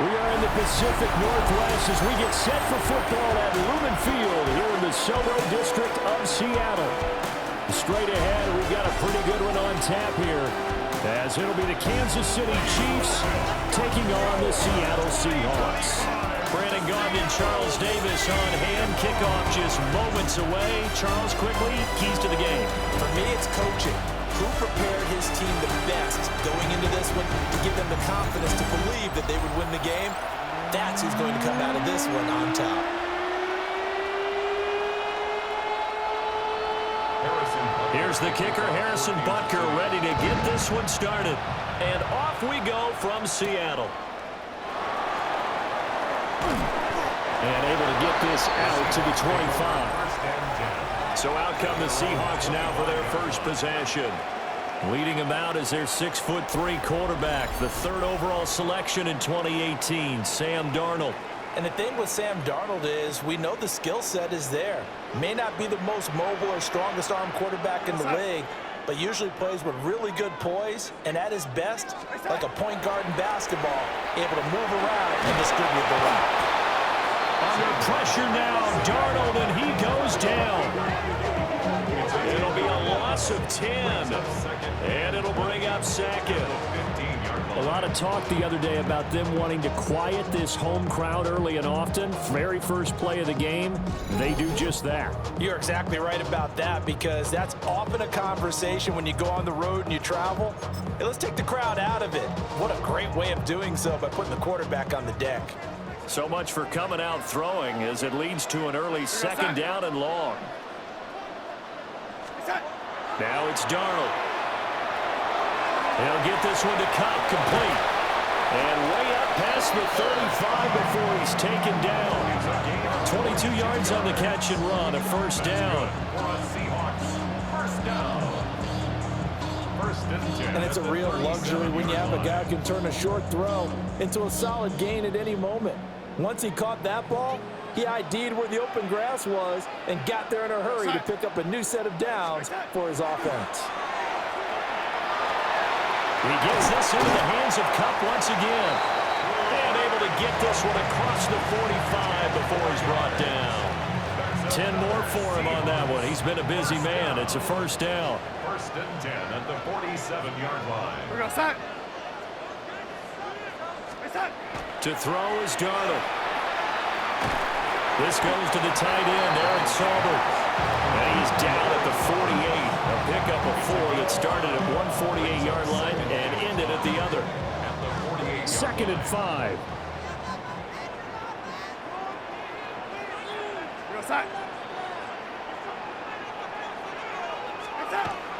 We are in the Pacific Northwest as we get set for football at Lumen Field here in the Soho district of Seattle. Straight ahead, we've got a pretty good one on tap here, as it'll be the Kansas City Chiefs taking on the Seattle Seahawks. Brandon Gardner and Charles Davis on hand. Kickoff just moments away. Charles, quickly, keys to the game. For me, it's coaching. Who prepared his team the best going into this one to give them the confidence to believe that they would win the game? That's who's going to come out of this one on top. Here's the kicker, Harrison Butker, ready to get this one started. And off we go from Seattle. And able to get this out to the 25. So out come the Seahawks now for their first possession. Leading them out is their 6'3" quarterback, the third overall selection in 2018, Sam Darnold. And the thing with Sam Darnold is we know the skill set is there. May not be the most mobile or strongest arm quarterback in the league, but usually plays with really good poise, and at his best, like a point guard in basketball, able to move around and distribute the rock. Under pressure now, Darnold, and he goes down. It'll be a loss of 10, and it'll bring up second. A lot of talk the other day about them wanting to quiet this home crowd early and often. Very first play of the game, they do just that. You're exactly right about that, because that's often a conversation when you go on the road and you travel. Hey, let's take the crowd out of it. What a great way of doing so by putting the quarterback on the deck. So much for coming out throwing as it leads to an early second down and long. Now it's Darnold. He'll get this one to Cobb, complete. And way up past the 35 before he's taken down. 22 yards on the catch and run, a first down. And it's a real luxury when you have a guy who can turn a short throw into a solid gain at any moment. Once he caught that ball, he ID'd where the open grass was and got there in a hurry to pick up a new set of downs for his offense. He gets this into the hands of Kupp once again. And able to get this one across the 45 before he's brought down. 10 more for him on that one. He's been a busy man. It's a first down. First and 10 at the 47-yard line. We're going to set. To throw is Gardner. This goes to the tight end, Aaron Salter. And he's down at the 48. A pickup of 4 that started at 148-yard line and ended at the other. Second and 5.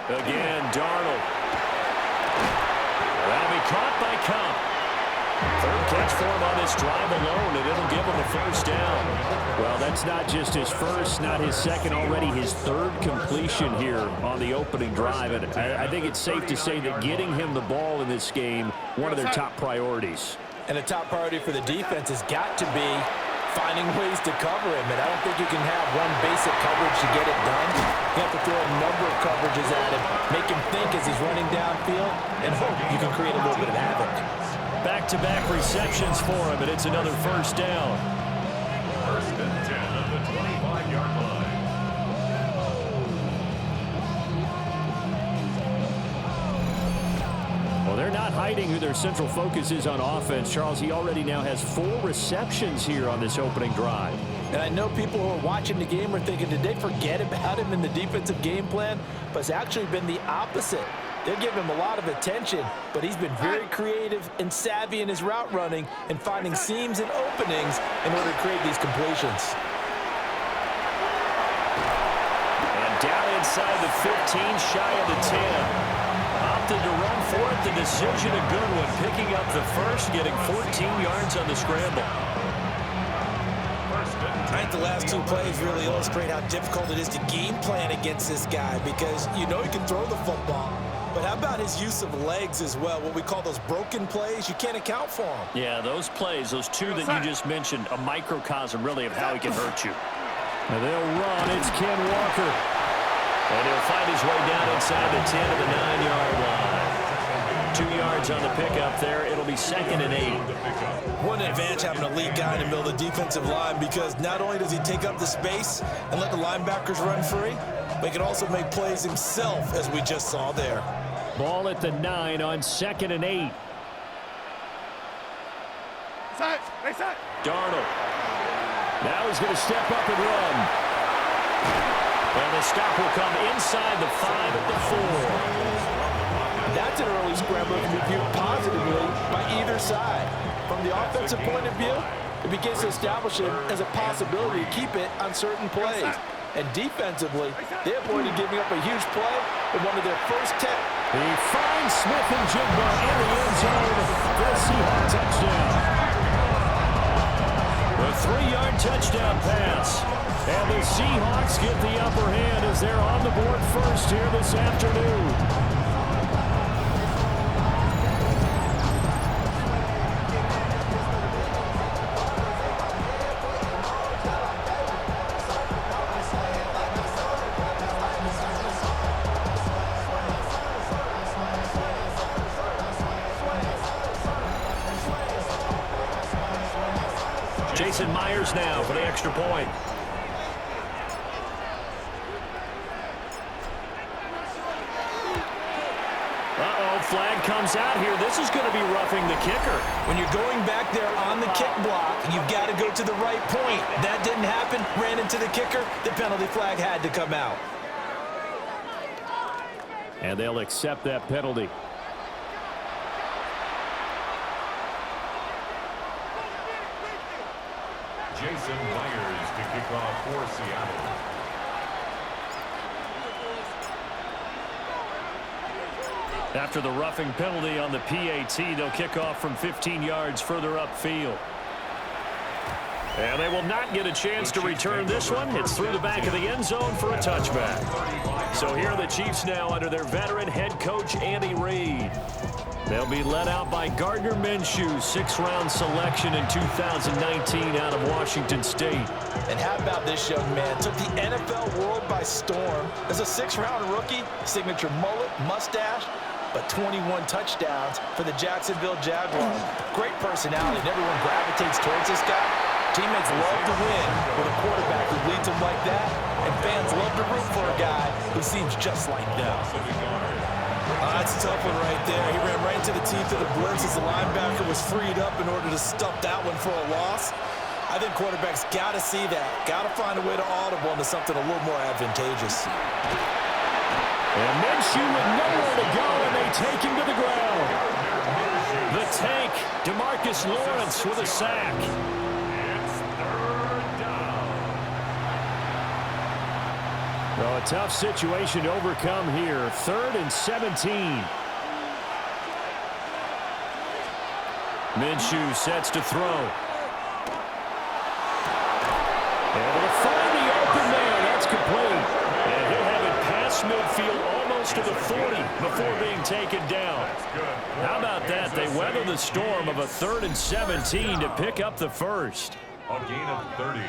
Again, Darnold. That'll be caught by Kupp. Third catch for him on this drive alone, and it'll give him a first down. Well, that's not just his first, not his second, already his third completion here on the opening drive. And I think it's safe to say that getting him the ball in this game, one of their top priorities. And a top priority for the defense has got to be finding ways to cover him. And I don't think you can have one basic coverage to get it done. You have to throw a number of coverages at him, make him think as he's running downfield, and hope you can create a little bit of havoc. Back-to-back receptions for him, and it's another first down. First and 10 at the 25-yard line. Well, they're not hiding who their central focus is on offense. Charles, he already now has 4 receptions here on this opening drive. And I know people who are watching the game are thinking, did they forget about him in the defensive game plan? But it's actually been the opposite. They're giving him a lot of attention, but he's been very creative and savvy in his route running and finding seams and openings in order to create these completions. And down inside the 15, shy of the 10. Opted to run for it. The decision a good one. Picking up the first, getting 14 yards on the scramble. I think the last 2 plays really illustrate how difficult it is to game plan against this guy, because you know he can throw the football. But how about his use of legs as well? What we call those broken plays, you can't account for them. Yeah, those plays, those 2 that you just mentioned, a microcosm really of how he can hurt you. Now they'll run. It's Ken Walker. And he'll find his way down inside the 10 of the 9-yard line. 2 yards on the pickup there. It'll be 2nd and 8. What an advantage having a lead guy in the middle of the defensive line, because not only does he take up the space and let the linebackers run free, but he can also make plays himself, as we just saw there. Ball at the 9 on 2nd and 8. Darnold. Now he's going to step up and run. And the stop will come inside the 5 at the 4. That's an early scramble that can be viewed positively by either side. From the offensive point of view, it begins to establish it as a possibility to keep it on certain plays. And defensively, they avoided giving up a huge play in one of their first 10. He finds Smith and Jigba in the end zone for a Seahawks touchdown. A 3-yard touchdown pass. And the Seahawks get the upper hand as they're on the board first here this afternoon. Jason Myers now for the extra point. Flag comes out here. This is going to be roughing the kicker. When you're going back there on the kick block, you've got to go to the right point. That didn't happen. Ran into the kicker. The penalty flag had to come out. And they'll accept that penalty. Jason Myers to kick off for Seattle. After the roughing penalty on the PAT, they'll kick off from 15 yards further upfield. And they will not get a chance to return this one. It's through the back of the end zone for a touchback. So here are the Chiefs now under their veteran head coach, Andy Reid. They'll be led out by Gardner Minshew, 6th-round selection in 2019 out of Washington State. And how about this young man? Took the NFL world by storm. As a 6th-round rookie, signature mullet, mustache, but 21 touchdowns for the Jacksonville Jaguars. Great personality, and everyone gravitates towards this guy. Teammates love to win with a quarterback who leads them like that, and fans love to root for a guy who seems just like them. That's a tough one right there. He ran right into the teeth of the blitz as the linebacker was freed up in order to stuff that one for a loss. I think quarterbacks got to see that. Got to find a way to audible into something a little more advantageous. And Minshew with nowhere to go, and they take him to the ground. The tank, DeMarcus Lawrence with a sack. It's 3rd down. Well, a tough situation to overcome here. 3rd and 17. Minshew sets to throw. Able to find the open man. That's complete. And he'll have it past midfield almost to the 40 before being taken down. How about that? They weather the storm of a 3rd and 17 to pick up the first. A gain of 30.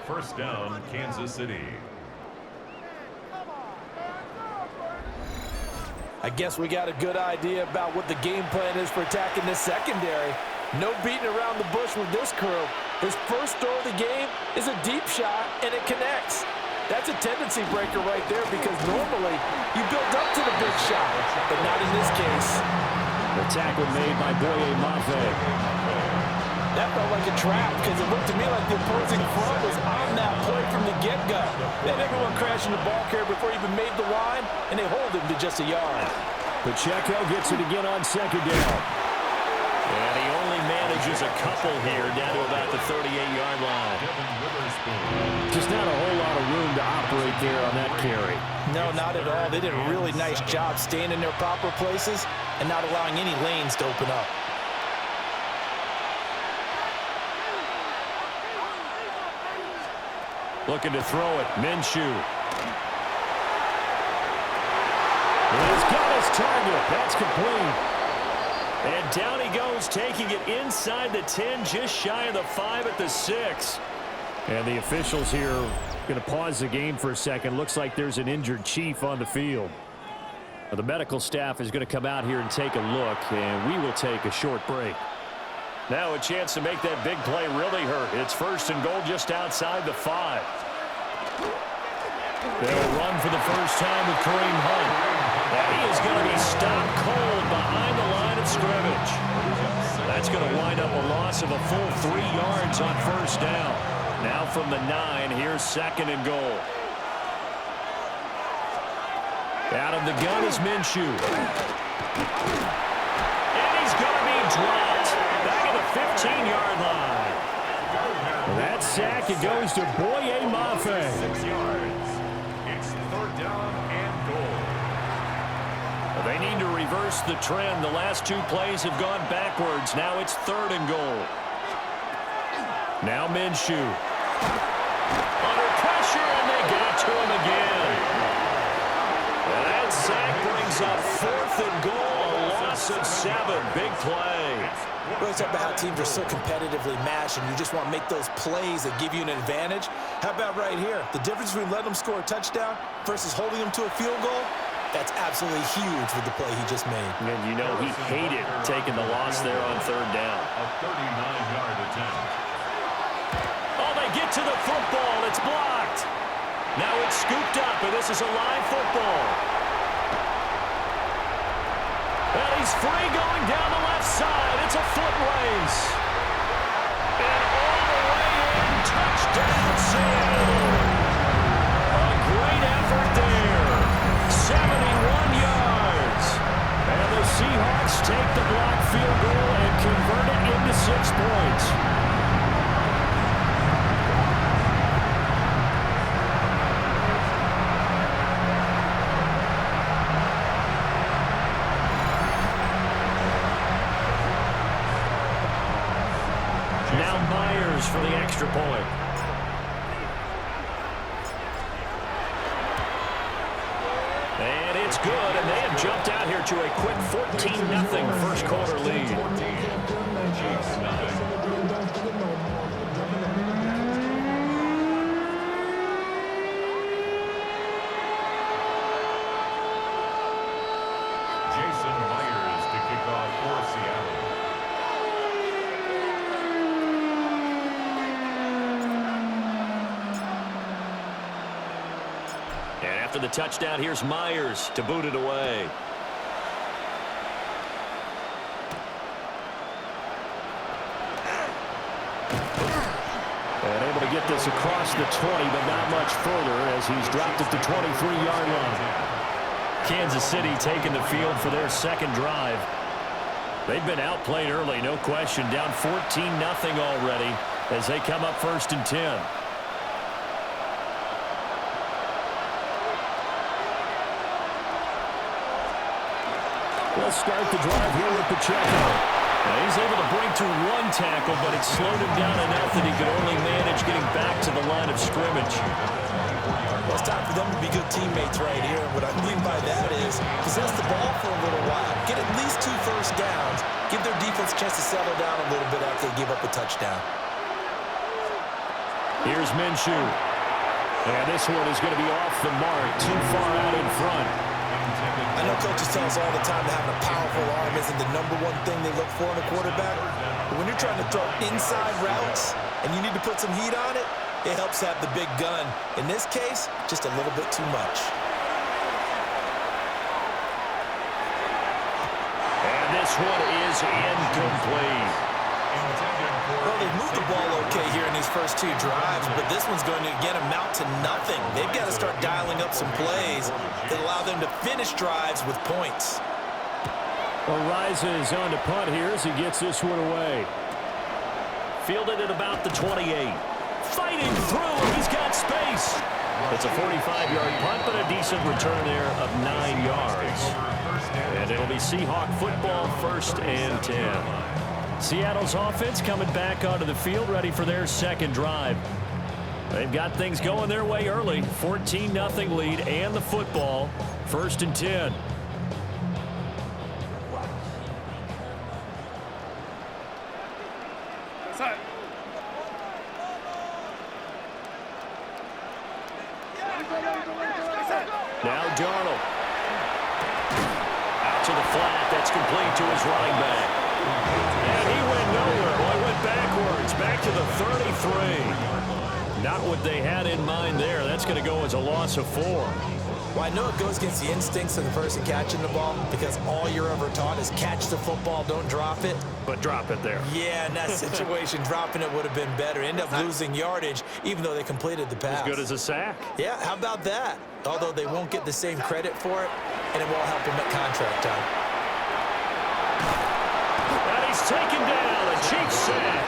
1st down, Kansas City. I guess we got a good idea about what the game plan is for attacking this secondary. No beating around the bush with this crew. His first throw of the game is a deep shot, and it connects. That's a tendency breaker right there, because normally you build up to the big shot, but not in this case. The tackle made by Boye Mafe. That felt like a trap, because it looked to me like the opposing front was on that play from the get-go. They had everyone crashing the ball carrier before he even made the line, and they hold him to just a yard. Pacheco gets it again on 2nd down. And he only manages a couple here down to about the 38-yard line. Just not a whole lot of room to operate there on that carry. No, not at all. They did a really nice job staying in their proper places and not allowing any lanes to open up. Looking to throw it. Minshew. He's got his target. That's complete. And down he goes, taking it inside the 10, just shy of the 5 at the 6. And the officials here going to pause the game for a second. Looks like there's an injured Chief on the field. The medical staff is going to come out here and take a look, and we will take a short break. Now a chance to make that big play really hurt. It's 1st and goal just outside the 5. They'll run for the first time with Kareem Hunt. And he is going to be stopped cold behind the line of scrimmage. That's going to wind up a loss of a full 3 yards on 1st down. Now from the 9, here's 2nd and goal. Out of the gun is Minshew. And he's going to be dropped back at the 15-yard line. That sack, it goes to Boye Mafe. 6 yards. It's 3rd down and goal. They need to reverse the trend. The last 2 plays have gone backwards. Now it's 3rd and goal. Now Minshew. Under pressure, and they get it to him again. And that sack brings up 4th and goal, a loss of 7. Big play. Really talk about how teams are so competitively matched, and you just want to make those plays that give you an advantage. How about right here? The difference between letting them score a touchdown versus holding them to a field goal, that's absolutely huge with the play he just made. And you know he hated taking the loss there on 3rd down. A 39-yard attempt. Oh, they get to the football. It's blocked. Now it's scooped up, and this is a live football. And he's free going down the left side. It's a foot race. And all the way in, touchdown Seattle. A great effort there. 71 yards. And the Seahawks take the blocked field goal and convert it into 6 points. For the extra point. And it's good, and they have jumped out here to a quick 14-0 first quarter lead. Jason Myers to kick off for Seattle. After the touchdown, here's Myers to boot it away. And able to get this across the 20, but not much further as he's dropped it to 23-yard line. Kansas City taking the field for their 2nd drive. They've been outplayed early, no question. Down 14-0 already as they come up 1st and 10. They'll start the drive here with Pacheco. He's able to break through 1 tackle, but it slowed him down enough that he could only manage getting back to the line of scrimmage. Well, it's time for them to be good teammates right here. What I mean by that is possess the ball for a little while, get at least 2 first downs, give their defense a chance to settle down a little bit after they give up a touchdown. Here's Minshew. And this one is going to be off the mark, too far out in front. I know coaches tell us all the time that having a powerful arm isn't the #1 thing they look for in a quarterback. But when you're trying to throw inside routes and you need to put some heat on it, it helps have the big gun. In this case, just a little bit too much. And this one is incomplete. Well, they've moved the ball okay here in these first 2 drives, but this one's going to, again, amount to nothing. They've got to start dialing up some plays that allow them to finish drives with points. Well, rises on to punt here as he gets this one away. Fielded at about the 28. Fighting through, and he's got space. It's a 45-yard punt, but a decent return there of 9 yards. And it'll be Seahawk football, 1st and 10. Seattle's offense coming back onto the field, ready for their 2nd drive. They've got things going their way early. 14-0 lead and the football. 1st and 10. Now Darnold. to the flat. That's complete to his running back. And he went nowhere. Well, he went backwards, back to the 33. Not what they had in mind there. That's going to go as a loss of 4. Well, I know it goes against the instincts of the person catching the ball because all you're ever taught is catch the football, don't drop it. But drop it there. Yeah, in that situation, dropping it would have been better. End up losing yardage, even though they completed the pass. As good as a sack. Yeah, how about that? Although they won't get the same credit for it, and it won't help them at contract time. And he's taken down. A cheap sack.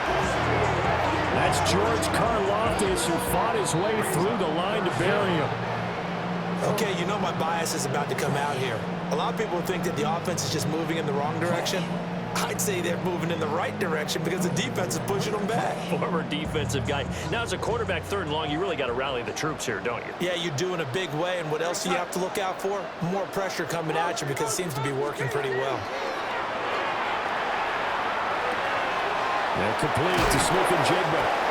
That's George Karlaftis, who fought his way through the line to bury him. Okay, you know my bias is about to come out here. A lot of people think that the offense is just moving in the wrong direction. I'd say they're moving in the right direction because the defense is pushing them back. Former defensive guy. Now, as a quarterback, 3rd and long, you really got to rally the troops here, don't you? Yeah, you do in a big way, and what else do you have to look out for? More pressure coming at you because it seems to be working pretty well. And complete to Smith-Njigba.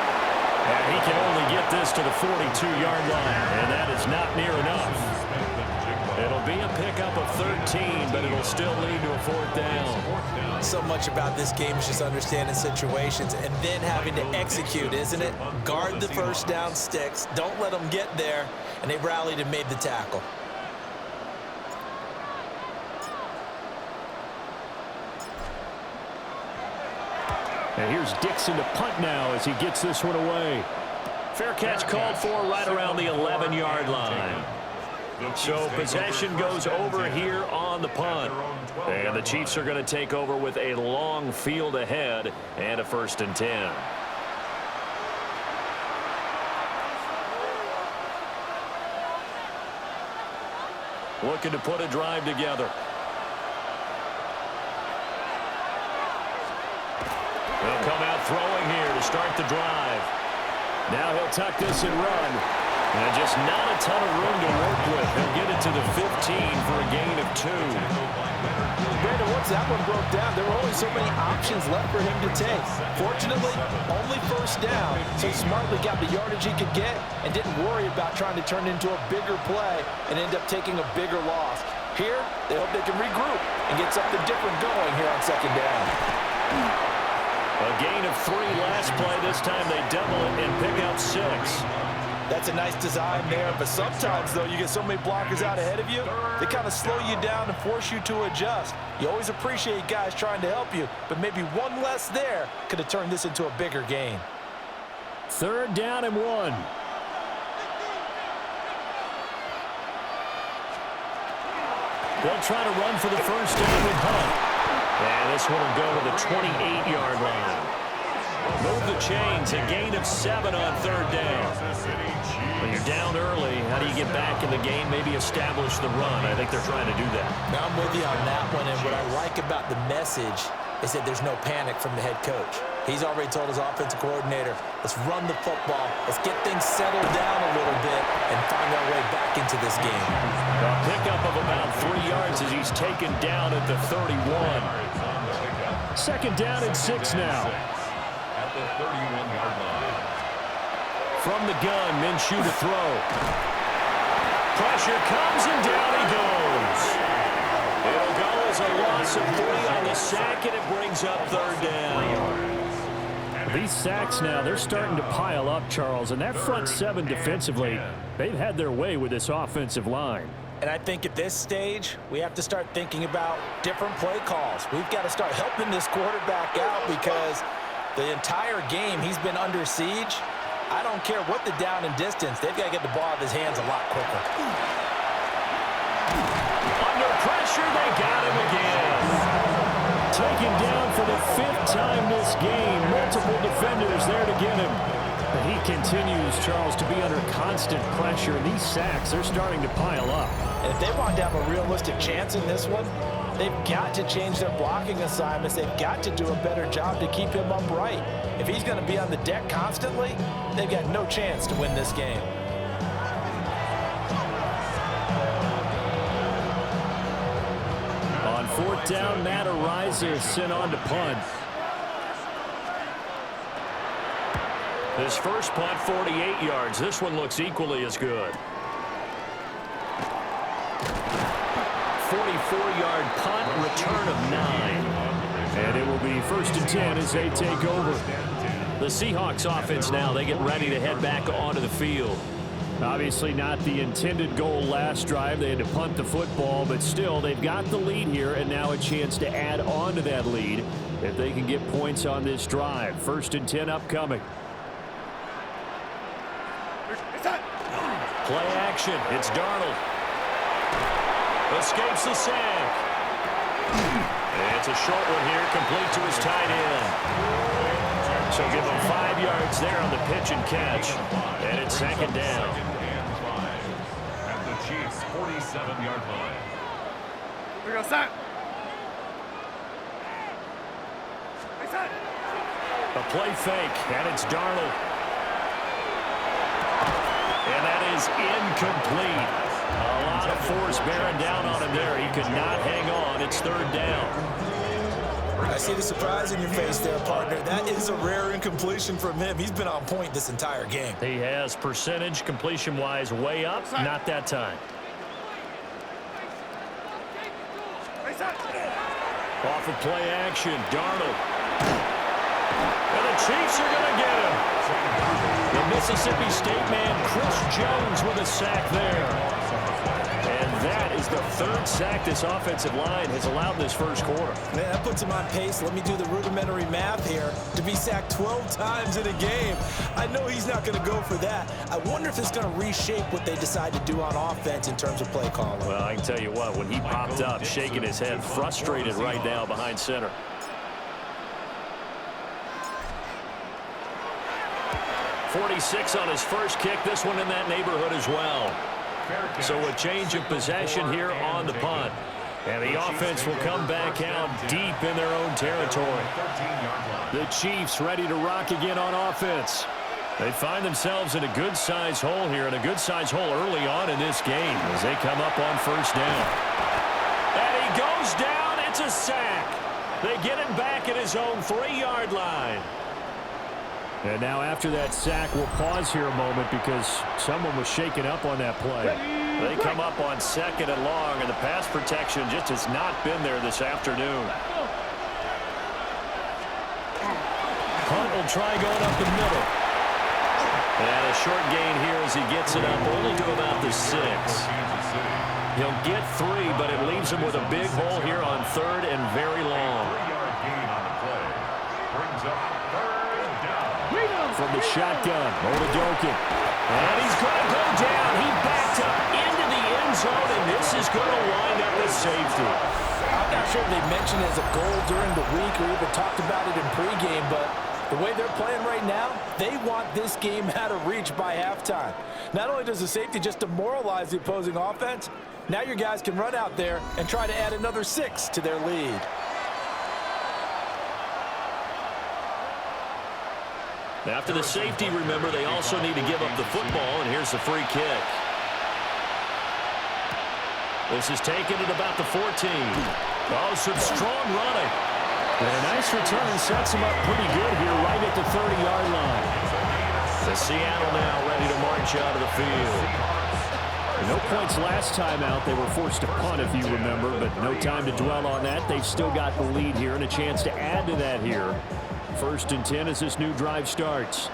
And he can only get this to the 42-yard line, and that is not near enough. It'll be a pickup of 13, but it'll still lead to a 4th down. So much about this game is just understanding situations and then having to execute, isn't it? Guard the first down sticks. Don't let them get there. And they rallied and made the tackle. And here's Dixon to punt now as he gets this one away. Fair catch called for right around the 11-yard line. So possession goes over here on the punt. And the Chiefs are going to take over with a long field ahead and a 1st and 10. Looking to put a drive together. He'll come out throwing here to start the drive. Now he'll tuck this and run. And just not a ton of room to work with. He'll get it to the 15 for a gain of 2. Brandon, once that one broke down, there were only so many options left for him to take. Fortunately, only 1st down, so he smartly got the yardage he could get and didn't worry about trying to turn it into a bigger play and end up taking a bigger loss. Here, they hope they can regroup and get something different going here on 2nd down. A gain of 3 last play. This time they double it and pick up 6. That's a nice design there, but sometimes, though, you get so many blockers out ahead of you, they kind of slow you down and force you to adjust. You always appreciate guys trying to help you, but maybe one less there could have turned this into a bigger gain. 3rd down and 1. They'll try to run for the 1st down with Hunt. And this one will go to the 28-yard line. Move the chains, a gain of 7 on 3rd down. When you're down early, how do you get back in the game, maybe establish the run? I think they're trying to do that. Now I'm with you on that one, and what I like about the message is that there's no panic from the head coach. He's already told his offensive coordinator, let's run the football, let's get things settled down a little bit and find our way back into this game. A pickup of about 3 yards as he's taken down at the 31. 2nd down and 6 now. At the 31-yard line. From the gun, Minshew to throw. Pressure comes and down he goes. It'll go as a loss of 3 on the sack, and it brings up 3rd down. These sacks now, they're starting to pile up, Charles, and that front 7 defensively, they've had their way with this offensive line. And I think at this stage, we have to start thinking about different play calls. We've got to start helping this quarterback out because the entire game he's been under siege. I don't care what the down and distance. They've got to get the ball out of his hands a lot quicker. Under pressure, they got him again. Taken down for the 5th time this game. Multiple defenders there to get him. But he continues, Charles, to be under constant pressure. These sacks, they're starting to pile up. And if they want to have a realistic chance in this one, they've got to change their blocking assignments. They've got to do a better job to keep him upright. If he's going to be on the deck constantly, they've got no chance to win this game. On 4th down, Matt Ariza is sent on to punt. His first punt, 48 yards. This one looks equally as good. 44-yard punt, return of 9. And it will be 1st and 10 as they take over. The Seahawks offense now, they get ready to head back onto the field. Obviously not the intended goal last drive. They had to punt the football, but still they've got the lead here and now a chance to add on to that lead if they can get points on this drive. 1st and 10 upcoming. Play action. It's Darnold. Escapes the sack. It's a short one here, complete to his tight end. So give him 5 yards there on the pitch and catch. And it's 2nd down. At the Chiefs' 47-yard line. We go sack. A play fake, and it's Darnold. And that is incomplete. A lot of force bearing down on him there. He could not hang on. It's 3rd down. I see the surprise in your face there, partner. That is a rare incompletion from him. He's been on point this entire game. He has percentage completion-wise way up. Not that time. Off of play action, Darnold. And the Chiefs are going to get him. The Mississippi State man, Chris Jones, with a sack there. And that is the 3rd sack this offensive line has allowed in this 1st quarter. Man, that puts him on pace. Let me do the rudimentary math here. To be sacked 12 times in a game, I know he's not going to go for that. I wonder if it's going to reshape what they decide to do on offense in terms of play calling. Well, I can tell you what, when he popped up, shaking his head, frustrated right now behind center. .46 on his first kick. This one in that neighborhood as well. So a change of possession here on the punt. And the offense will come back out deep in their own territory. The Chiefs ready to rock again on offense. They find themselves in a good-sized hole here, and a good-sized hole early on in this game as they come up on 1st down. And he goes down. It's a sack. They get him back at his own 3-yard line. And now after that sack, we'll pause here a moment because someone was shaken up on that play. They come up on 2nd and long, and the pass protection just has not been there this afternoon. Hunt will try going up the middle. And a short gain here as he gets it up only to about the 6. He'll get 3, but it leaves him with a big hole here on 3rd and very long. 3-yard gain on the play. Brings up 3rd down. From the shotgun, Odedokin. And he's going to go down. He backed up into the end zone, and this is going to wind up as safety. I'm not sure if they mentioned it as a goal during the week or even talked about it in pregame, but the way they're playing right now, they want this game out of reach by halftime. Not only does the safety just demoralize the opposing offense, now your guys can run out there and try to add another 6 to their lead. After the safety, remember, they also need to give up the football, and here's the free kick. This is taken at about the 14. Oh, some strong running. And a nice return sets him up pretty good here right at the 30-yard line. The Seattle now ready to march out of the field. No points last time out. They were forced to punt, if you remember, but no time to dwell on that. They've still got the lead here and a chance to add to that here. 1st and 10 as this new drive starts.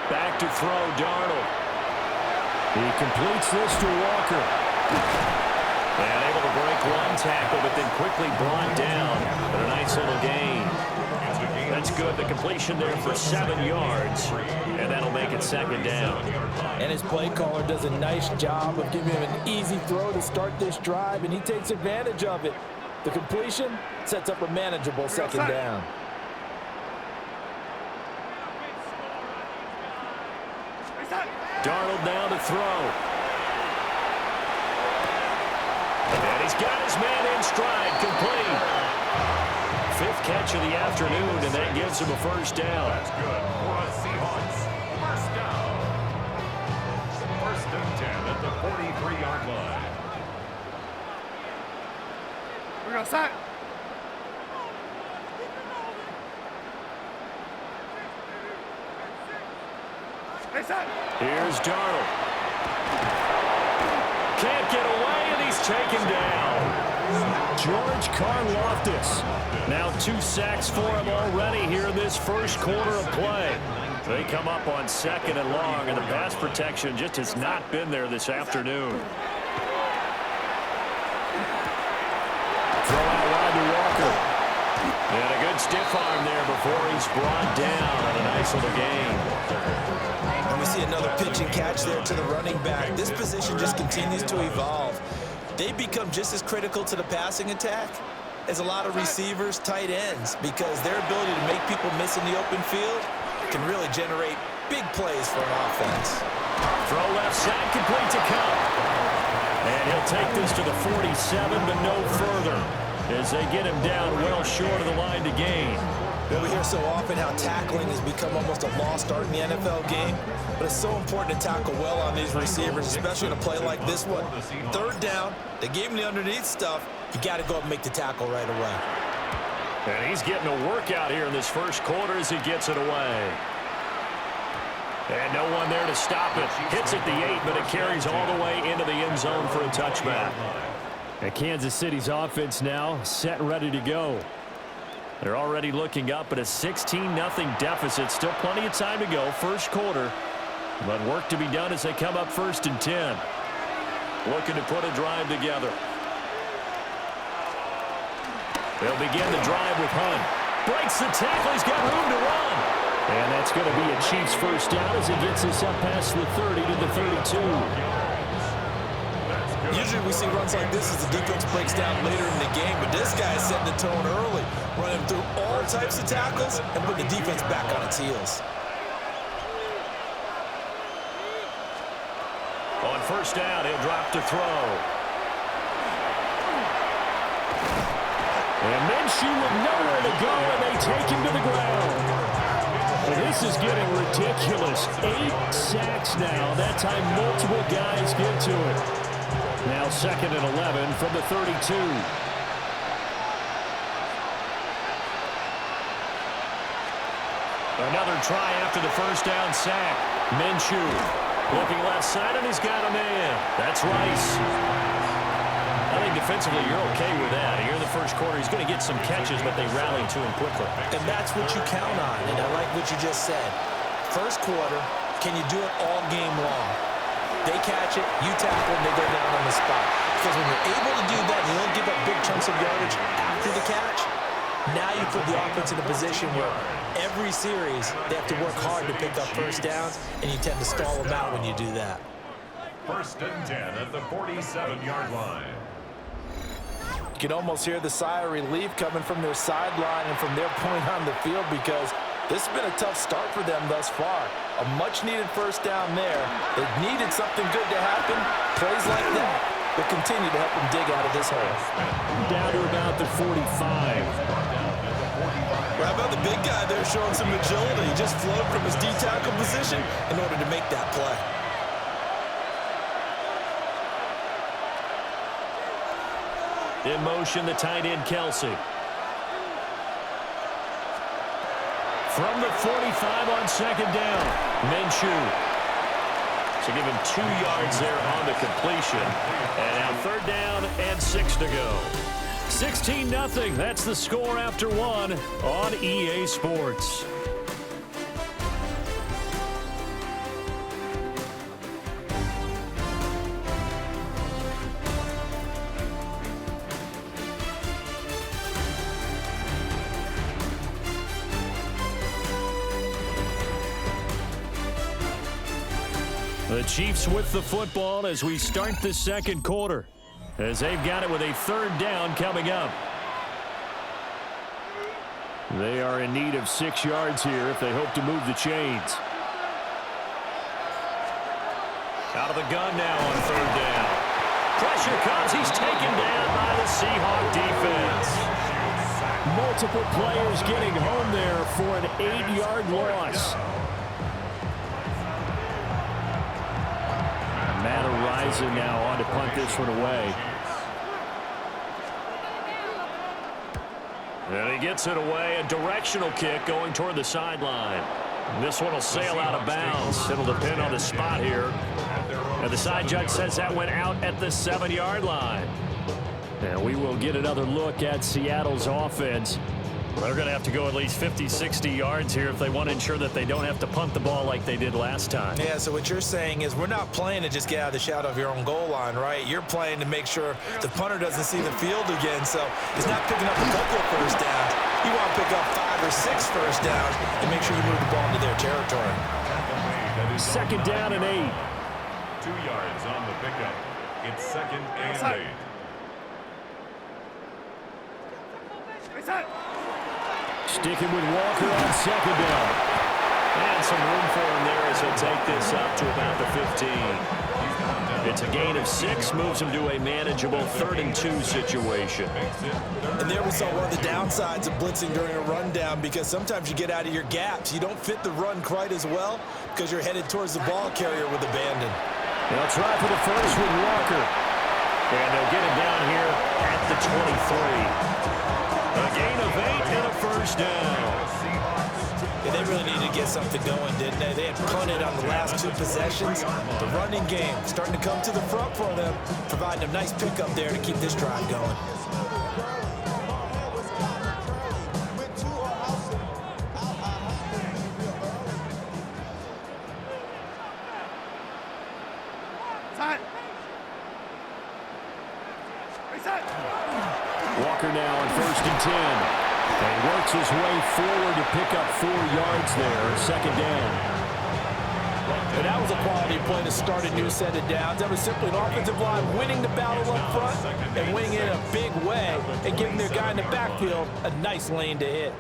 Back to throw, Darnold. He completes this to Walker. And able to break one tackle, but then quickly brought down. But a nice little gain. That's good. The completion there for 7 yards. And that'll make it 2nd down. And his play caller does a nice job of giving him an easy throw to start this drive, and he takes advantage of it. The completion sets up a manageable 2nd down. Darnold now to throw. And he's got his man in stride, complete. 5th catch of the afternoon, and that gives him a 1st down. That's good for the Seahawks. 1st down. 1st and 10 at the 43-yard line. We go sack. Hey, set. Here's Darnold. Can't get away, and he's taken down. George Karlaftis. Now 2 sacks for him already here in this first quarter of play. They come up on 2nd and long, and the pass protection just has not been there this afternoon. Throw out wide to Walker. And a good stiff arm there before he's brought down, and a nice little gain. And we see another pitch and catch there to the running back. This position just continues to evolve. They become just as critical to the passing attack as a lot of receivers, tight ends, because their ability to make people miss in the open field can really generate big plays for an offense. Throw left side, complete to Cup. And he'll take this to the 47, but no further, as they get him down well short of the line to gain. Well, we hear so often how tackling has become almost a lost art in the NFL game, but it's so important to tackle well on these receivers, especially in a play like this one. 3rd down, they gave him the underneath stuff. You got to go up and make the tackle right away. And he's getting a workout here in this first quarter as he gets it away. And no one there to stop it. Hits at the 8, but it carries all the way into the end zone for a touchback. And Kansas City's offense now set and ready to go. They're already looking up at a 16-0 deficit. Still plenty of time to go, first quarter. But work to be done as they come up 1st and 10. Looking to put a drive together. They'll begin the drive with Hunt. Breaks the tackle. He's got room to run. And that's going to be a Chiefs first down as he gets us up past the 30 to the 32. Usually we see runs like this as the defense breaks down later in the game, but this guy is setting the tone early, running through all types of tackles and putting the defense back on its heels. On first down, he'll drop to throw. And Minshew with nowhere to go, and they take him to the ground. Well, this is getting ridiculous. 8 sacks now. That time multiple guys get to it. Now 2nd and 11 from the 32. Another try after the first down sack. Minshew looking left side, and he's got a man. That's Rice. I think defensively you're okay with that. Here in the first quarter, he's going to get some catches, but they rally to him quickly. And that's what you count on, and I like what you just said. First quarter, can you do it all game long? They catch it, you tackle, and they go down on the spot. Because when you're able to do that, you don't give up big chunks of yardage after the catch. Now you put the offense in a position where every series they have to work hard to pick up first downs, and you tend to stall them out when you do that. 1st and 10 at the 47-yard line. You can almost hear the sigh of relief coming from their sideline and from their point on the field, because this has been a tough start for them thus far. A much-needed first down there. They needed something good to happen. Plays like that will continue to help them dig out of this hole. Down to about the 45. Well, how about the big guy there showing some agility? He just flowed from his D-tackle position in order to make that play. In motion, the tight end, Kelsey. From the 45 on 2nd down, Minshew. So give him 2 yards there on the completion. And now 3rd down and 6 to go. 16-0. That's the score after 1 on EA Sports. The Chiefs with the football as we start the second quarter, as they've got it with a 3rd down coming up. They are in need of 6 yards here if they hope to move the chains. Out of the gun now on 3rd down. Pressure comes. He's taken down by the Seahawks defense. Multiple players getting home there for an 8-yard loss. Matt Horizon now on to punt this one away. And he gets it away. A directional kick going toward the sideline. This one will sail out of bounds. It'll depend on the spot here. And the side judge says that went out at the 7-yard line. And we will get another look at Seattle's offense. They're going to have to go at least 50, 60 yards here if they want to ensure that they don't have to punt the ball like they did last time. Yeah, so what you're saying is we're not playing to just get out of the shadow of your own goal line, right? You're playing to make sure the punter doesn't see the field again. So he's not picking up a couple of first downs. You want to pick up 5 or 6 first downs and make sure you move the ball into their territory. Second down and 8. 2 yards on the pickup. It's second and 8. Sticking with Walker on second down. And some room for him there as he'll take this up to about the 15. It's a gain of 6, moves him to a manageable 3rd and 2 situation. And there we saw one of the downsides of blitzing during a rundown, because sometimes you get out of your gaps. You don't fit the run quite as well because you're headed towards the ball carrier with abandon. They'll try for the first with Walker. And they'll get him down here at the 23. A gain of 8 and a first down. Yeah, they really needed to get something going, didn't they? They had punted on the last 2 possessions. The running game starting to come to the front for them, providing a nice pickup there to keep this drive going. Walker now on 1st and 10. And works his way forward to pick up 4 yards there. Second down. And that was a quality play to start a new set of downs. That was simply an offensive line winning the battle up front and winning it in a big way and giving their guy in the backfield a nice lane to hit.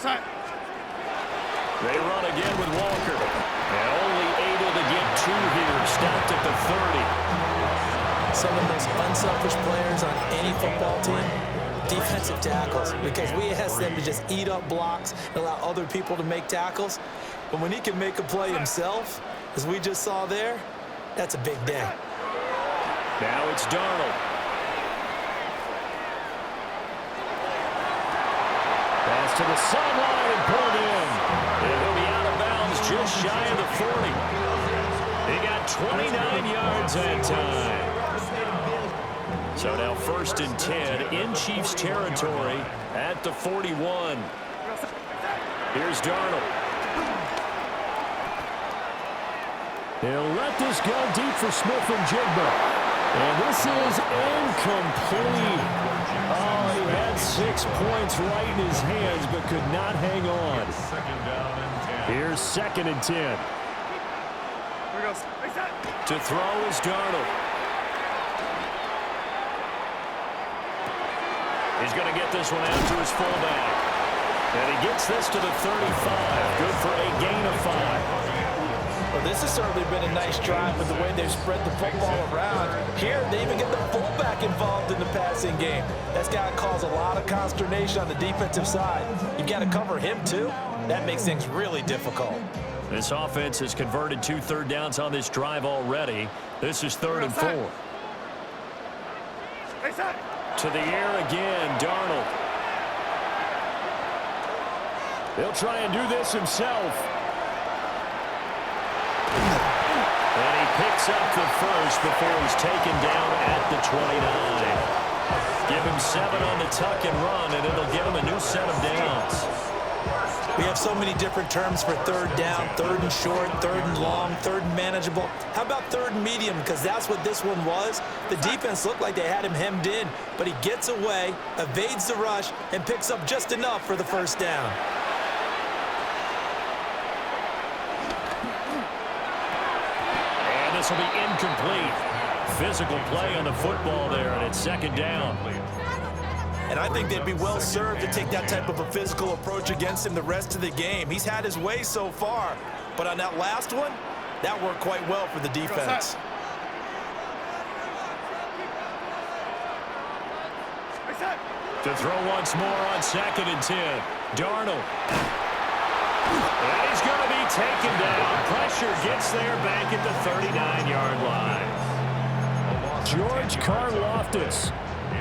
They run again with Walker. And only able to get 2 here. Stopped at the 30. Some of the most unselfish players on any football team, defensive tackles, because we ask them to just eat up blocks and allow other people to make tackles. But when he can make a play himself, as we just saw there, that's a big day. Now it's Darnold. Pass to the sideline and pulled in. It'll be out of bounds just shy of the 40. He got 29 yards that time. So now 1st and 10 in Chiefs territory at the 41. Here's Darnold. He'll let this go deep for Smith and Jigba. And this is incomplete. Oh, he had 6 points right in his hands but could not hang on. Here's 2nd and 10. To throw is Darnold. He's going to get this one out to his fullback. And he gets this to the 35. Good for a gain of 5. Well, this has certainly been a nice drive with the way they've spread the football around. Here, they even get the fullback involved in the passing game. That's got to cause a lot of consternation on the defensive side. You've got to cover him, too. That makes things really difficult. This offense has converted 2 third downs on this drive already. This is 3rd and 4. To the air again, Darnold. He'll try and do this himself. And he picks up the first before he's taken down at the 29. Give him 7 on the tuck and run, and it'll give him a new set of downs. We have so many different terms for 3rd down, 3rd and short, 3rd and long, 3rd and manageable. How about 3rd and medium? Because that's what this one was. The defense looked like they had him hemmed in, but he gets away, evades the rush, and picks up just enough for the first down. And this will be incomplete. Physical play on the football there, and it's 2nd down. And I think they'd be well served to take that type of a physical approach against him the rest of the game. He's had his way so far, but on that last one, that worked quite well for the defense. To throw once more on 2nd and 10. Darnold. And he's going to be taken down. Pressure gets there back at the 39-yard line. George Karlaftis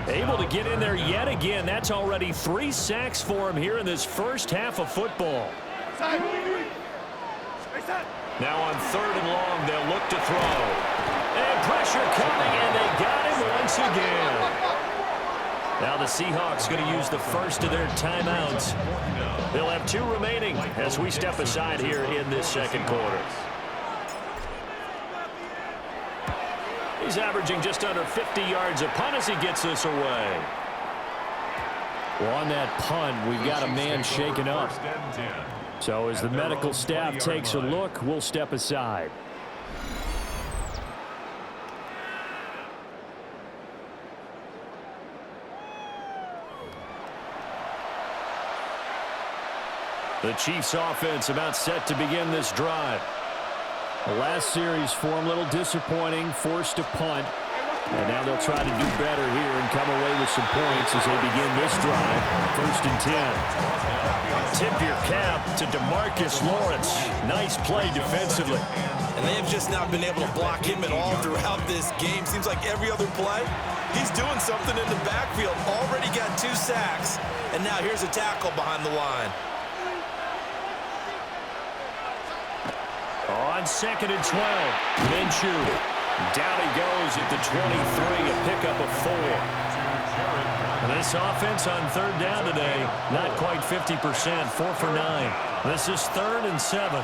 Able to get in there yet again. That's already 3 sacks for him here in this first half of football. Now on 3rd and long, they'll look to throw. And pressure coming, and they got him once again. Now the Seahawks going to use the first of their timeouts. They'll have 2 remaining as we step aside here in this second quarter. He's averaging just under 50 yards a punt as he gets this away. Well, on that punt, we've got a man shaken up. So as the medical staff takes a look, we'll step aside. The Chiefs offense about set to begin this drive. The last series for them a little disappointing, forced to punt. And now they'll try to do better here and come away with some points as they begin this drive. 1st and 10. Tip your cap to DeMarcus Lawrence. Nice play defensively. And they have just not been able to block him at all throughout this game. Seems like every other play, he's doing something in the backfield. Already got 2 sacks. And now here's a tackle behind the line. On 2nd and 12, Minshew. Down he goes at the 23, a pickup of 4. And this offense on 3rd down today, not quite 50%, 4 for 9. This is 3rd and 7.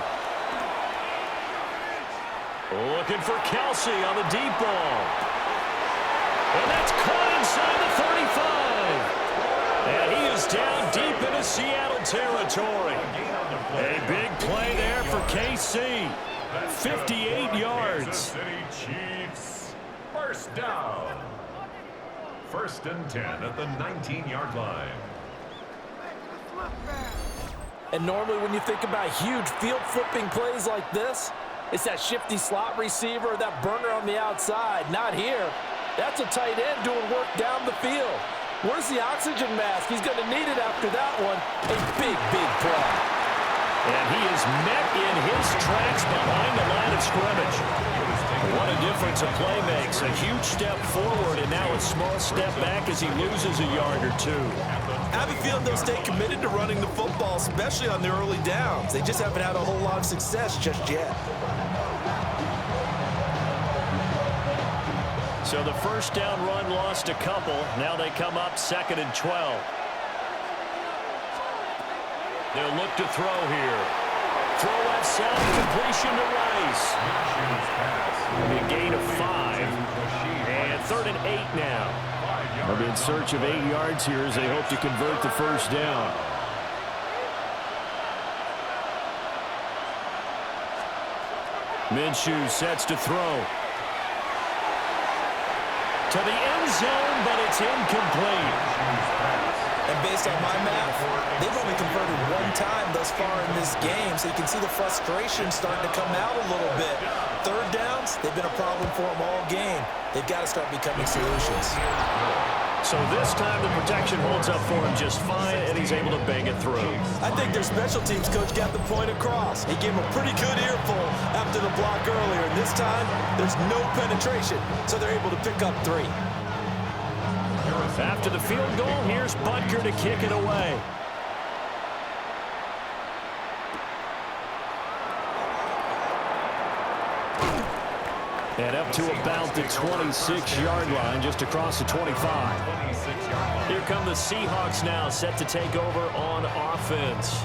Looking for Kelsey on the deep ball. And that's caught inside the 35. And he is down deep into Seattle territory. A big play there for KC. 58 yards. City Chiefs. First down. 1st and 10 at the 19-yard line. And normally when you think about huge field flipping plays like this, it's that shifty slot receiver, that burner on the outside. Not here. That's a tight end doing work down the field. Where's the oxygen mask? He's going to need it after that one. A big, big play. And he is met in his tracks behind the line of scrimmage. What a difference a play makes. A huge step forward and now a small step back as he loses a yard or 2. I have a feeling they'll stay committed to running the football, especially on their early downs. They just haven't had a whole lot of success just yet. So the first down run lost a couple. Now they come up 2nd and 12. They'll look to throw here. Throw that sound completion to Rice. A gain of 5. And 3rd and 8 now. They'll be in search of 8 yards here as they hope to convert the first down. Minshew sets to throw. To the end zone, but it's incomplete. And based on my math, they've only converted 1 time thus far in this game, so you can see the frustration starting to come out a little bit. 3rd downs, they've been a problem for them all game. They've got to start becoming solutions. So this time the protection holds up for him just fine, and he's able to bang it through. I think their special teams coach got the point across. He gave him a pretty good earful after the block earlier, and this time there's no penetration, so they're able to pick up 3. After the field goal, here's Butker to kick it away. And up to about the 26-yard line, just across the 25. Here come the Seahawks now, set to take over on offense.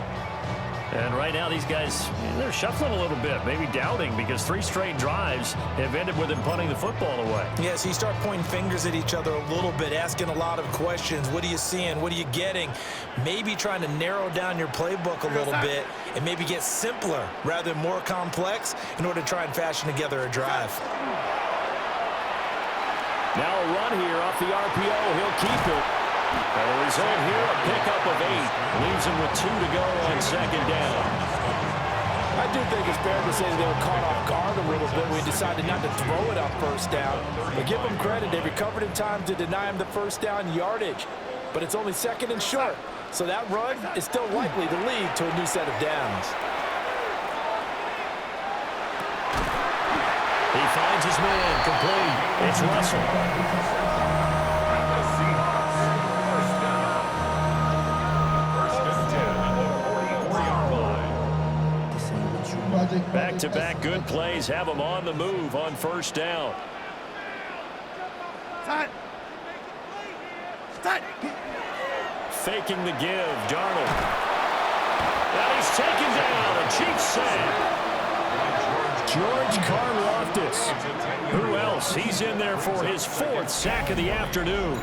And right now, these guys, they're shuffling a little bit, maybe doubting, because 3 straight drives have ended with them punting the football away. Yeah, so you start pointing fingers at each other a little bit, asking a lot of questions. What are you seeing? What are you getting? Maybe trying to narrow down your playbook a little bit and maybe get simpler rather than more complex in order to try and fashion together a drive. Now a run here off the RPO. He'll keep it. And the result here, a pickup of 8. Leaves him with 2 to go on 2nd down. I do think it's fair to say they were caught off guard a little bit. We decided not to throw it on 1st down. But give them credit. They recovered in time to deny him the 1st down yardage. But it's only 2nd and short. So that run is still likely to lead to a new set of downs. He finds his man complete. It's Russell. Back-to-back good plays have them on the move on first down. Faking the give, Darnold. And he's taken down, a Chiefs sack. George Karlaftis. Who else? He's in there for his 4th sack of the afternoon.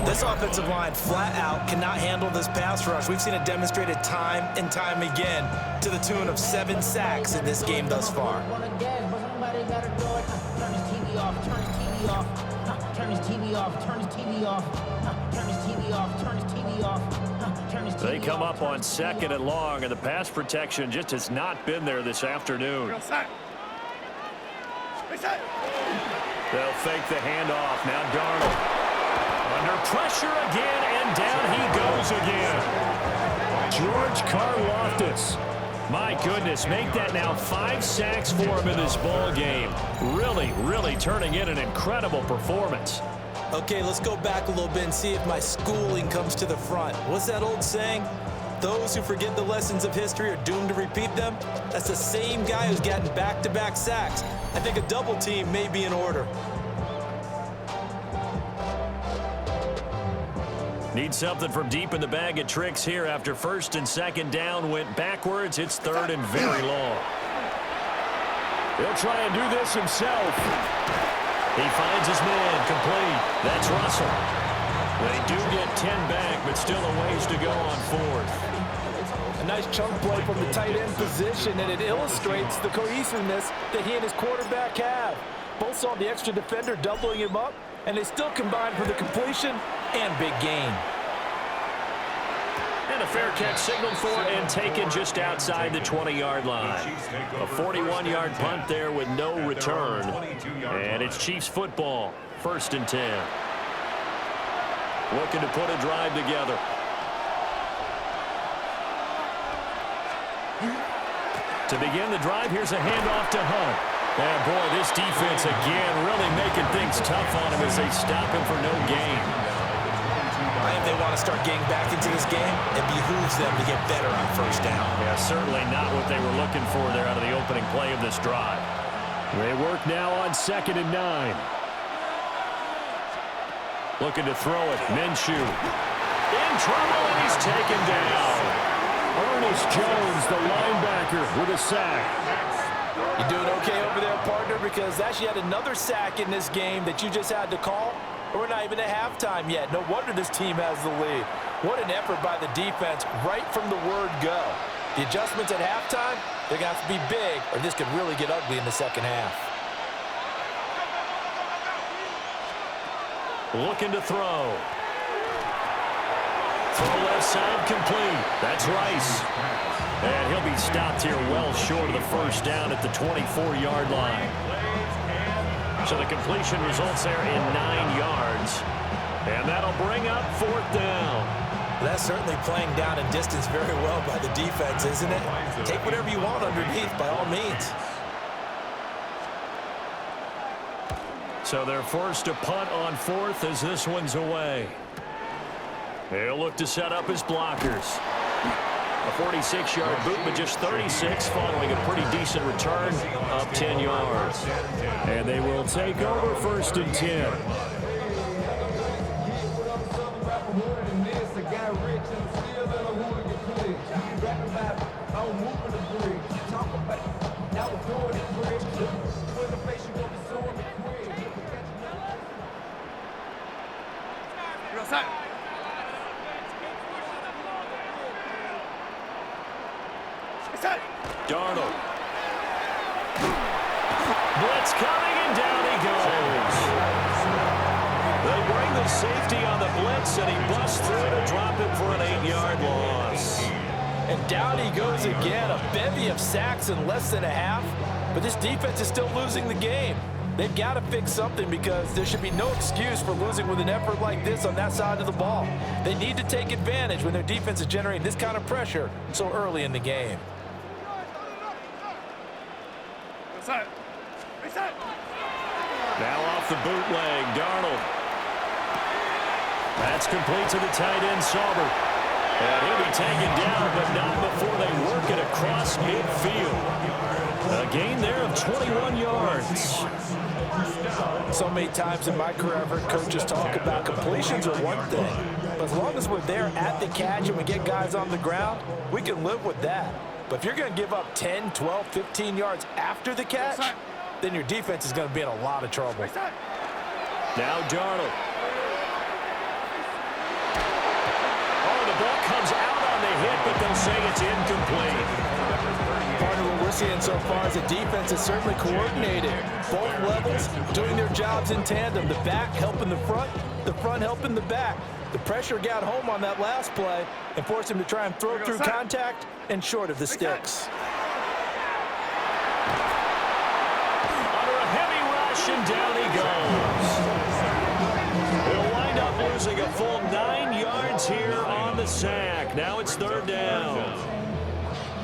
This offensive line flat out cannot handle this pass rush. We've seen it demonstrated time and time again to the tune of 7 sacks in this game thus far. They come up on 2nd and long, and the pass protection just has not been there this afternoon. They'll fake the handoff. Now Darnold. Under pressure again, and down he goes again. George Karlaftis. My goodness, make that now 5 sacks for him in this ball game. Really turning in an incredible performance. Okay, let's go back a little bit and see if my schooling comes to the front. What's that old saying? Those who forget the lessons of history are doomed to repeat them. That's the same guy who's gotten back-to-back sacks. I think a double team may be in order. Need something from deep in the bag of tricks here after 1st and 2nd down went backwards. It's 3rd and very long. He'll try and do this himself. He finds his man complete. That's Russell. They do get 10 back, but still a ways to go on 4th. A nice chunk play from the tight end position, and it illustrates the cohesiveness that he and his quarterback have. Both saw the extra defender doubling him up, and they still combined for the completion and big gain. And a fair catch signaled for and taken just outside the 20-yard line. A 41-yard punt there with no return. And it's Chiefs football, 1st and 10. Looking to put a drive together. To begin the drive, here's a handoff to Hunt. And boy, this defense again really making things tough on him as they stop him for no gain. If they want to start getting back into this game, it behooves them to get better on 1st down. Yeah, certainly not what they were looking for there out of the opening play of this drive. They work now on 2nd and 9. Looking to throw it. Minshew. In trouble, and he's taken down. Ernest Jones, the linebacker, with a sack. You doing okay over there, partner? Because that's yet another sack in this game that you just had to call. We're not even at halftime yet. No wonder this team has the lead. What an effort by the defense right from the word go. The adjustments at halftime, they're going to have to be big, or this could really get ugly in the 2nd half. Looking to throw. Throw left side complete. That's Rice. And he'll be stopped here well short of the 1st down at the 24-yard line. So the completion results there in 9 yards. And that'll bring up 4th down. That's certainly playing down in distance very well by the defense, isn't it? Take whatever you want underneath by all means. So they're forced to punt on 4th as this one's away. They'll look to set up his blockers. A 46-yard boot, but just 36 following a pretty decent return of 10 yards. And they will take over 1st and 10. Darnold. Blitz coming, and down he goes. They'll bring the safety on the blitz, and he busts through to drop it for an 8-yard loss. And down he goes again. A bevy of sacks in less than a half. But this defense is still losing the game. They've got to fix something because there should be no excuse for losing with an effort like this on that side of the ball. They need to take advantage when their defense is generating this kind of pressure so early in the game. Now off the bootleg, Darnold. That's complete to the tight end, Sauber. And he'll be taken down, but not before they work it across midfield. A gain there of 21 yards. So many times in my career, I've heard coaches talk about completions are one thing. But as long as we're there at the catch and we get guys on the ground, we can live with that. But if you're going to give up 10, 12, 15 yards after the catch, then your defense is going to be in a lot of trouble. Now Darnold. Oh, the ball comes out on the hit, but they'll say it's incomplete. Partner, what we're seeing so far is the defense is certainly coordinated. Both levels doing their jobs in tandem. The back helping the front helping the back. The pressure got home on that last play and forced him to try and throw through contact and short of the sticks. Under a heavy rush, and down he goes. He'll wind up losing a full 9 yards here on the sack. Now it's third down.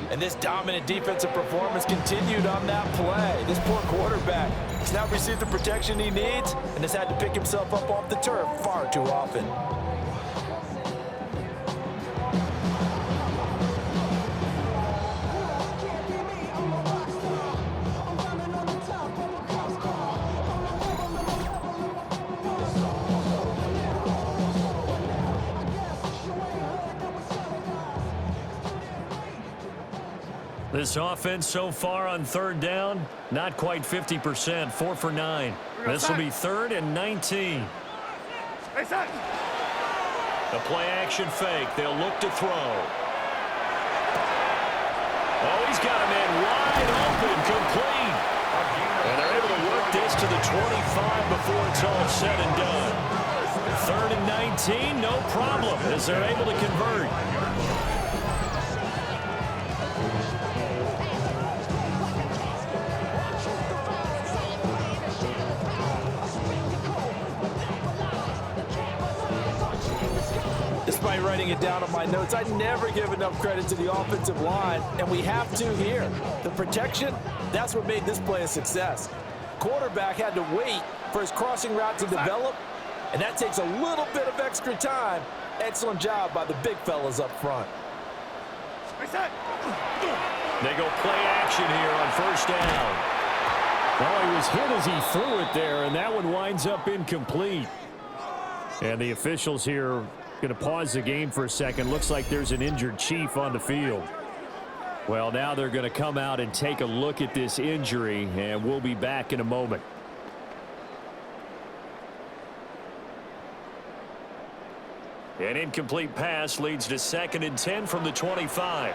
And this dominant defensive performance continued on that play. This poor quarterback has not received the protection he needs and has had to pick himself up off the turf far too often. This offense so far on third down, not quite 50%, 4 for 9. This will be 3rd and 19. The play action fake. They'll look to throw. Oh, he's got a man wide open, complete. And they're able to work this to the 25 before it's all said and done. 3rd and 19, no problem, as they're able to convert. Despite writing it down on my notes, I never give enough credit to the offensive line, and we have to here. The protection, that's what made this play a success. Quarterback had to wait for his crossing route to develop, and that takes a little bit of extra time. Excellent job by the big fellas up front. They go play action here on first down. Oh, he was hit as he threw it there, and that one winds up incomplete. And the officials here going to pause the game for a second. Looks like there's an injured Chief on the field. Well, now they're going to come out and take a look at this injury, and we'll be back in a moment. An incomplete pass leads to 2nd and 10 from the 25.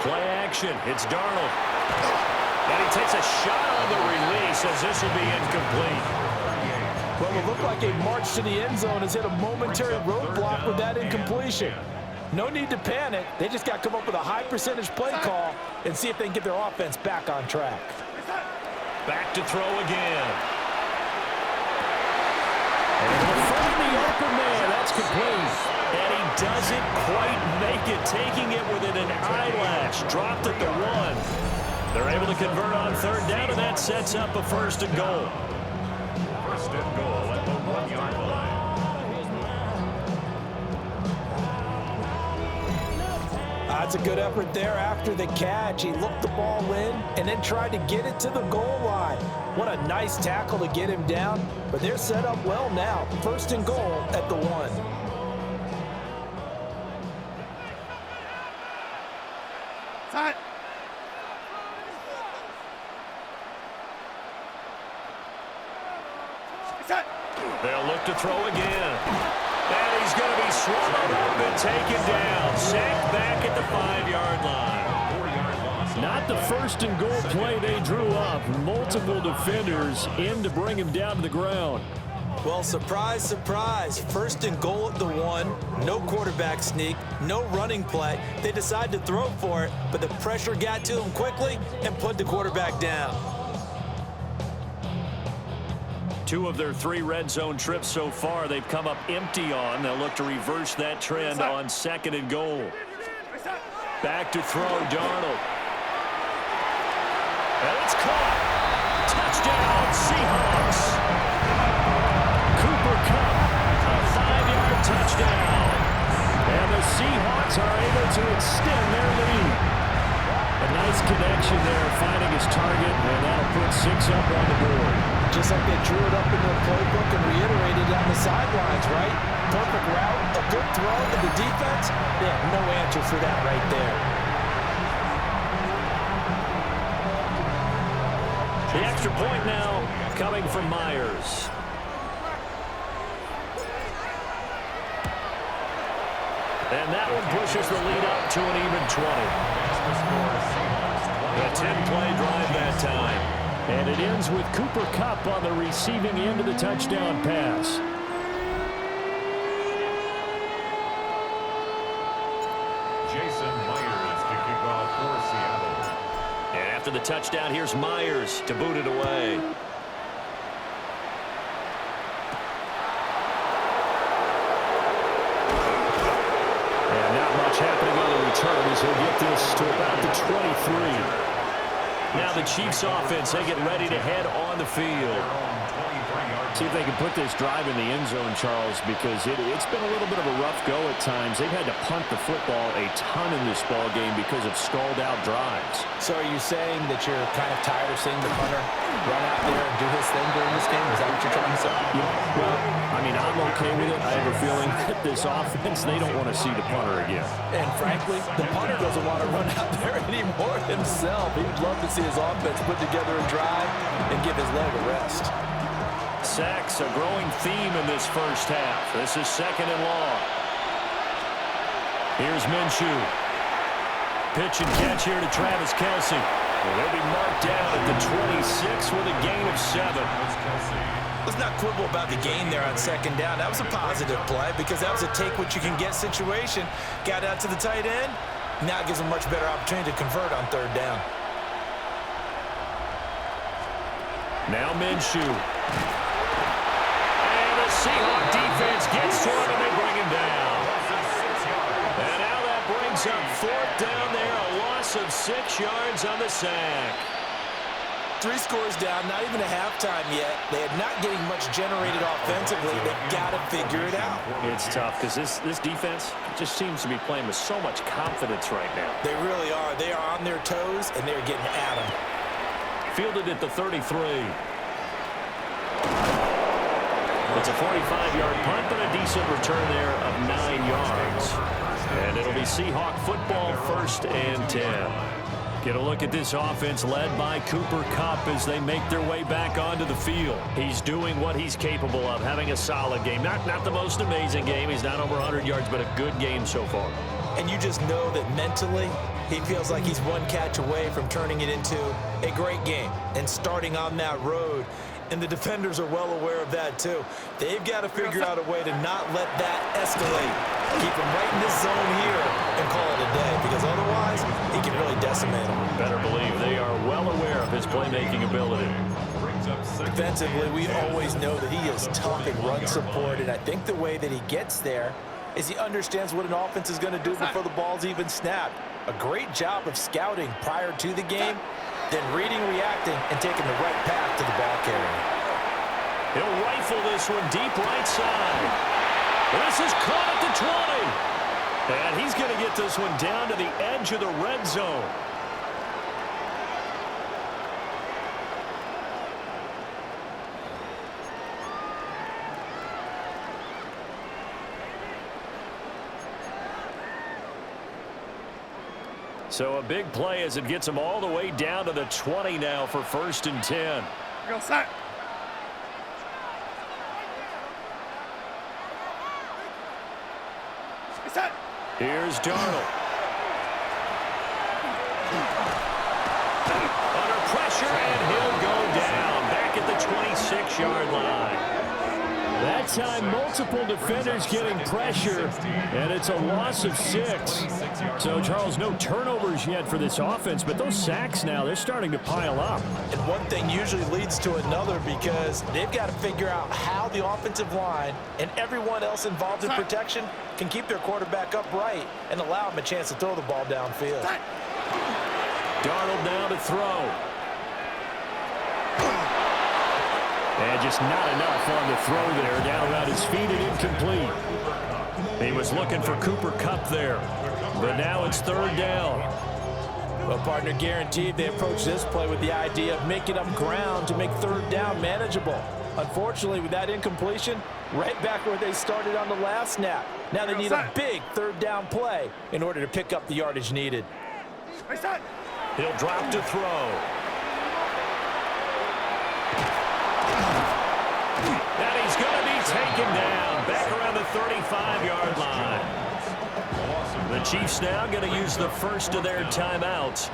Play action. It's Darnold. And he takes a shot on the release as this will be incomplete. Well, it looked like a march to the end zone has hit a momentary roadblock with that incompletion. No need to panic. They just got to come up with a high percentage play call and see if they can get their offense back on track. Back to throw again. And he'll find the open man. That's complete. And he doesn't quite make it, taking it within an eyelash. Dropped at the 1. They're able to convert on third down, and that sets up a 1st and goal. 1st and goal at the 1-yard line. That's a good effort there after the catch. He looked the ball in and then tried to get it to the goal line. What a nice tackle to get him down. But they're set up well now. 1st and goal at the 1. They'll look to throw again. And he's going to be swallowed up and taken down. Sacked back at the 5-yard line. Not the 1st and goal play they drew up. Multiple defenders in to bring him down to the ground. Well, surprise, surprise. 1st and goal at the 1. No quarterback sneak. No running play. They decided to throw for it, but the pressure got to them quickly and put the quarterback down. 2 of their 3 red zone trips so far they've come up empty on. They'll look to reverse that trend on 2nd and goal. Back to throw, Darnold. And it's caught. Touchdown, Seahawks. Cooper Kupp, a 5-yard to extend their lead. A nice connection there, finding his target, and that'll put 6 up on the board. Just like they drew it up in their playbook and reiterated on the sidelines, right? Perfect route, a good throw to the defense. They have no answer for that right there. The extra point now coming from Myers. And that one pushes the lead up to an even 20. A 10-play drive that time. And it ends with Cooper Kupp on the receiving end of the touchdown pass. Jason Myers to kick off for Seattle. And after the touchdown, here's Myers to boot it away. Happening on the return as he'll get this to about the 23. Now the Chiefs offense, they get ready to head on the field. See if they can put this drive in the end zone, Charles, because it's been a little bit of a rough go at times. They've had to punt the football a ton in this ball game because of stalled out drives. So are you saying that you're kind of tired of seeing the punter run out there and do his thing during this game? Is that what you're trying to say? Yeah, well, I mean, I'm okay with it. I have a feeling that this offense, they don't want to see the punter again. And frankly, the punter doesn't want to run out there anymore himself. He'd love to see his offense put together a drive and give his leg a rest. Sacks, a growing theme in this first half. This is 2nd and long. Here's Minshew. Pitch and catch here to Travis Kelce. And they'll be marked down at the 26 with a gain of 7. Let's not quibble about the gain there on 2nd down. That was a positive play because that was a take-what-you-can-get situation. Got out to the tight end. Now it gives them a much better opportunity to convert on 3rd down. Now Minshew. Seahawks defense gets to him and they bring him down. And now that brings up 4th down there, a loss of 6 yards on the sack. 3 scores down, not even a halftime yet. They are not getting much generated offensively. They've got to figure it out. It's tough because this defense just seems to be playing with so much confidence right now. They really are. They are on their toes and they're getting at them. Fielded at the 33. It's a 45-yard punt, but a decent return there of 9 yards. And it'll be Seahawk football, 1st and 10. Get a look at this offense led by Cooper Kupp as they make their way back onto the field. He's doing what he's capable of, having a solid game. Not the most amazing game. He's not over 100 yards, but a good game so far. And you just know that mentally, he feels like he's one catch away from turning it into a great game and starting on that road. And the defenders are well aware of that, too. They've got to figure out a way to not let that escalate. Keep him right in this zone here and call it a day, because otherwise he can really decimate them. Better believe they are well aware of his playmaking ability. Defensively, we always know that he is tough in run support, and I think the way that he gets there is he understands what an offense is going to do before the ball's even snapped. A great job of scouting prior to the game, then reading, reacting, and taking the right path to the ball carrier. He'll rifle this one deep right side. This is caught at the 20. And he's going to get this one down to the edge of the red zone. So a big play as it gets him all the way down to the 20 now for 1st and 10. Go set. Set. Here's Darnold. Under pressure, and he'll go down back at the 26-yard line. That time, multiple defenders getting pressure, and it's a loss of 6. So, Charles, no turnovers yet for this offense, but those sacks now, they're starting to pile up. And one thing usually leads to another because they've got to figure out how the offensive line and everyone else involved in protection can keep their quarterback upright and allow him a chance to throw the ball downfield. Darnold now to throw. And just not enough on the throw there. Down around his feet and incomplete. He was looking for Cooper Kupp there, but now it's third down. Well, partner, guaranteed they approach this play with the idea of making up ground to make third down manageable. Unfortunately, with that incompletion, right back where they started on the last snap. Now they need a big third down play in order to pick up the yardage needed. He'll drop to throw. And he's going to be taken down back around the 35-yard line. The Chiefs now going to use the first of their timeouts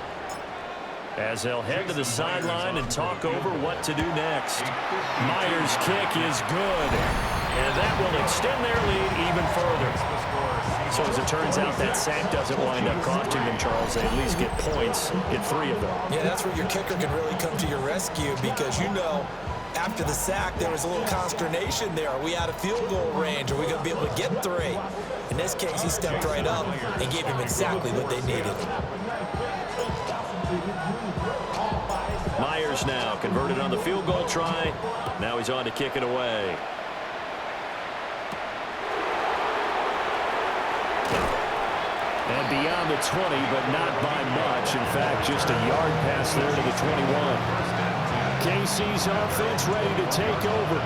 as they'll head to the sideline and talk over what to do next. Myers' kick is good, and that will extend their lead even further. So as it turns out, that sack doesn't wind up costing them, Charles. They at least get points, get 3 of them. Yeah, that's where your kicker can really come to your rescue because, you know, after the sack, there was a little consternation there. Are we out of field goal range? Are we going to be able to get 3? In this case, he stepped right up and gave him exactly what they needed. Myers now converted on the field goal try. Now he's on to kick it away. And beyond the 20, but not by much. In fact, just a yard pass there to the 21. KC's offense ready to take over.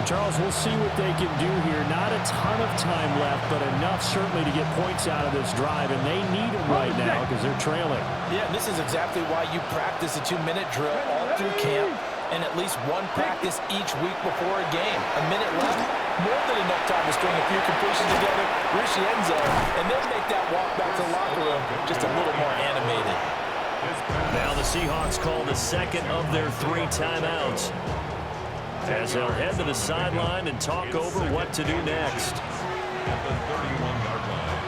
Charles, we'll see what they can do here. Not a ton of time left, but enough certainly to get points out of this drive, and they need it right now because they're trailing. Yeah, and this is exactly why you practice a 2-minute drill all through camp and at least one practice each week before a game. A minute left, more than enough time to string a few completions together, reach the end zone, and then make that walk back to the locker room just a little more animated. Now the Seahawks call the second of their 3 timeouts as they'll head to the sideline and talk over what to do next. At the 31-yard line.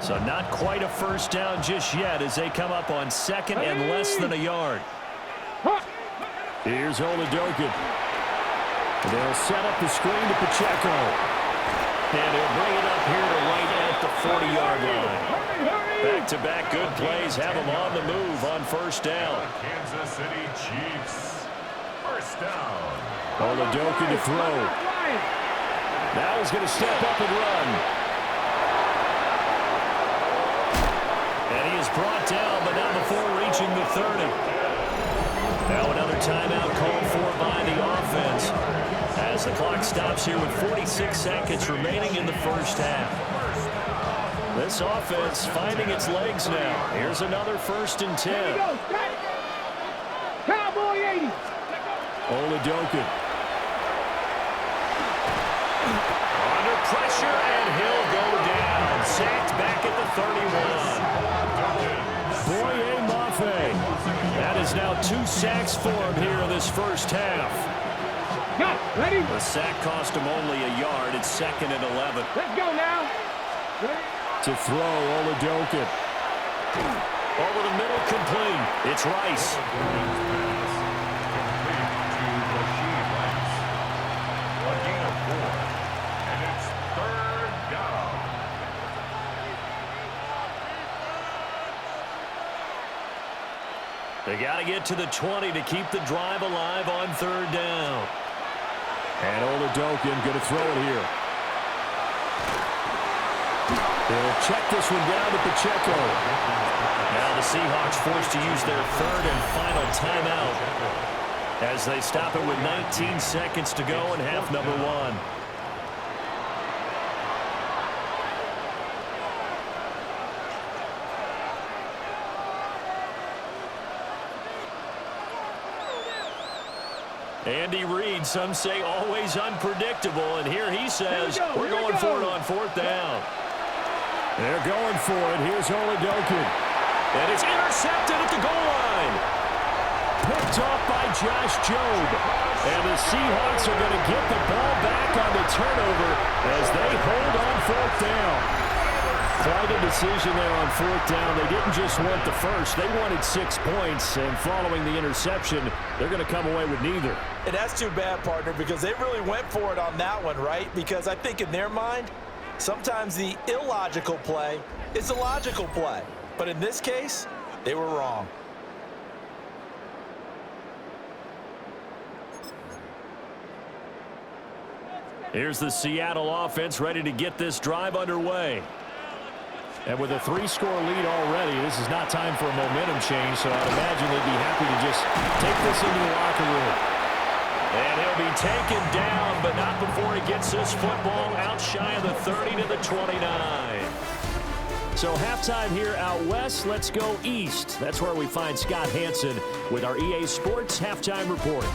So not quite a first down just yet as they come up on second and less than a yard. Here's Oladokin. They'll set up the screen to Pacheco. And he'll bring it up here to right at the 40-yard line. Back-to-back good plays have them on the move on first down. Kansas City Chiefs. First down. Oladokin to throw. Now he's going to step up and run. And he is brought down, but not before reaching the 30. Now another timeout called for by the offense as the clock stops here with 46 seconds remaining in the first half. This offense finding its legs now. Here's another 1st and 10. Cowboy 80. Oladokin. Under pressure, and he'll go down. Sacked back at the 31. Boye Mafe. That is now 2 sacks for him here in this first half. Go, ready? The sack cost him only a yard. It's 2nd and 11. Let's go now. To throw, Oladokin. Over the middle, complete. It's Rice. They got to get to the 20 to keep the drive alive on 3rd down. And Oladokin going to throw it here. They'll check this one down to Pacheco. Now the Seahawks forced to use their 3rd and final timeout as they stop it with 19 seconds to go in half number 1. Andy Reid, some say always unpredictable, and here he says, we're going for it on 4th down. They're going for it. Here's Oladokin. And it's intercepted at the goal line. Picked off by Josh Jobe. And the Seahawks are going to get the ball back on the turnover as they hold on 4th down. Quite a decision there on 4th down. They didn't just want the first. They wanted 6 points, and following the interception, they're going to come away with neither. And that's too bad, partner, because they really went for it on that one, right? Because I think in their mind, sometimes the illogical play is a logical play. But in this case, they were wrong. Here's the Seattle offense ready to get this drive underway. And with a 3-score lead already, this is not time for a momentum change, so I'd imagine they'd be happy to just take this into the locker room. And he'll be taken down, but not before he gets this football out shy of the 30 to the 29. So halftime here out west. Let's go east. That's where we find Scott Hansen with our EA Sports Halftime Report.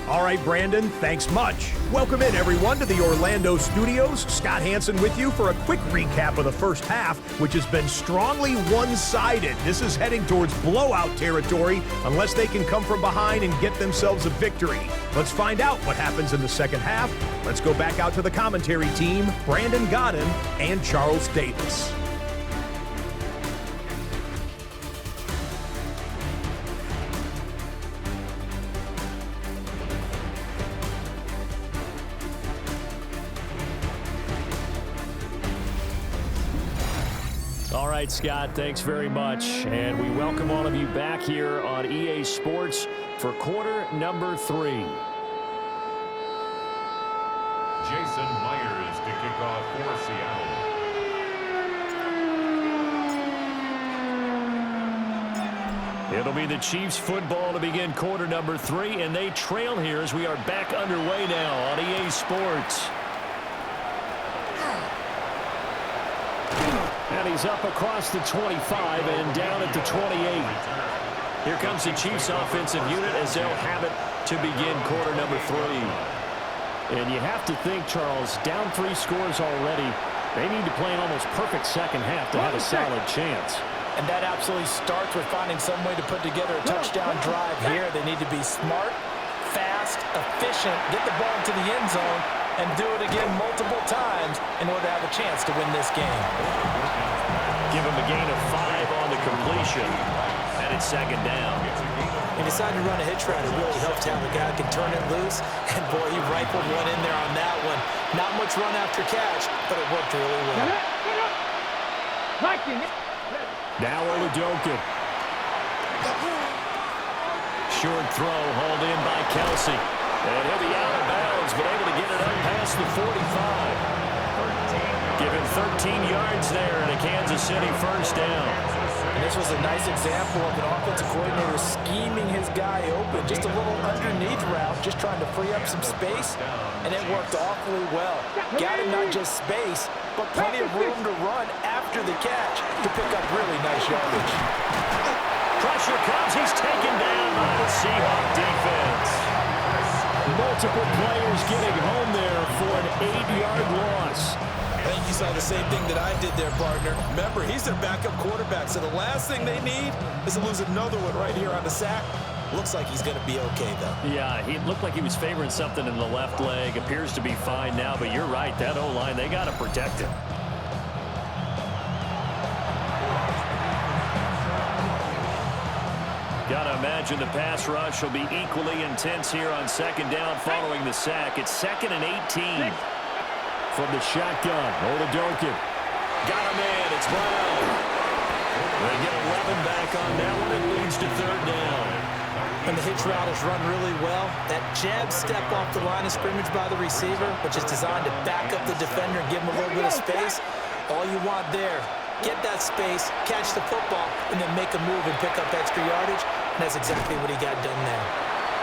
All right, Brandon, thanks much. Welcome in, everyone, to the Orlando studios. Scott Hansen with you for a quick recap of the first half, which has been strongly one-sided. This is heading towards blowout territory unless they can come from behind and get themselves a victory. Let's find out what happens in the second half. Let's go back out to the commentary team, Brandon Gardner and Charles Davis. All right, Scott, thanks very much. And we welcome all of you back here on EA Sports for quarter number 3. Jason Myers to kick off for Seattle. It'll be the Chiefs football to begin quarter number 3, and they trail here as we are back underway now on EA Sports. And he's up across the 25 and down at the 28. Here comes the Chiefs offensive unit as they'll have it to begin quarter number 3. And you have to think, Charles, down 3 scores already. They need to play an almost perfect second half to have a solid chance. And that absolutely starts with finding some way to put together a touchdown drive here. They need to be smart, fast, efficient, get the ball into the end zone, and do it again multiple times in order to have a chance to win this game. Give him a gain of 5 on the completion, and it's second down. He decided to run a hitch route. It really helps to have a guy that can turn it loose, and boy, he rifled one in there on that one. Not much run after catch, but it worked really well. Now Oladoka. Short throw hauled in by Kelsey. And he'll be out of bounds, but able to get it up past the 45. Give him 13 yards there and a Kansas City first down. And this was a nice example of an offensive coordinator scheming his guy open. Just a little underneath route, just trying to free up some space, and it worked awfully well. Got him not just space, but plenty of room to run after the catch to pick up really nice yardage. Pressure comes. He's taken down by the Seahawks defense. Multiple players getting home there for an 8-yard loss. I think you saw the same thing that I did there, partner. Remember, he's their backup quarterback, so the last thing they need is to lose another one right here on the sack. Looks like he's going to be okay, though. Yeah, he looked like he was favoring something in the left leg. Appears to be fine now, but you're right. That O-line, they got to protect him. Got to imagine the pass rush will be equally intense here on second down following the sack. It's 2nd and 18. From the shotgun, Oladoka. Got him in, it's Brown. They get 11 back on that one. It leads to 3rd down. And the hitch route is run really well. That jab step off the line of scrimmage by the receiver, which is designed to back up the defender and give him a little bit of space. All you want there, get that space, catch the football, and then make a move and pick up extra yardage. And that's exactly what he got done there.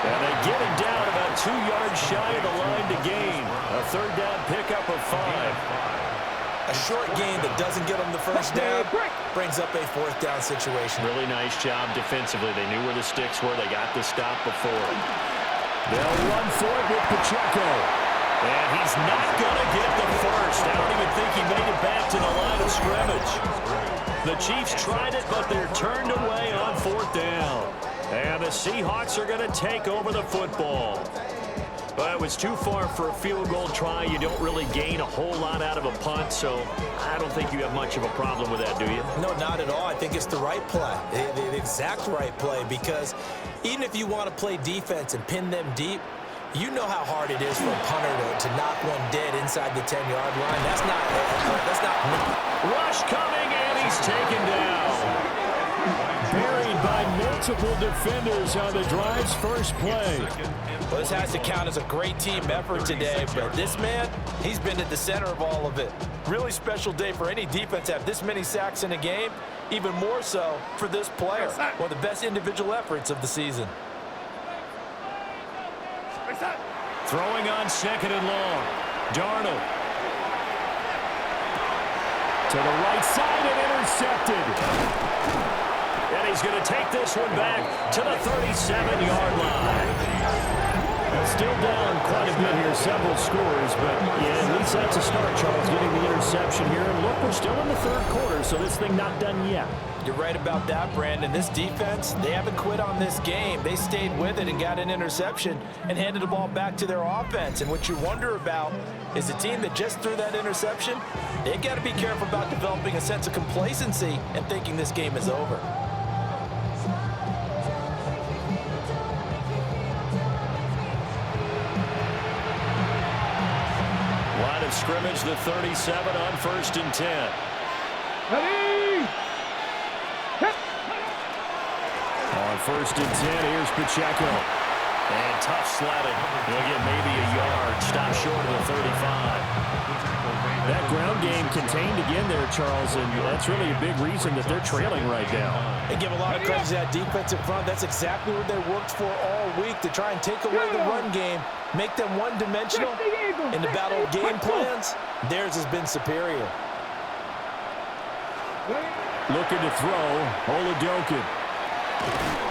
And they get him down about 2 yards shy of the line to gain. A 3rd down pickup of 5. A short gain that doesn't get them the first down brings up a 4th down situation. Really nice job defensively. They knew where the sticks were. They got the stop before. They'll run for it with Pacheco. And he's not going to get the first. I don't even think he made it back to the line of scrimmage. The Chiefs tried it, but they're turned away on 4th down. And the Seahawks are going to take over the football. But it was too far for a field goal try. You don't really gain a whole lot out of a punt, so I don't think you have much of a problem with that, do you? No, not at all. I think it's the right play, the exact right play, because even if you want to play defense and pin them deep, you know how hard it is for a punter to knock one dead inside the 10-yard line. That's not Rush coming, and he's taken down. Buried by Milton. multiple defenders on the drive's first play. Well, this has to count as a great team effort today, but this man, he's been at the center of all of it. Really special day for any defense to have this many sacks in a game, even more so for this player. One of the best individual efforts of the season. Throwing on 2nd and long. Gardner. To the right side and intercepted. And he's going to take this one back to the 37-yard line. Still down quite a bit here, several scores, but yeah, at least that's a start, Charles, getting the interception here. And look, we're still in the 3rd quarter, so this thing not done yet. You're right about that, Brandon. This defense, they haven't quit on this game. They stayed with it and got an interception and handed the ball back to their offense. And what you wonder about is the team that just threw that interception, they've got to be careful about developing a sense of complacency and thinking this game is over. Line of scrimmage, the 37 on 1st and 10. Ready? On 1st and 10, here's Pacheco. And tough sledding. He'll get maybe a yard. Stop short of the 35. That ground game contained again there, Charles, and that's really a big reason that they're trailing right now. They give a lot of credit to that defensive front. That's exactly what they worked for all week, to try and take away the run game, make them one-dimensional. In the battle of game plans, theirs has been superior. Looking to throw, Oladokin.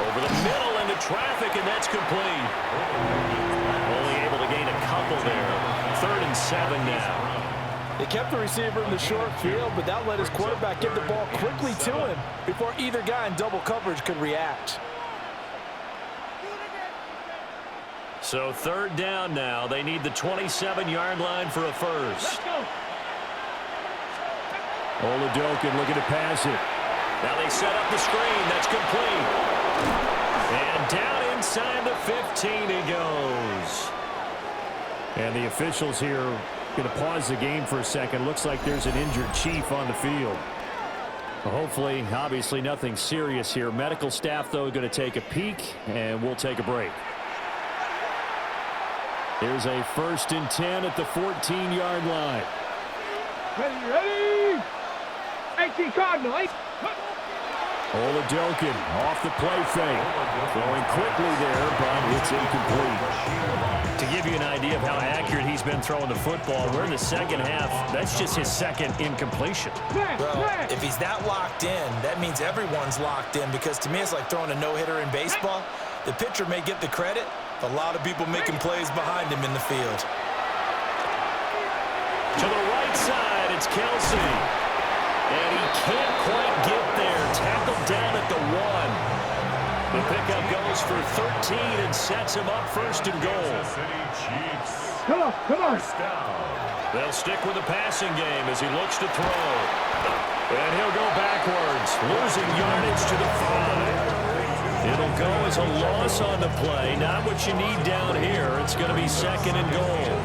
Over the middle into traffic, and that's complete. Only able to gain a couple there. 3rd and 7 now. They kept the receiver in the short field, but that let his quarterback get the ball quickly to him before either guy in double coverage could react. So 3rd down now. They need the 27-yard line for a first. Oladokin looking to pass it. Now they set up the screen. That's complete. And down inside the 15 he goes. And the officials here going to pause the game for a second. Looks like there's an injured Chief on the field. Hopefully, obviously nothing serious here. Medical staff, though, going to take a peek, and we'll take a break. Here's a 1st and 10 at the 14-yard line. Ready? 18 Gardner. Oladokin off the play fake. Throwing quickly there, but it's incomplete. To give you an idea of how accurate he's been throwing the football, we're in the 2nd half. That's just his 2nd incompletion. Well, if he's that locked in, that means everyone's locked in, because to me it's like throwing a no-hitter in baseball. The pitcher may get the credit, but a lot of people making plays behind him in the field. To the right side, it's Kelsey. And he can't quite get there. Tackled down at the 1. The pickup goes for 13 and sets him up 1st and goal. Come on. They'll stick with the passing game as he looks to throw. And he'll go backwards, losing yardage to the 5. It'll go as a loss on the play. Not what you need down here. It's going to be 2nd and goal.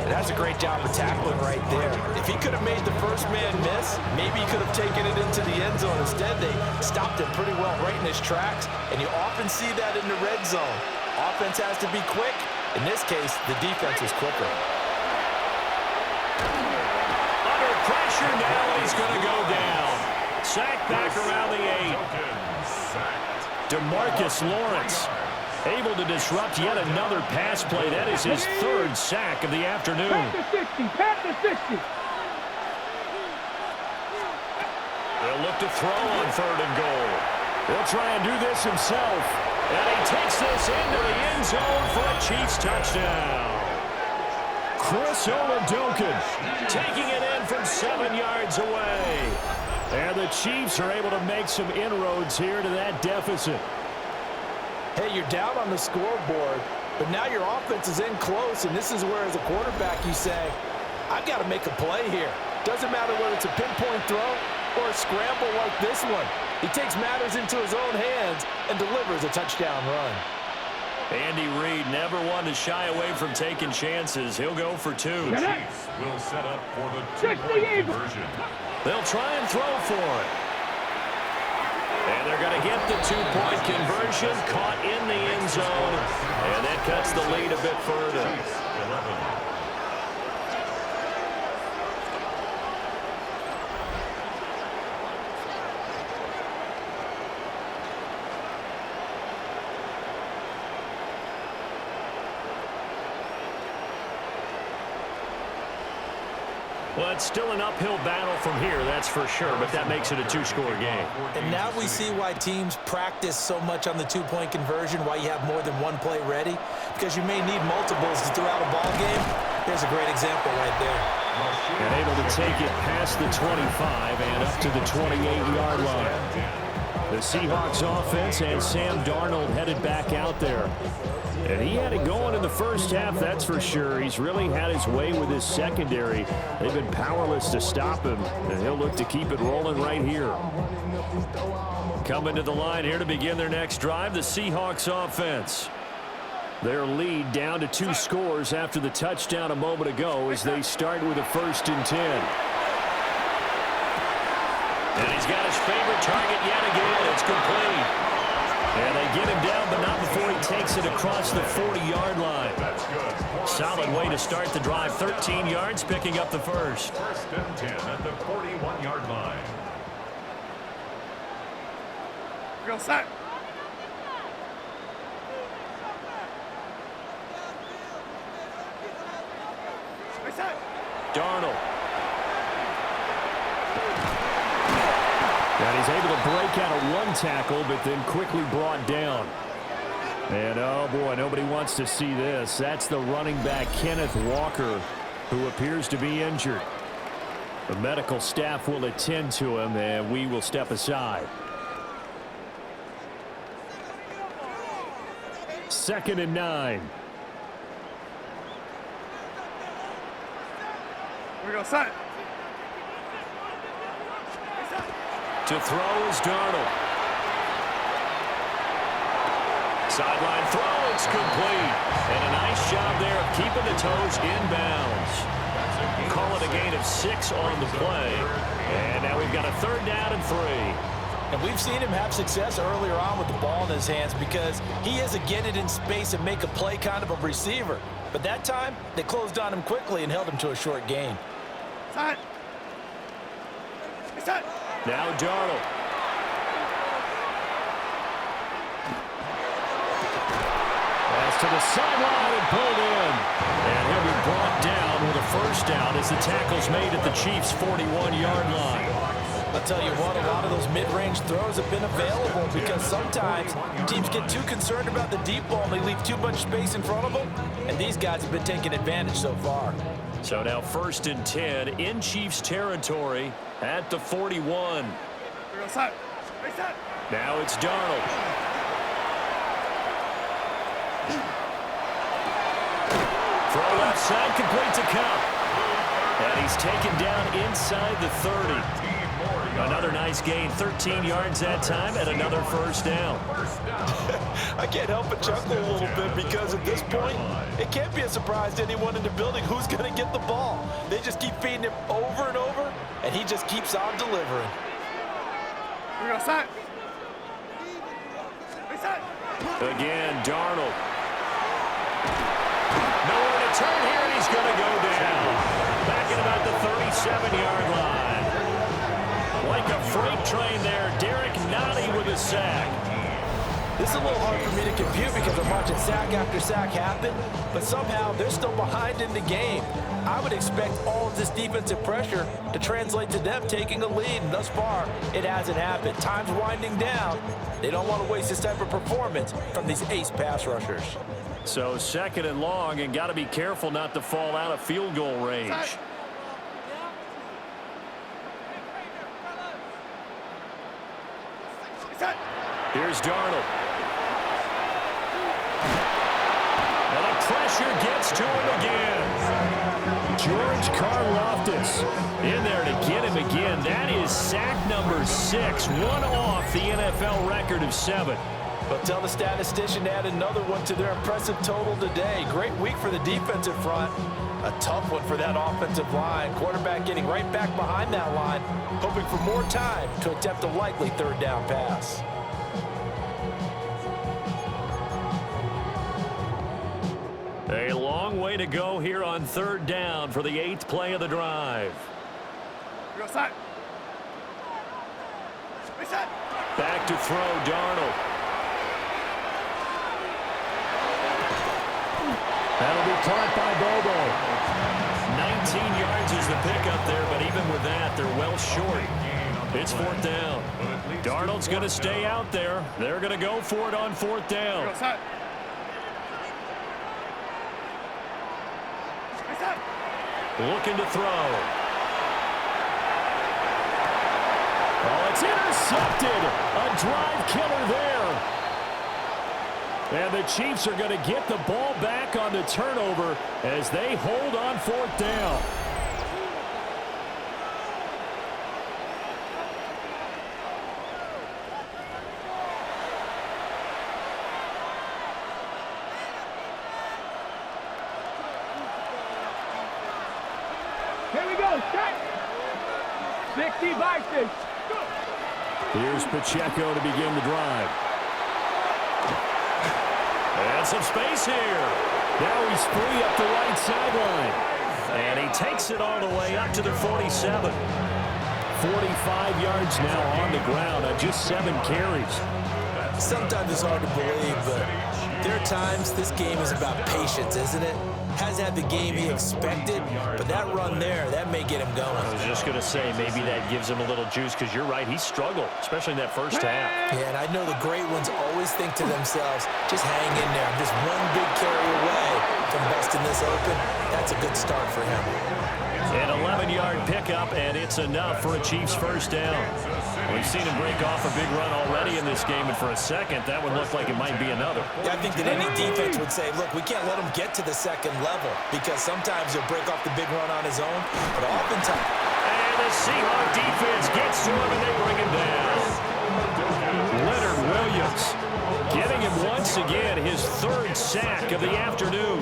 And that's a great job of tackling right there. If he could have made the first man miss, maybe he could have taken it into the end zone. Instead, they stopped him pretty well right in his tracks, and you often see that in the red zone. Offense has to be quick. In this case, the defense was quicker. Under pressure now, he's going to go down. Sacked back around the 8. DeMarcus Lawrence able to disrupt yet another pass play. That is his 3rd sack of the afternoon. Pat the 60. They'll look to throw on 3rd and goal. He'll try and do this himself. And he takes this into the end zone for a Chiefs touchdown. Chris Oladokin taking it in from 7 yards away. And the Chiefs are able to make some inroads here to that deficit. Hey, you're down on the scoreboard, but now your offense is in close, and this is where, as a quarterback, you say, I've got to make a play here. Doesn't matter whether it's a pinpoint throw or a scramble like this one. He takes matters into his own hands and delivers a touchdown run. Andy Reid never one to shy away from taking chances. He'll go for 2. Chiefs will set up for the 2-point conversion. They'll try and throw for it. And they're going to get the two-point conversion, caught in the end zone, and that cuts the lead a bit further. Well, it's still an uphill battle from here, that's for sure, but that makes it a two-score game. And now we see why teams practice so much on the two-point conversion, why you have more than one play ready, because you may need multiples throughout a ball game. There's a great example right there. And able to take it past the 25 and up to the 28-yard line. The Seahawks offense and Sam Darnold headed back out there. And he had it going in the first half, that's for sure. He's really had his way with his secondary. They've been powerless to stop him, and he'll look to keep it rolling right here. Coming to the line here to begin their next drive, the Seahawks offense. Their lead down to 2 scores after the touchdown a moment ago as they start with a 1st and 10. And he's got his favorite target yet again. It's complete. And they get him down, but not before he takes it across the 40-yard line. That's good. Solid way to start the drive. 13 yards, picking up the first. 1st and 10 at the 41-yard line. Go set. Darnold. And he's able to break out of one tackle, but then quickly brought down. And, oh, boy, nobody wants to see this. That's the running back, Kenneth Walker, who appears to be injured. The medical staff will attend to him, and we will step aside. 2nd and 9. We go set. To throw is Gardner. Sideline throw, it's complete. And a nice job there of keeping the toes inbounds. Call it a gain of 6 on the play. And now we've got a 3rd down and 3. And we've seen him have success earlier on with the ball in his hands because he is a get it in space and make a play kind of a receiver. But that time, they closed on him quickly and held him to a short gain. Set. Set. Now Darnold. Pass to the sideline and pulled in. And he'll be brought down with a 1st down as the tackle's made at the Chiefs' 41-yard line. I'll tell you what, a lot of those mid-range throws have been available because sometimes teams get too concerned about the deep ball and they leave too much space in front of them. And these guys have been taking advantage so far. So now 1st and 10 in Chiefs territory at the 41. Now it's Darnold. Throw left side, complete to Cup. And he's taken down inside the 30. Another nice gain, 13 yards that time, and another 1st down. I can't help but chuckle a little bit because at this point, it can't be a surprise to anyone in the building who's going to get the ball. They just keep feeding him over and over, and he just keeps on delivering. We go set. Again, Darnold. Nowhere to turn here, and he's going to go down. Back at about the 37-yard line. Like a freight train there, Derek Nottie with a sack. This is a little hard for me to compute because I'm watching sack after sack happen, but somehow they're still behind in the game. I would expect all of this defensive pressure to translate to them taking a lead, and thus far, it hasn't happened. Time's winding down. They don't want to waste this type of performance from these ace pass rushers. So 2nd and long, and got to be careful not to fall out of field goal range. Here's Darnold. And the pressure gets to him again. George Karlaftis in there to get him again. That is sack number 6, one off the NFL record of 7. But tell the statistician to add another one to their impressive total today. Great week for the defensive front. A tough one for that offensive line. Quarterback getting right back behind that line, hoping for more time to attempt a likely third down pass. A long way to go here on third down for the 8th play of the drive. We go set. Reset. Back to throw, Darnold. That'll be caught by Bobo. 19 yards is the pickup there, but even with that, they're well short. It's 4th down. Darnold's going to stay out there. They're going to go for it on 4th down. We go set. Reset. Looking to throw. Oh, it's intercepted. A drive killer there. And the Chiefs are going to get the ball back on the turnover as they hold on 4th down. Here we go. Set. 60 boxes. Go. Here's Pacheco to begin the drive. And some space here. Now he's free up the right sideline. And he takes it all the way up to the 47. 45 yards now on the ground on just 7 carries. Sometimes it's hard to believe, but there are times this game is about patience, isn't it? Hasn't had the game he expected, but that run there, that may get him going. I was just going to say, maybe that gives him a little juice, because you're right, he struggled, especially in that first half. Yeah, and I know the great ones always think to themselves, just hang in there. I'm just one big carry away from busting this open. That's a good start for him. An 11-yard pickup, and it's enough for a Chiefs first down. We've seen him break off a big run already in this game, and for a second, that would look like it might be another. Yeah, I think that any defense would say, look, we can't let him get to the second level, because sometimes he'll break off the big run on his own, but oftentimes... And the Seahawks defense gets to him, and they bring him down. Leonard Williams getting him once again his 3rd sack of the afternoon.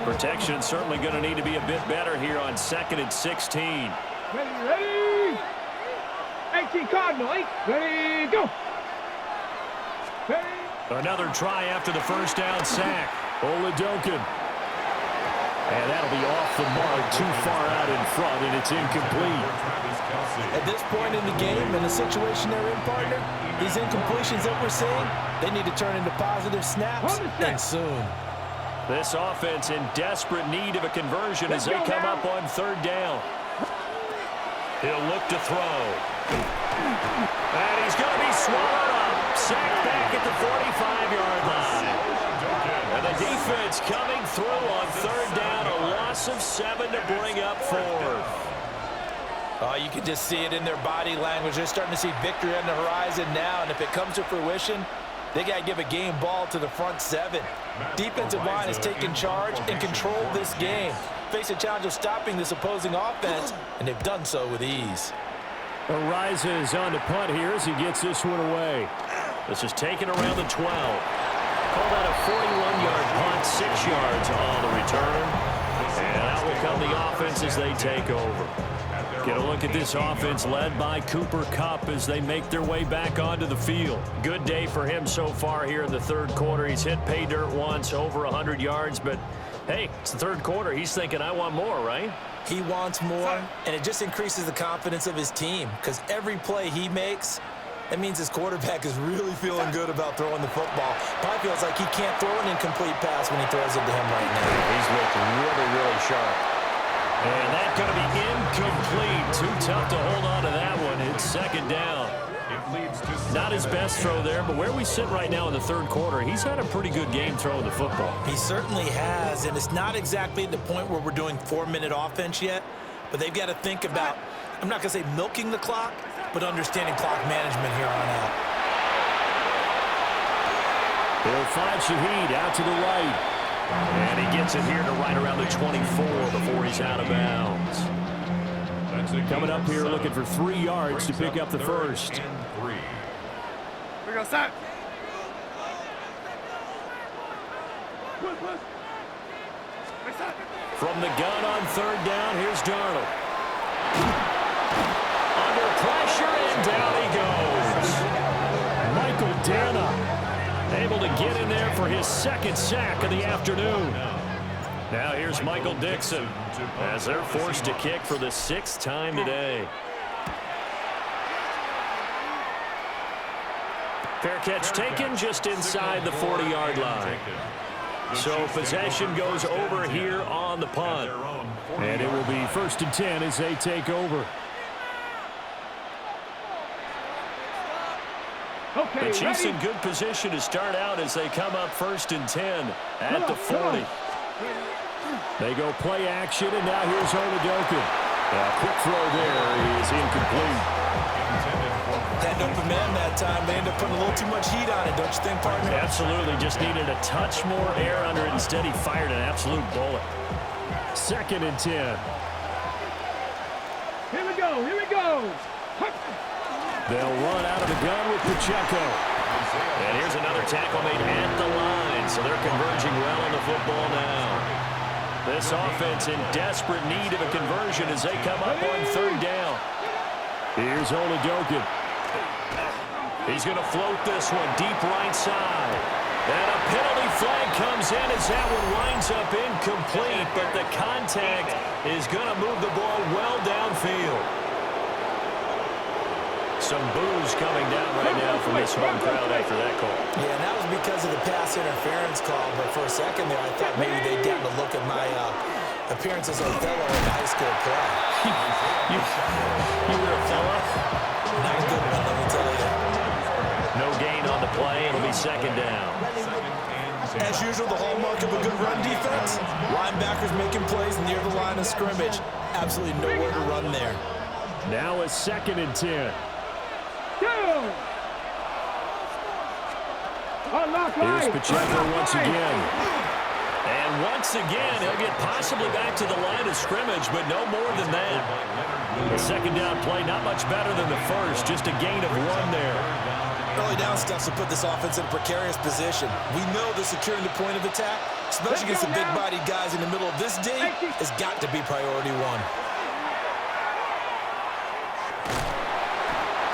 Protection certainly going to need to be a bit better here on 2nd and 16. Ready? 18 Cardinal, 8. Ready, go. Ready. Another try after the first down sack. Oladokin. And that'll be off the mark, too far out in front, and it's incomplete. At this point in the game, in the situation they're in, partner, these incompletions that we're seeing, they need to turn into positive snaps, and soon. This offense in desperate need of a conversion as they come up on 3rd down. He'll look to throw. And he's going to be swallowed up. Sacked back at the 45-yard line. And the defense coming through on 3rd down. A loss of 7 to bring up 4th. Oh, you can just see it in their body language. They're starting to see victory on the horizon now. And if it comes to fruition, they got to give a game ball to the front 7. Defensive line has taken charge and controlled this game. Face a challenge of stopping this opposing offense, and they've done so with ease. Arises on the punt here as he gets this one away. This is taken around the 12. Called out a 41-yard punt, 6 yards on the return. And out will come the offense as they take over. Get a look at this offense led by Cooper Kupp as they make their way back onto the field. Good day for him so far here in the 3rd quarter. He's hit pay dirt once, over 100 yards, but hey, it's the 3rd quarter. He's thinking, I want more, right? He wants more, and it just increases the confidence of his team, because every play he makes, that means his quarterback is really feeling good about throwing the football. Probably feels like he can't throw an incomplete pass when he throws it to him right now. He's looking really, really sharp. And that's going to be incomplete. Too tough to hold on to that one. It's 2nd down. Not his best throw there, but where we sit right now in the 3rd quarter, he's had a pretty good game throwing the football. He certainly has, and it's not exactly at the point where we're doing 4-minute offense yet, but they've got to think about, I'm not going to say milking the clock, but understanding clock management here on out. He'll find Shaheed out to the right. And he gets it here to right around the 24 before he's out of bounds. Coming up here looking for 3 yards to pick up the first. We go, set. From the gun on 3rd down, here's Darnold. Under pressure, and down he goes. Michael Dana able to get in there for his 2nd sack of the afternoon. Now here's Michael Dixon as they're forced to kick for the 6th time today. Fair catch taken just inside the 40-yard line. So possession goes over here on the punt. And it will be 1st and 10 as they take over. Okay, The Chiefs ready? in good position to start out as they come up 1st and 10 at the 40. They go play action, and now here's Oladokun. A quick throw there is incomplete. Had no command that time. They ended up putting a little too much heat on it, don't you think, partner? Absolutely. Just needed a touch more air under it. Instead, he fired an absolute bullet. 2nd and 10. Here we go, here we go. They'll run out of the gun with Pacheco. And here's another tackle made at the line. So they're converging well on the football now. This offense in desperate need of a conversion as they come up on 3rd down. Here's Oladokun. He's going to float this one deep right side. And a penalty flag comes in as that one winds up incomplete, but the contact is going to move the ball well downfield. Some boos coming down right now from this home crowd after that call. Yeah, and that was because of the pass interference call, but for a second there, I thought maybe they'd gotten to look at my appearance as Othello in high school play. You were a fella? Not a good one, let me tell you. No gain on the play. It'll be 2nd down. As usual, the hallmark of a good run defense, linebackers making plays near the line of scrimmage. Absolutely nowhere to run there. Now a 2nd and 10. Here's Pacheco once again. And once again, he'll get possibly back to the line of scrimmage, but no more than that. The 2nd down play, not much better than the first, just a gain of 1 there. Early down stuff will put this offense in a precarious position. We know the securing the point of attack, especially against the big-bodied guys in the middle of this day, has got to be priority 1.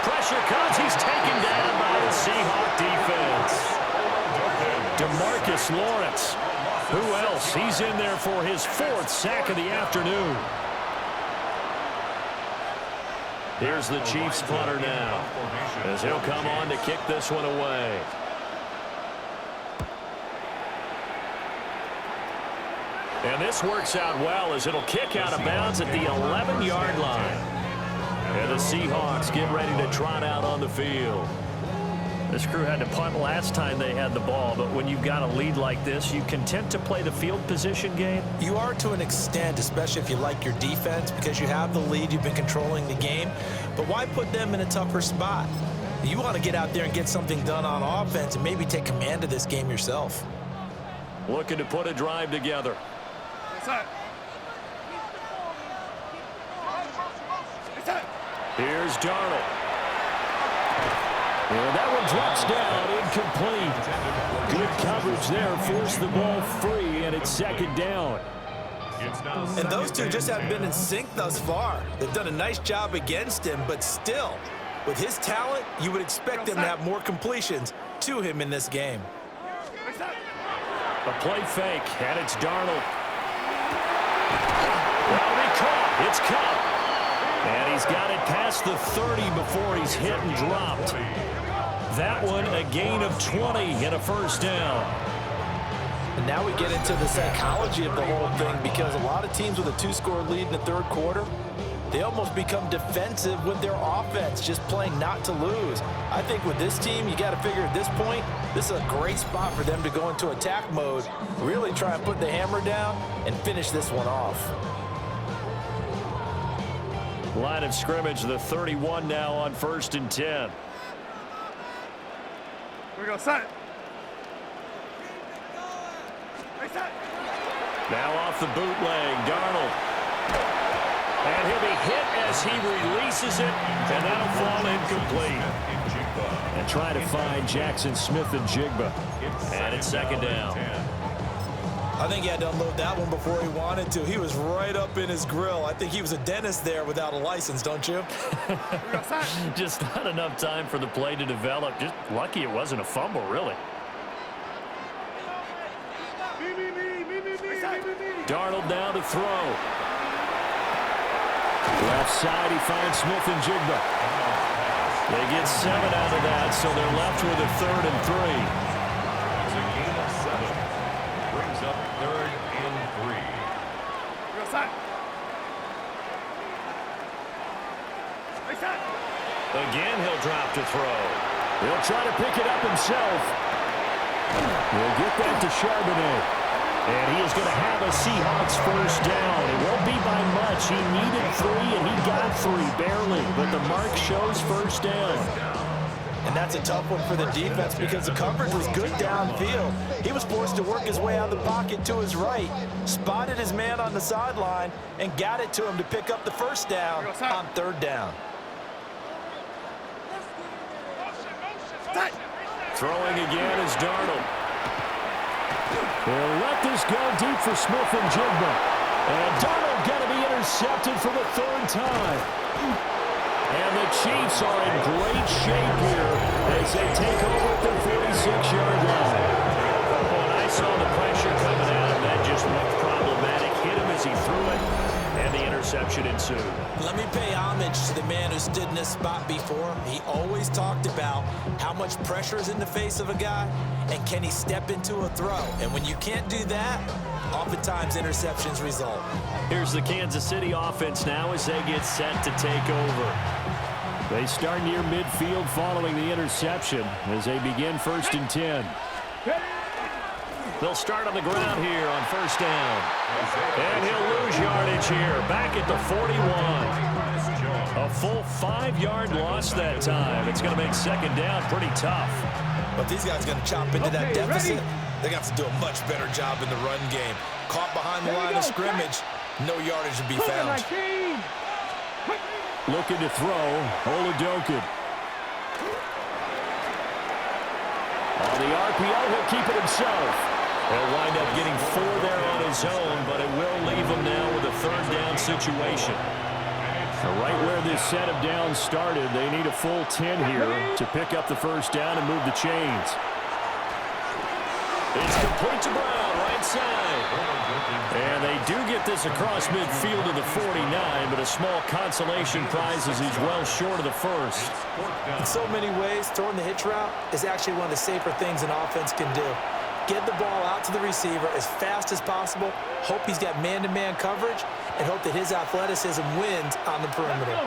Pressure comes. He's taken down by the Seahawks defense. DeMarcus Lawrence. Who else? He's in there for his 4th sack of the afternoon. Here's the Chiefs punter now as he'll come on to kick this one away. And this works out well as it'll kick out of bounds at the 11-yard line. And the Seahawks get ready to trot out on the field. This crew had to punt last time they had the ball, but when you've got a lead like this, you content to play the field position game? You are to an extent, especially if you like your defense, because you have the lead, you've been controlling the game. But why put them in a tougher spot? You want to get out there and get something done on offense and maybe take command of this game yourself. Looking to put a drive together. Here's Darnold. And that one drops down, incomplete. Good coverage there, forced the ball free, and it's 2nd down. And those two just haven't been in sync thus far. They've done a nice job against him, but still, with his talent, you would expect them to have more completions to him in this game. A play fake, and it's Darnold. That'll be caught. It's caught. And he's got it past the 30 before he's hit and dropped. That one, a gain of 20 and a 1st down. And now we get into the psychology of the whole thing, because a lot of teams with a 2-score lead in the 3rd quarter, they almost become defensive with their offense, just playing not to lose. I think with this team, you got to figure at this point, this is a great spot for them to go into attack mode, really try and put the hammer down and finish this one off. Line of scrimmage, the 31 now on 1st and 10. We go, set. Now off the bootleg, Darnold. And he'll be hit as he releases it, and that'll fall incomplete. And try to find Jackson Smith-Njigba. And it's second down. I think he had to unload that one before he wanted to. He was right up in his grill. I think he was a dentist there without a license, don't you? Just not enough time for the play to develop. Just lucky it wasn't a fumble, really. Darnold now to throw. Left side, he finds Smith-Njigba. They get 7 out of that, so they're left with a 3rd and 3. It's a gain of 7. Brings up 3rd and 3. Again, he'll drop to throw. He'll try to pick it up himself. He'll get that to Charbonnet. And he is going to have a Seahawks first down. It won't be by much. He needed 3, and he got 3, barely. But the mark shows first down. And that's a tough one for the defense because the coverage was good downfield. He was forced to work his way out of the pocket to his right, spotted his man on the sideline, and got it to him to pick up the first down on 3rd down. Throwing again is Darnold. They'll let this go deep for Smith-Njigba. And Darnold going to be intercepted for the 3rd time. And the Chiefs are in great shape here as they take over at their 46-yard line. When I saw the pressure coming at him, that just looked problematic. Hit him as he threw it, and the interception ensued. Let me pay homage to the man who stood in this spot before. He always talked about how much pressure is in the face of a guy, and can he step into a throw? And when you can't do that, oftentimes interceptions result. Here's the Kansas City offense now as they get set to take over. They start near midfield following the interception as they begin 1st and 10. They'll start on the ground here on 1st down. And he'll lose yardage here, back at the 41. A full 5-yard loss that time. It's going to make 2nd down pretty tough. But these guys are going to chop into that deficit. They're going to have to do a much better job in the run game. Caught behind the line of scrimmage, no yardage to be found. Looking to throw, Oladokin. On the RPO, he'll keep it himself. He'll wind up getting 4 there on his own, but it will leave him now with a 3rd down situation. Right where this set of downs started, they need a full 10 here to pick up the 1st down and move the chains. It's complete to Brown, right side. And they do get this across midfield to the 49, but a small consolation prize as he's well short of the 1st. In so many ways, throwing the hitch route is actually one of the safer things an offense can do. Get the ball out to the receiver as fast as possible, hope he's got man-to-man coverage, and hope that his athleticism wins on the perimeter.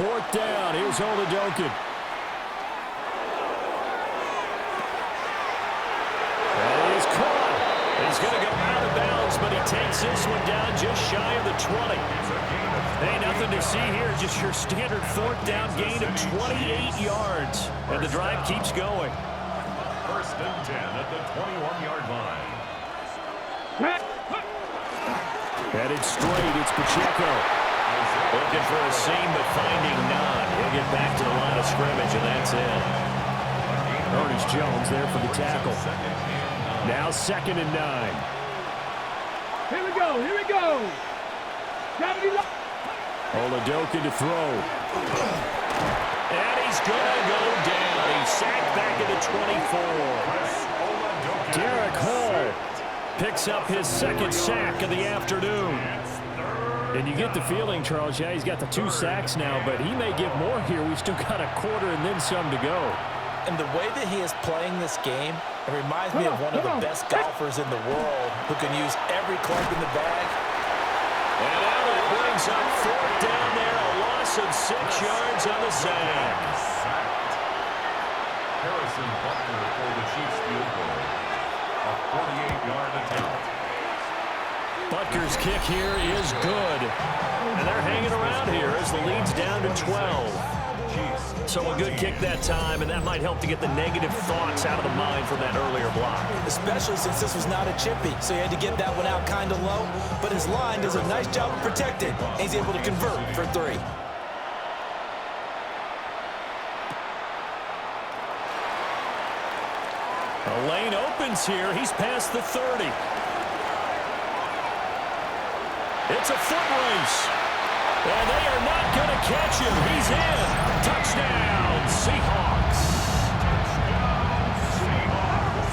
4th down, here's Oladokin. He's caught. He's going to go out of bounds, but he takes this one down just shy of the 20. Hey, nothing to see here, just your standard 4th down gain of 28 yards. And the drive keeps going. 1st and 10 at the 21-yard line. Headed straight, it's Pacheco. Looking for a seam, but finding none. He'll get back to the line of scrimmage, and that's it. Ernest Jones there for the tackle. Now 2nd and 9. Here we go, here we go. Oladokin to throw. And he's going to go down. He's sacked back at the 24. Derek Hall picks up his 2nd sack of the afternoon. And you get the feeling, Charles, yeah, he's got the 2 sacks now, but he may get more here. We've still got a quarter and then some to go. And the way that he is playing this game, it reminds me of one of the best golfers in the world who can use every club in the bag. And now it brings up 4th down there, a loss of 6 yards on the sack. Harrison Butker for the Chiefs field goal. A 48-yard attempt. Butker's kick here is good. And they're hanging around here as the lead's down to 12. So a good kick that time, and that might help to get the negative thoughts out of the mind from that earlier block. Especially since this was not a chippy, so he had to get that one out kind of low. But his line does a nice job of protecting, and he's able to convert for 3. The lane opens here. He's past the 30. It's a foot race. And they are not going to catch him. He's in. Touchdown, Seahawks.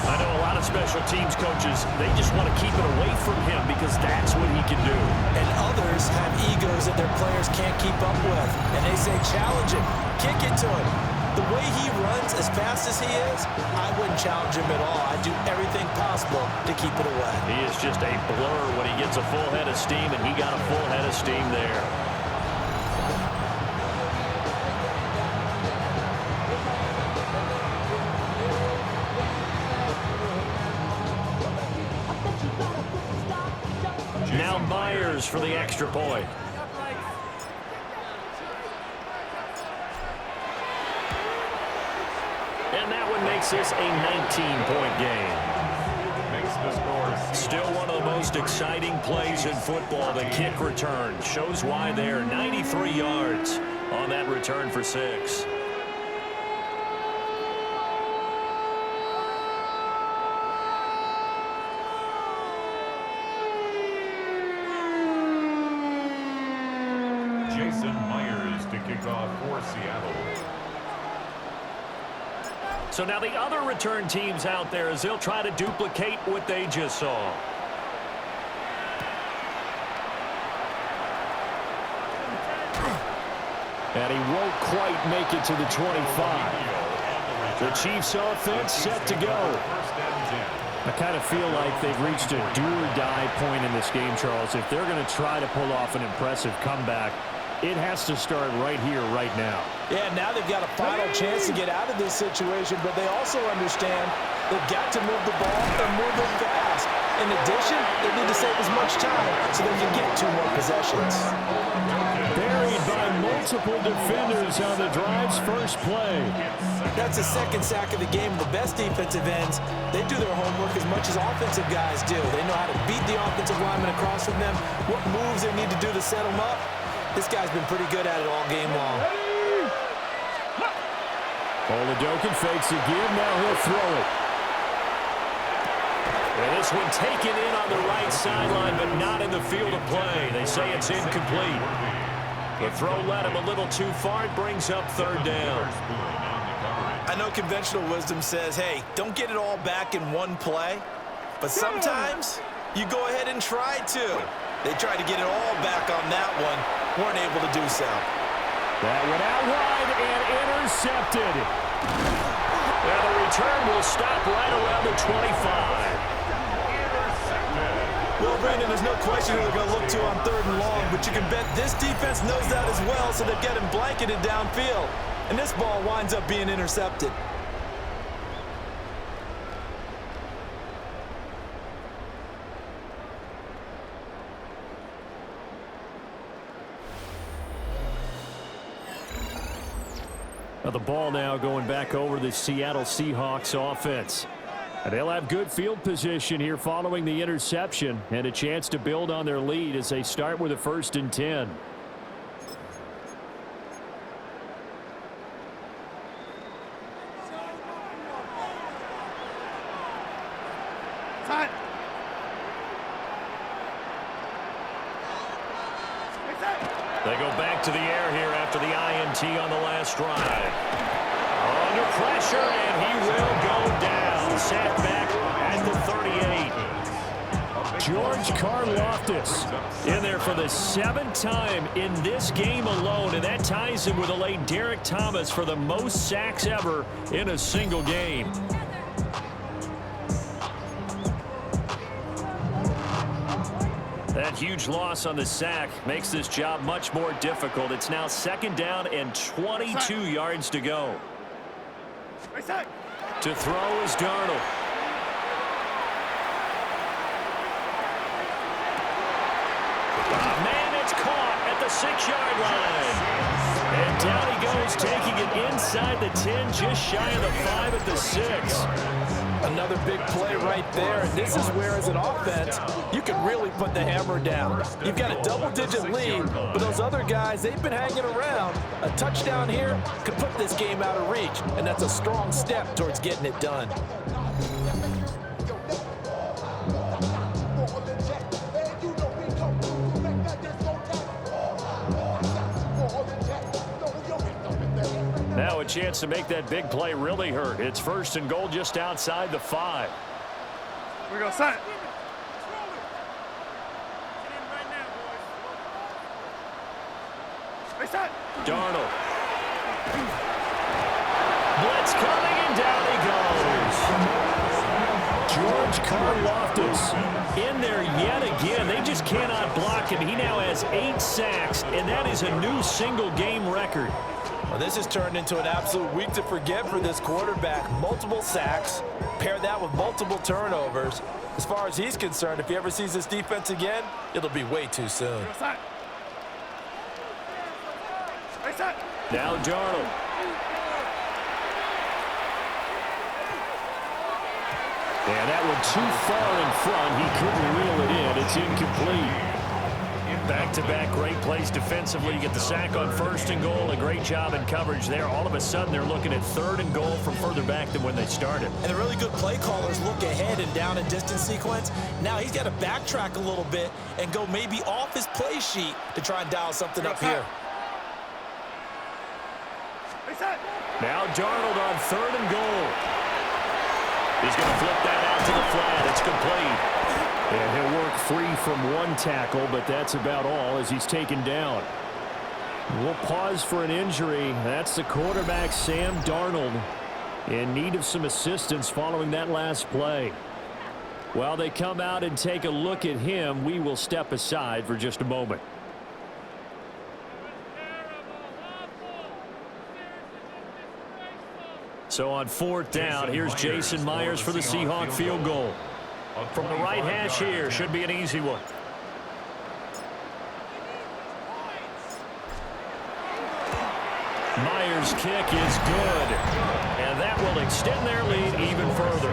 I know a lot of special teams coaches, they just want to keep it away from him because that's what he can do. And others have egos that their players can't keep up with. And they say, challenge him. Kick it to him. The way he runs as fast as he is, I wouldn't challenge him at all. I'd do everything possible to keep it away. He is just a blur when he gets a full head of steam, and he got a full head of steam there. Now Myers for the extra point. And that one makes this a 19-point game. Makes the score. Still one of the most exciting plays in football, the kick return. Shows why there, 93 yards on that return for 6. Jason Myers to kick off for Seattle. So now the other return teams out there as they'll try to duplicate what they just saw. And he won't quite make it to the 25. The Chiefs offense set to go. I kind of feel like they've reached a do-or-die point in this game, Charles. If they're going to try to pull off an impressive comeback, it has to start right here, right now. Yeah, now they've got a final chance to get out of this situation, but they also understand they've got to move the ball and move it fast. In addition, they need to save as much time so they can get 2 more possessions. Buried by multiple defenders on the drive's first play. That's the second sack of the game. The best defensive ends, they do their homework as much as offensive guys do. They know how to beat the offensive lineman across from them, what moves they need to do to set them up. This guy's been pretty good at it all game long. Oladokin fakes a give. Now he'll throw it. And this one taken in on the right sideline, but not in the field of play. They say it's incomplete. The throw led him a little too far. It brings up 3rd down. I know conventional wisdom says, hey, don't get it all back in one play. But sometimes you go ahead and try to. They tried to get it all back on that one. Weren't able to do so. That went out wide and intercepted. Now the return will stop right around the 25. Well, Brandon, there's no question who they're going to look to on 3rd and long, but you can bet this defense knows that as well, so they've got him blanketed downfield. And this ball winds up being intercepted. Now the ball now going back over the Seattle Seahawks offense. And they'll have good field position here following the interception and a chance to build on their lead as they start with a 1st and 10. They go back to the air here after the INT on the last drive. Under pressure, and he will go down. Sat back at the 38. George Karlaftis in there for the 7th time in this game alone, and that ties him with the late Derek Thomas for the most sacks ever in a single game. That huge loss on the sack makes this job much more difficult. It's now 2nd down and 22 yards to go. To throw is Gardner. Oh, man, it's caught at the 6-yard line. And down he goes, taking it inside the 10, just shy of the 5 at the 6. Another big play right there. This is where, as an offense, you can really put the hammer down. You've got a double-digit lead, but those other guys, they've been hanging around. A touchdown here could put this game out of reach, and that's a strong step towards getting it done. Now a chance to make that big play really hurt. It's 1st and goal just outside the 5. We go set. Darnold. Blitz coming, and down he goes. George Karlaftis in there yet again. They just cannot block him. He now has 8 sacks, and that is a new single-game record. Well, this has turned into an absolute week to forget for this quarterback. Multiple sacks, pair that with multiple turnovers. As far as he's concerned, if he ever sees this defense again, it'll be way too soon. Now Darnold. And that one too far in front. He couldn't reel it in. It's incomplete. Back-to-back great plays defensively. You get the sack on 1st and goal. A great job in coverage there. All of a sudden, they're looking at 3rd and goal from further back than when they started. And the really good play callers look ahead and down and distance sequence. Now he's got to backtrack a little bit and go maybe off his play sheet to try and dial something up here. Now Darnold on 3rd and goal. He's going to flip that out to the flat. It's complete. And he'll work free from one tackle, but that's about all as he's taken down. We'll pause for an injury. That's the quarterback, Sam Darnold, in need of some assistance following that last play. While they come out and take a look at him, we will step aside for just a moment. So on 4th down, here's Jason Myers for the Seahawk field goal. From the right hash here, should be an easy one. Myers' kick is good, and that will extend their lead even further.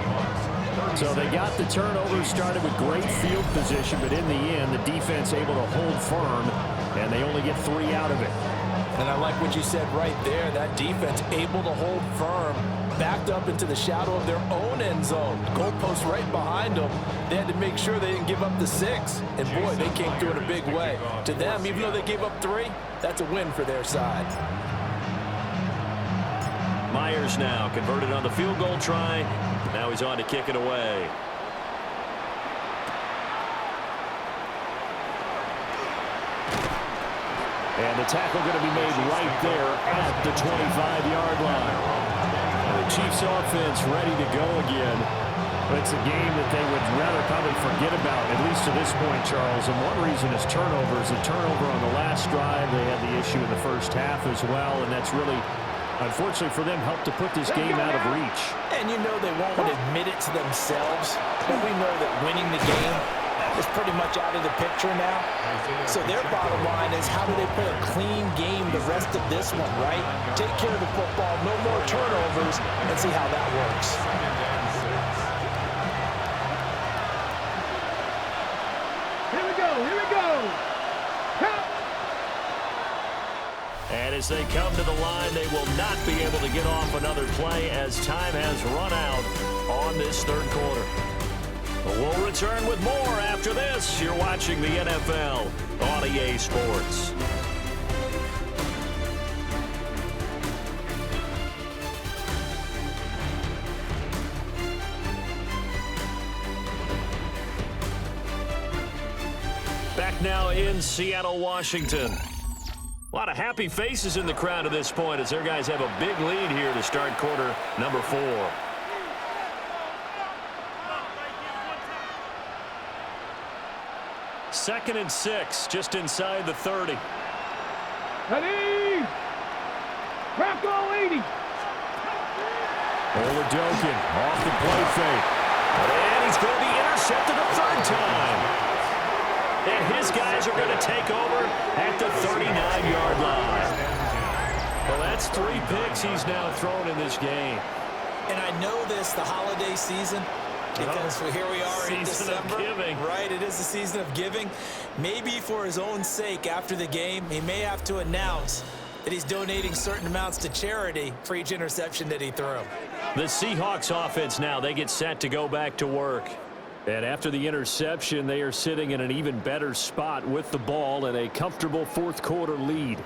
So they got the turnover started with great field position, but in the end, the defense able to hold firm, and they only get 3 out of it. And I like what you said right there. That defense able to hold firm, backed up into the shadow of their own end zone. Goalpost right behind them. They had to make sure they didn't give up the 6. And boy, they came through in a big way. To them, even though they gave up 3, that's a win for their side. Myers now converted on the field goal try. Now he's on to kick it away. And the tackle going to be made right there at the 25-yard line. The Chiefs offense ready to go again. But it's a game that they would rather probably forget about, at least to this point, Charles. And one reason is turnovers. A turnover on the last drive. They had the issue in the first half as well. And that's really, unfortunately for them, helped to put this game out of reach. And you know they won't admit it to themselves. But we know that winning the game is pretty much out of the picture now. So their bottom line is, how do they play a clean game the rest of this one, right? Take care of the football, no more turnovers, and see how that works. Here we go. Count. And as they come to the line, they will not be able to get off another play as time has run out on this 3rd quarter. We'll return with more after this. You're watching the NFL on EA Sports. Back now in Seattle, Washington. A lot of happy faces in the crowd at this point as their guys have a big lead here to start quarter number 4. Second and 6, just inside the 30. Ready. Rocco 80. Oladokin off the play fake. And he's going to be intercepted a 3rd time. And his guys are going to take over at the 39-yard line. Well, that's 3 picks he's now thrown in this game. And I know this, the holiday season, because here we are in December. Giving. Right, it is the season of giving. Maybe for his own sake after the game, he may have to announce that he's donating certain amounts to charity for each interception that he threw. The Seahawks offense now, they get set to go back to work. And after the interception, they are sitting in an even better spot with the ball and a comfortable fourth quarter lead.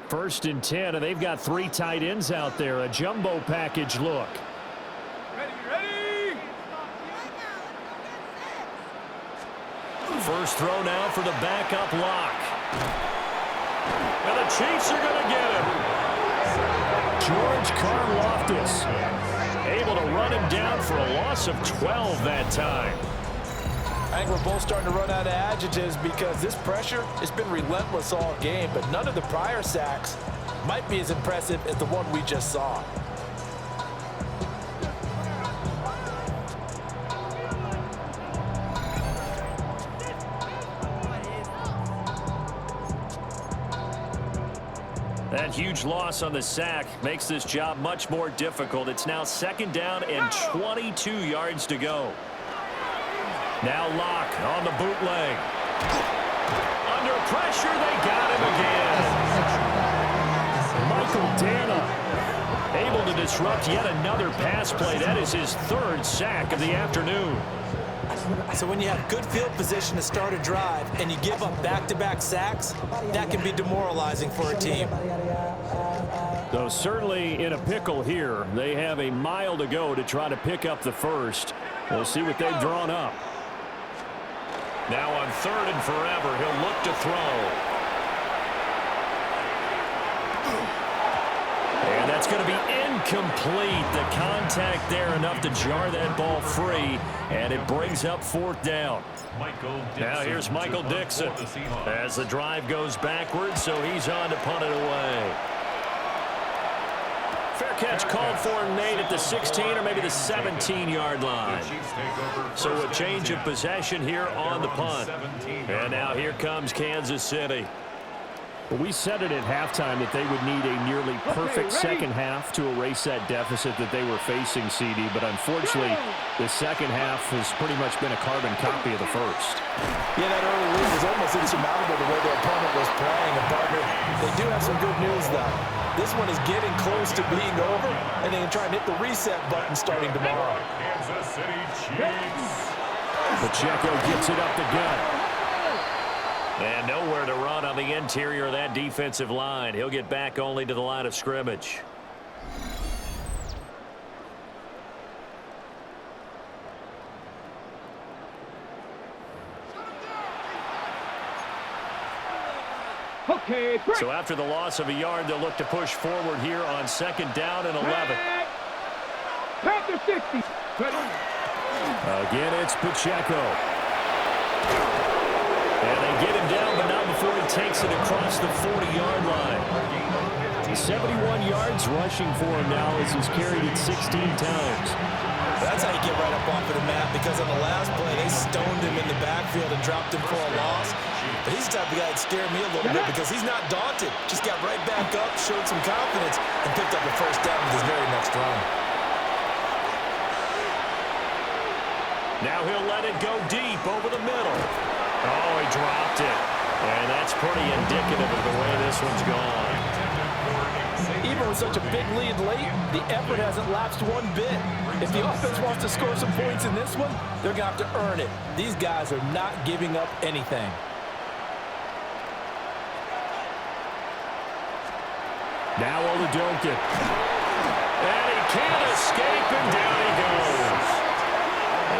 First and 10, and they've got 3 tight ends out there. A jumbo package look. Ready! First throw now for the backup lock. And the Chiefs are going to get him. George Karlaftis able to run him down for a loss of 12 that time. I think we're both starting to run out of adjectives because this pressure has been relentless all game, but none of the prior sacks might be as impressive as the one we just saw. That huge loss on the sack makes this job much more difficult. It's now 2nd down and 22 yards to go. Now Locke on the bootleg. Under pressure, they got him again. Michael Dana able to disrupt yet another pass play. That is his 3rd sack of the afternoon. So when you have good field position to start a drive and you give up back-to-back sacks, that can be demoralizing for a team. So certainly in a pickle here. They have a mile to go to try to pick up the first. We'll see what they've drawn up. Now on 3rd and forever, he'll look to throw. And that's going to be incomplete. The contact there enough to jar that ball free, and it brings up 4th down. Now here's Michael Dixon as the drive goes backwards, so he's on to punt it away. Fair catch called for and made at the 16 or maybe the 17-yard line. So a change of possession here on the punt. And now here comes Kansas City. Well, we said it at halftime that they would need a nearly perfect second half to erase that deficit that they were facing, CD. But unfortunately, the second half has pretty much been a carbon copy of the first. Yeah, that early lead was almost insurmountable the way their opponent was playing. And partner, they do have some good news, though. This one is getting close to being over, and they can try and hit the reset button starting tomorrow. Kansas City Chiefs. Pacheco gets it up the gut. And nowhere to run on the interior of that defensive line. He'll get back only to the line of scrimmage. Okay, break. So after the loss of a yard, they'll look to push forward here on 2nd down and 11. Panther 60. Again, it's Pacheco. And they get him down, but not before he takes it across the 40-yard line. 71 yards rushing for him now as he's carried it 16 times. That's how you get right up off of the map, because on the last play, they stoned him in the backfield and dropped him for a loss. But he's the type of guy that scared me a little bit because he's not daunted. Just got right back up, showed some confidence, and picked up a 1st down with his very next run. Now he'll let it go deep over the middle. Oh, he dropped it. And that's pretty indicative of the way this one's gone. Even with such a big lead late, the effort hasn't lapsed one bit. If the offense wants to score some points in this one, they're going to have to earn it. These guys are not giving up anything. Now Oladokun. And he can't escape, and down he goes.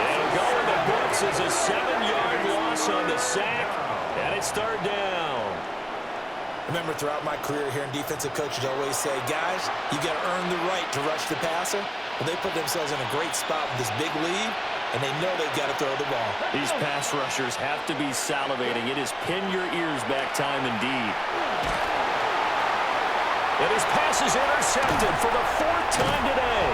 It'll go in the books as a 7-yard loss on the sack, and it's 3rd down. Remember, throughout my career here in defensive coaches always say, guys, you got to earn the right to rush the passer. Well, they put themselves in a great spot with this big lead, and they know they've got to throw the ball. These pass rushers have to be salivating. It is pin your ears back time indeed. And his pass is intercepted for the 4th time today.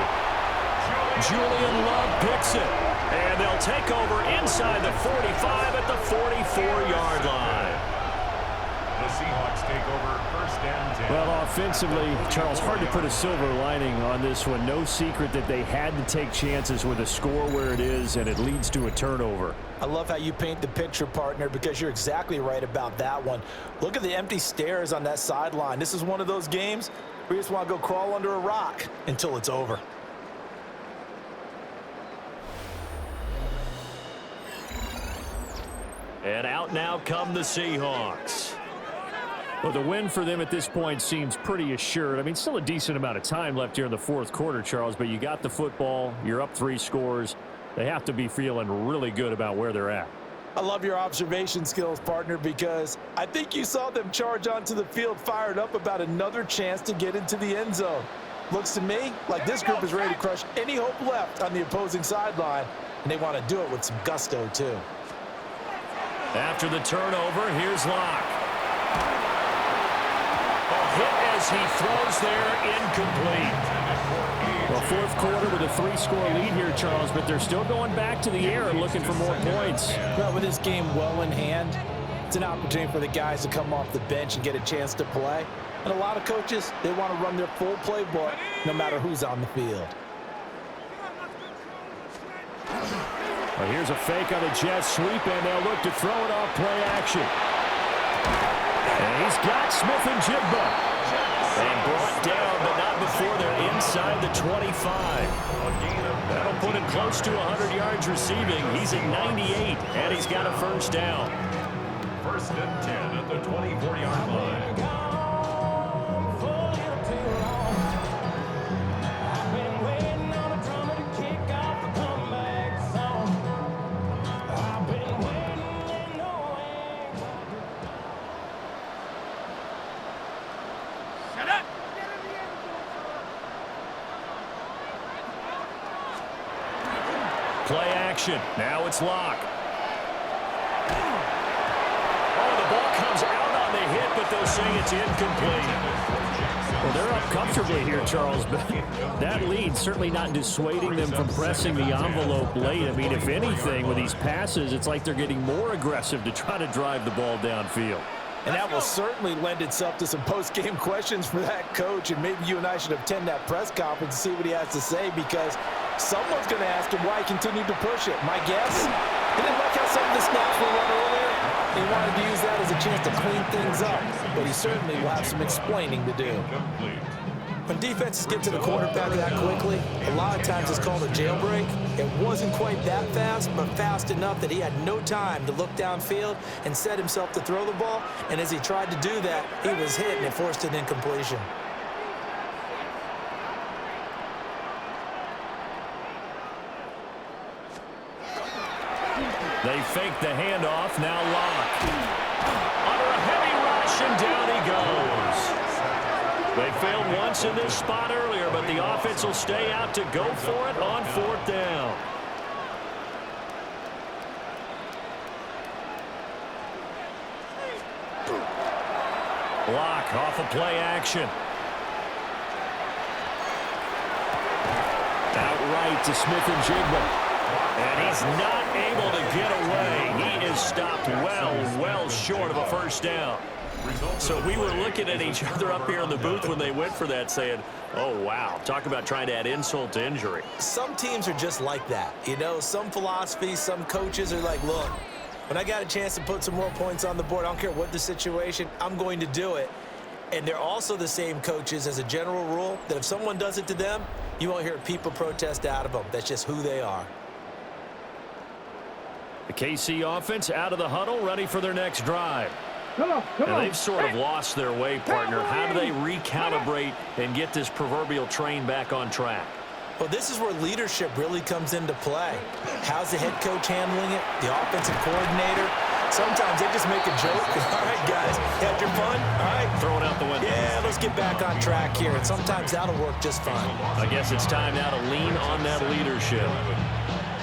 Julian Love picks it. And they'll take over inside the 45 at the 44-yard line. The Seahawks take over first and 10. Well, offensively, Charles, hard to put a silver lining on this one. No secret that they had to take chances with a score where it is, and it leads to a turnover. I love how you paint the picture, partner, because you're exactly right about that one. Look at the empty stares on that sideline. This is one of those games where you just want to go crawl under a rock until it's over. And out now come the Seahawks. Well, the win for them at this point seems pretty assured. I mean, still a decent amount of time left here in the fourth quarter, Charles, but you got the football. You're up 3 scores. They have to be feeling really good about where they're at. I love your observation skills, partner, because I think you saw them charge onto the field fired up about another chance to get into the end zone. Looks to me like this group is ready to crush any hope left on the opposing sideline, and they want to do it with some gusto, too. After the turnover, here's Locke. A hit as he throws there, incomplete. Well, fourth quarter with a 3-score lead here, Charles, but they're still going back to the air and looking for more points. Well, with this game well in hand, it's an opportunity for the guys to come off the bench and get a chance to play. And a lot of coaches, they want to run their full playbook no matter who's on the field. Well, here's a fake on the jet sweep, and they'll look to throw it off play action. And he's got Smith and Jigba. And brought down, but not before they're inside the 25. That'll put him close to 100 yards receiving. He's at 98, and he's got a first down. First and 10 at the 24-yard line. Play action. Now it's Locke. Oh, the ball comes out on the hit, but they'll say it's incomplete. Well, they're up comfortably here, Charles, but that lead certainly not dissuading them from pressing the envelope late. I mean, if anything, with these passes, it's like they're getting more aggressive to try to drive the ball downfield. And that will certainly lend itself to some post-game questions for that coach, and maybe you and I should attend that press conference and see what he has to say, because someone's going to ask him why he continued to push it. My guess, he didn't like how some of the snaps were run earlier. He wanted to use that as a chance to clean things up, but he certainly will have some explaining to do. When defenses get to the quarterback that quickly, a lot of times it's called a jailbreak. It wasn't quite that fast, but fast enough that he had no time to look downfield and set himself to throw the ball. And as he tried to do that, he was hit and it forced an incompletion. They fake the handoff. Now Locke. Under a heavy rush, and down he goes. They failed once in this spot earlier, but the offense will stay out to go for it on 4th down. Locke off a play action. Outright to Smith and Jigba. And he's not able to get away. He is stopped well short of a first down. So we were looking at each other up here in the booth when they went for that, saying, oh, wow, talk about trying to add insult to injury. Some teams are just like that. You know, some philosophies, some coaches are like, look, when I got a chance to put some more points on the board, I don't care what the situation, I'm going to do it. And they're also the same coaches, as a general rule, that if someone does it to them, you won't hear people protest out of them. That's just who they are. The KC offense out of the huddle, ready for their next drive. Come on. They've sort of lost their way, partner. How do they recalibrate and get this proverbial train back on track? Well, this is where leadership really comes into play. How's the head coach handling it? The offensive coordinator? Sometimes they just make a joke. All right, guys, had your fun? All right. Throw it out the window. Yeah, let's get back on track here. And sometimes that'll work just fine. I guess it's time now to lean on that leadership.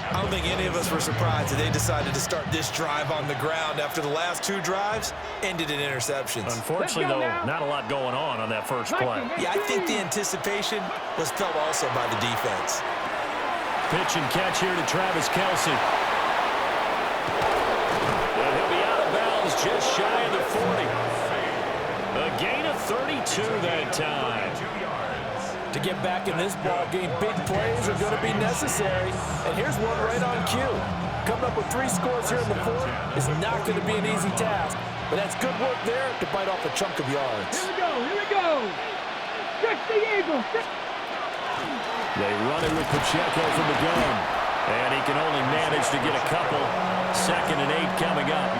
I don't think any of us were surprised that they decided to start this drive on the ground after the last 2 drives ended in interceptions. Unfortunately, though, not a lot going on that first play. Yeah, I think the anticipation was felt also by the defense. Pitch and catch here to Travis Kelce. And he'll be out of bounds just shy of the 40. A gain of 32 that time. To get back in this ball game, big plays are going to be necessary. And here's one right on cue. Coming up with 3 scores here in the 4th is not going to be an easy task. But that's good work there to bite off a chunk of yards. Here we go, here we go. Stretch the eagle. They run it with Pacheco from the gun. And he can only manage to get a couple. 2nd and 8 coming up.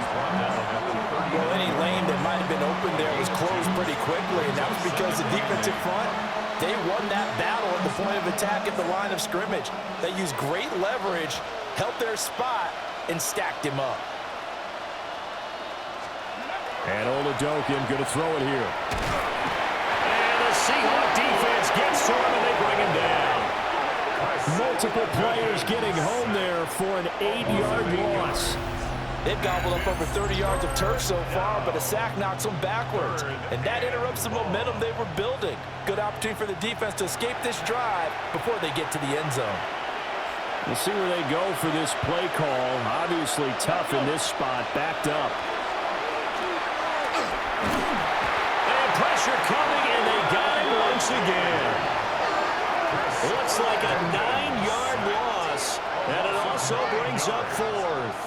Well, any lane that might have been open there was closed pretty quickly, and that was because the defensive front, they won that battle at the point of attack at the line of scrimmage. They used great leverage, held their spot, and stacked him up. And Oladokin going to throw it here. And the Seahawks defense gets to him, and they bring him down. Multiple players getting home there for an 8-yard loss. They've gobbled up over 30 yards of turf so far, but a sack knocks them backwards. And that interrupts the momentum they were building. Good opportunity for the defense to escape this drive before they get to the end zone. We'll see where they go for this play call. Obviously tough in this spot, backed up. And pressure coming, and they got it once again. Looks like a 9-yard loss, and it also brings up 4th.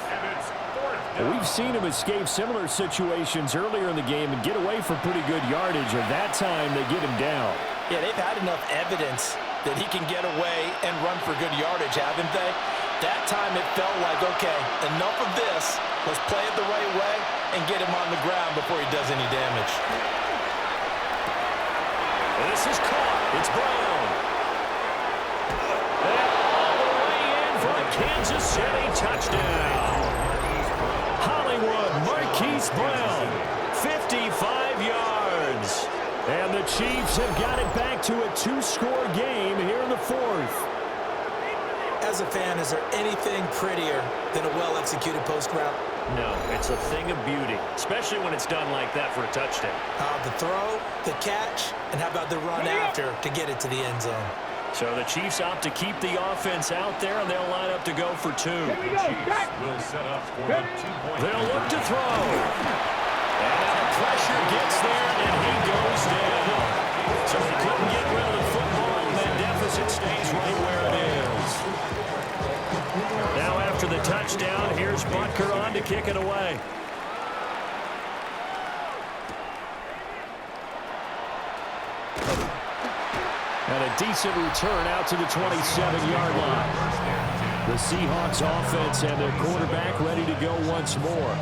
We've seen him escape similar situations earlier in the game and get away from pretty good yardage, and that time they get him down. Yeah, they've had enough evidence that he can get away and run for good yardage, haven't they? That time it felt like, okay, enough of this. Let's play it the right way and get him on the ground before he does any damage. This is caught. It's Brown. And all the way in for a Kansas City touchdown. Hollywood Marquise Brown, 55 yards. And the Chiefs have got it back to a 2-score game here in the 4th. As a fan, is there anything prettier than a well-executed post route? No, it's a thing of beauty, especially when it's done like that for a touchdown. The throw, the catch, and how about the run after to get it to the end zone? So the Chiefs opt to keep the offense out there, and they'll line up to go for 2. Here we go. Will set up for the 2-point. They'll look to throw. And the pressure gets there, and he goes down. So they couldn't get rid of the football, and that deficit stays right where it is. Now after the touchdown, here's Butker on to kick it away. And a decent return out to the 27-yard line. The Seahawks offense and their quarterback ready to go once more.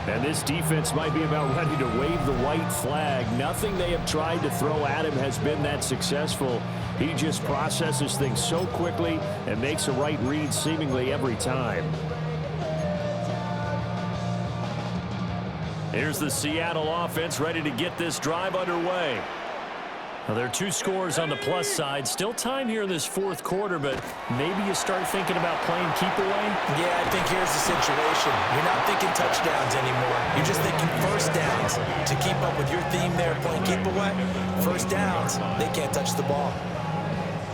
And this defense might be about ready to wave the white flag. Nothing they have tried to throw at him has been that successful. He just processes things so quickly and makes a right read seemingly every time. Here's the Seattle offense ready to get this drive underway. Now, there are 2 scores on the plus side. Still time here in this 4th quarter, but maybe you start thinking about playing keep away? Yeah, I think here's the situation. You're not thinking touchdowns anymore. You're just thinking first downs. To keep up with your theme there, playing keep away, first downs, they can't touch the ball.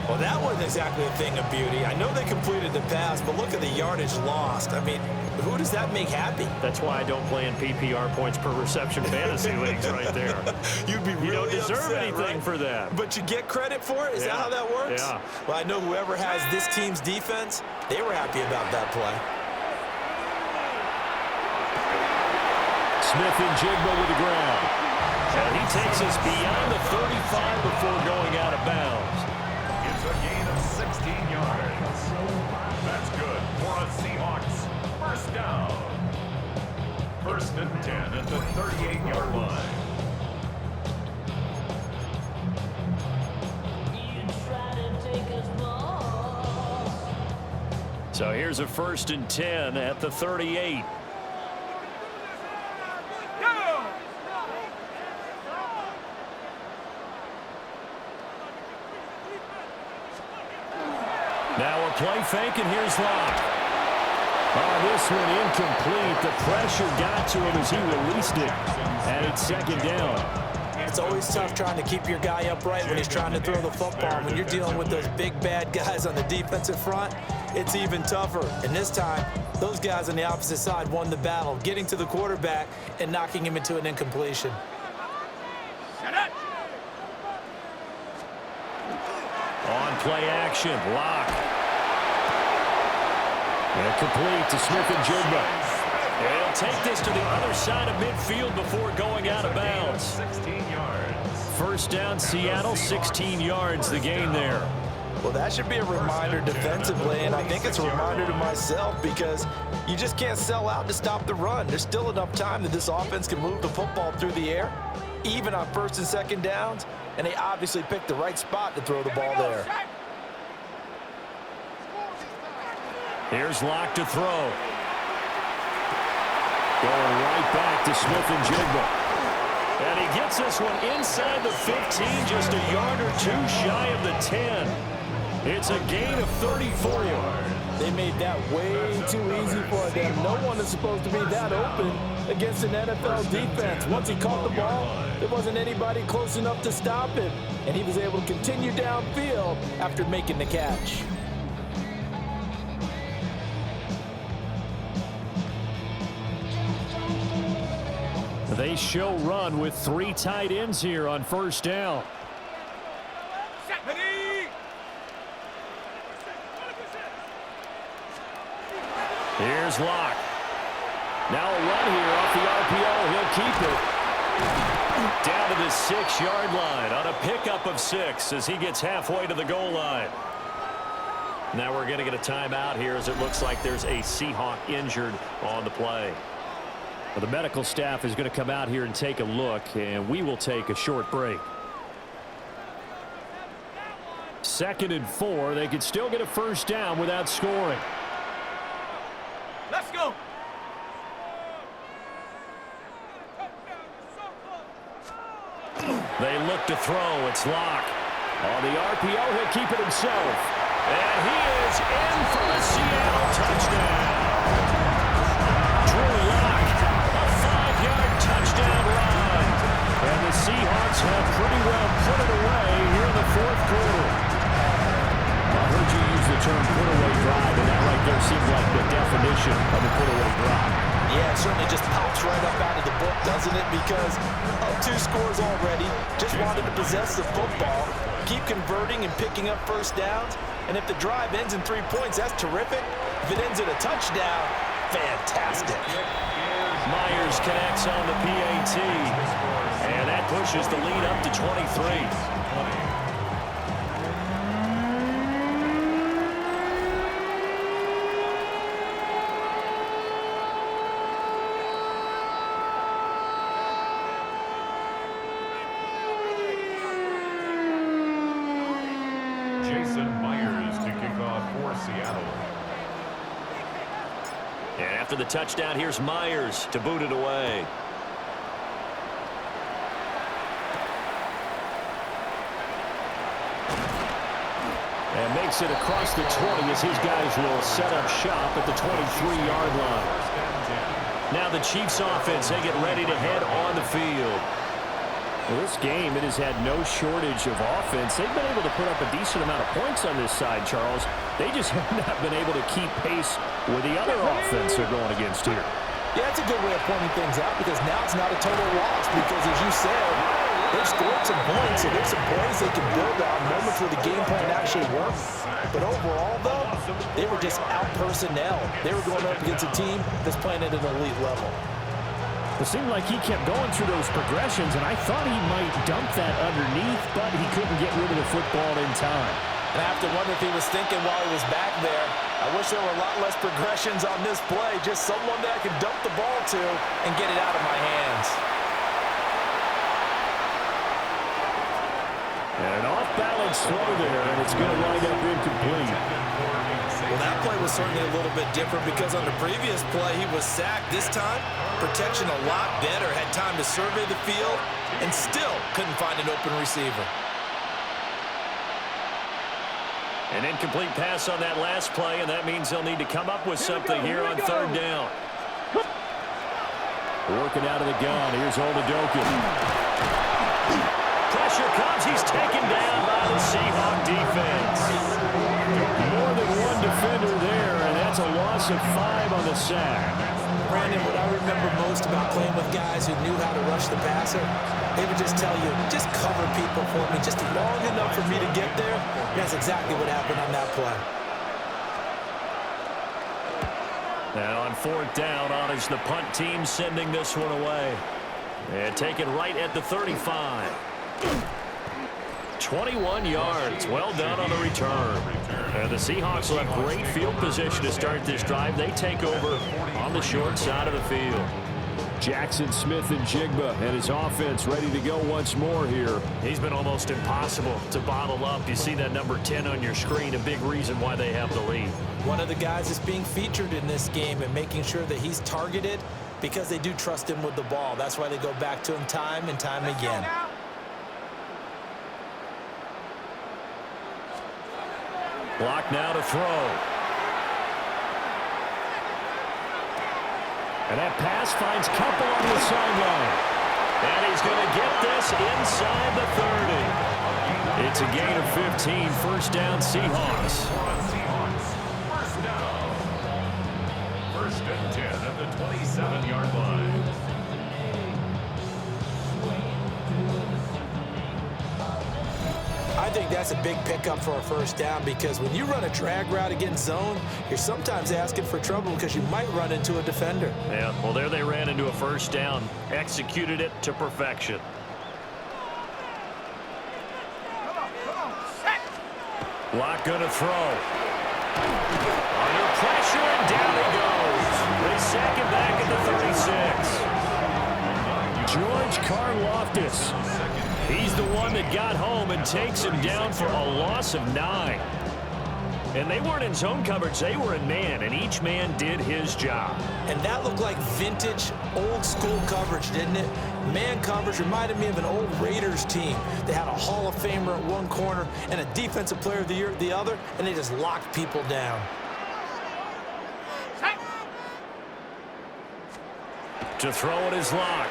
Well, that wasn't exactly a thing of beauty. I know they completed the pass, but look at the yardage lost. I mean, who does that make happy? That's why I don't play in PPR points per reception fantasy leagues right there. You'd be really You don't deserve upset, anything right? for that. But you get credit for it? Is that how that works? Yeah. Well, I know whoever has this team's defense, they were happy about that play. Smith and Jigba with the ground. And he takes us beyond the 35 before going out of bounds. It's a gain of 16 yards. That's good for a Seahawks first down. 1st and 10 at the 38-yard line. So here's a 1st and 10 at the 38. Now a play fake, and here's Locke. Oh, this one incomplete. The pressure got to him as he released it. And it's 2nd down. It's always tough trying to keep your guy upright when he's trying to throw the football. When you're dealing with those big, bad guys on the defensive front, it's even tougher. And this time, those guys on the opposite side won the battle, getting to the quarterback and knocking him into an incompletion. On play action, Lock. And complete to Smith-Njigba. They'll take this to the other side of midfield before going out of bounds. 16 yards. First down, Seattle, 16 yards the gain there. Well, that should be a reminder defensively, and I think it's a reminder to myself because you just can't sell out to stop the run. There's still enough time that this offense can move the football through the air, even on first and second downs, and they obviously picked the right spot to throw the ball there. Here's Lock to throw. Going right back to Smith-Njigba. And he gets this one inside the 15, just a yard or two shy of the 10. It's a gain of 34. They made that way too easy for them. No one is supposed to be that open against an NFL defense. Once he caught the ball, there wasn't anybody close enough to stop him. And he was able to continue downfield after making the catch. They show run with 3 tight ends here on first down. Here's Lock. Now a run here off the RPO. He'll keep it. Down to the 6-yard line on a pickup of 6 as he gets halfway to the goal line. Now we're going to get a timeout here as it looks like there's a Seahawk injured on the play. Well, the medical staff is going to come out here and take a look, and we will take a short break. 2nd and 4. They could still get a first down without scoring. Let's go. They look to throw. It's Lock. On the RPO, he'll keep it himself. And he is in for the Seattle touchdown. Drew Lock. Touchdown run. And the Seahawks have pretty well put it away here in the 4th quarter. I heard you use the term put-away drive, and that right there seemed like the definition of a put-away drive. Yeah, it certainly just pops right up out of the book, doesn't it? Because up 2 scores already, just wanted to possess the football, keep converting and picking up first downs. And if the drive ends in 3 points, that's terrific. If it ends in a touchdown, fantastic. Myers connects on the PAT, and that pushes the lead up to 23. Jason Myers to kick off for Seattle. And after the touchdown, here's Myers to boot it away. And makes it across the 20 as his guys will set up shop at the 23-yard line. Now the Chiefs offense, they get ready to head on the field. Well, this game, it has had no shortage of offense. They've been able to put up a decent amount of points on this side, Charles. They just have not been able to keep pace with the other offense they're going against here. Yeah, it's a good way of pointing things out because now it's not a total loss because, as you said, they've scored some points, so there's some points they can build on, moments where the game plan actually works. But overall, though, they were just out personnel. They were going up against a team that's playing at an elite level. It seemed like he kept going through those progressions, and I thought he might dump that underneath, but he couldn't get rid of the football in time. And I have to wonder if he was thinking while he was back there, I wish there were a lot less progressions on this play, just someone that I could dump the ball to and get it out of my hands. And an off-balance throw there, and it's going to wind up incomplete. Well, that play was certainly a little bit different because on the previous play, he was sacked. This time, protection a lot better, had time to survey the field, and still couldn't find an open receiver. An incomplete pass on that last play, and that means they'll need to come up with something here on 3rd down. Working out of the gun. Here's Oladokun. pressure comes. He's taken down by the Seahawk defense. More than one defender there, and that's a loss of 5 on the sack. Brandon, what I remember most about playing with guys who knew how to rush the passer, they would just tell you, just cover people for me, just long enough for me to get there. And that's exactly what happened on that play. Now on 4th down, on is the punt team sending this one away. And taken right at the 35. 21 yards. Well done on the return. And the Seahawks will have great field position to start this drive. They take over on the short side of the field. Jackson, Smith, and Jigba and his offense ready to go once more here. He's been almost impossible to bottle up. You see that number 10 on your screen, a big reason why they have the lead. One of the guys is being featured in this game and making sure that he's targeted because they do trust him with the ball. That's why they go back to him time and time again. Block now to throw. And that pass finds Couple on the sideline. And he's going to get this inside the 30. It's a gain of 15. First down, Seahawks. First down. First and 10 at the 27-yard line. I think that's a big pickup for a first down because when you run a drag route against zone, you're sometimes asking for trouble because you might run into a defender. Yeah, well, there they ran into a first down. Executed it to perfection. Block going to throw. Under pressure, and down he goes. They sack him back at the 36. George Karlaftis. He's the one that got home and takes him down for a loss of 9. And they weren't in zone coverage. They were in man, and each man did his job. And that looked like vintage, old-school coverage, didn't it? Man coverage reminded me of an old Raiders team. They had a Hall of Famer at one corner and a Defensive Player of the Year at the other, and they just locked people down. To throw it is Locke.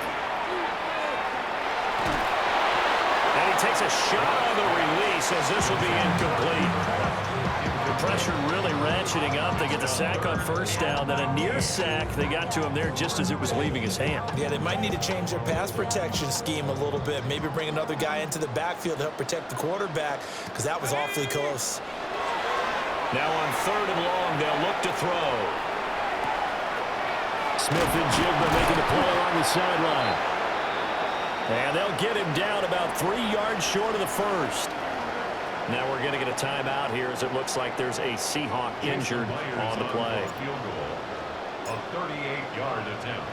And he takes a shot on the release as this will be incomplete. The pressure really ratcheting up. They get the sack on first down, then a near sack. They got to him there just as it was leaving his hand. Yeah, they might need to change their pass protection scheme a little bit. Maybe bring another guy into the backfield to help protect the quarterback because that was awfully close. Now on 3rd and long, they'll look to throw. Smith and Jigba making the play along the sideline. And they'll get him down about 3 yards short of the first. Now we're going to get a timeout here as it looks like there's a Seahawk injured on the play. Field goal. A 38-yard attempt.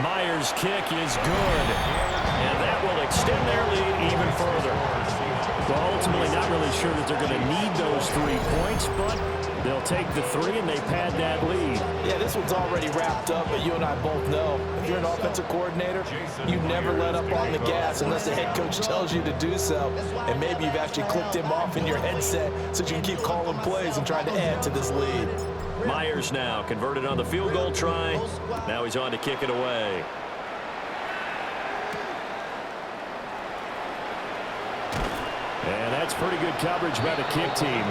Myers' kick is good. And that will extend their lead even further. Well, ultimately not really sure that they're going to need those 3 points, but they'll take the 3 and they pad that lead. Yeah, this one's already wrapped up, but you and I both know if you're an offensive coordinator, you never let up on the gas unless the head coach tells you to do so. And maybe you've actually clicked him off in your headset so you can keep calling plays and trying to add to this lead. Myers now converted on the field goal try. Now he's on to kick it away. And that's pretty good coverage by the kick team,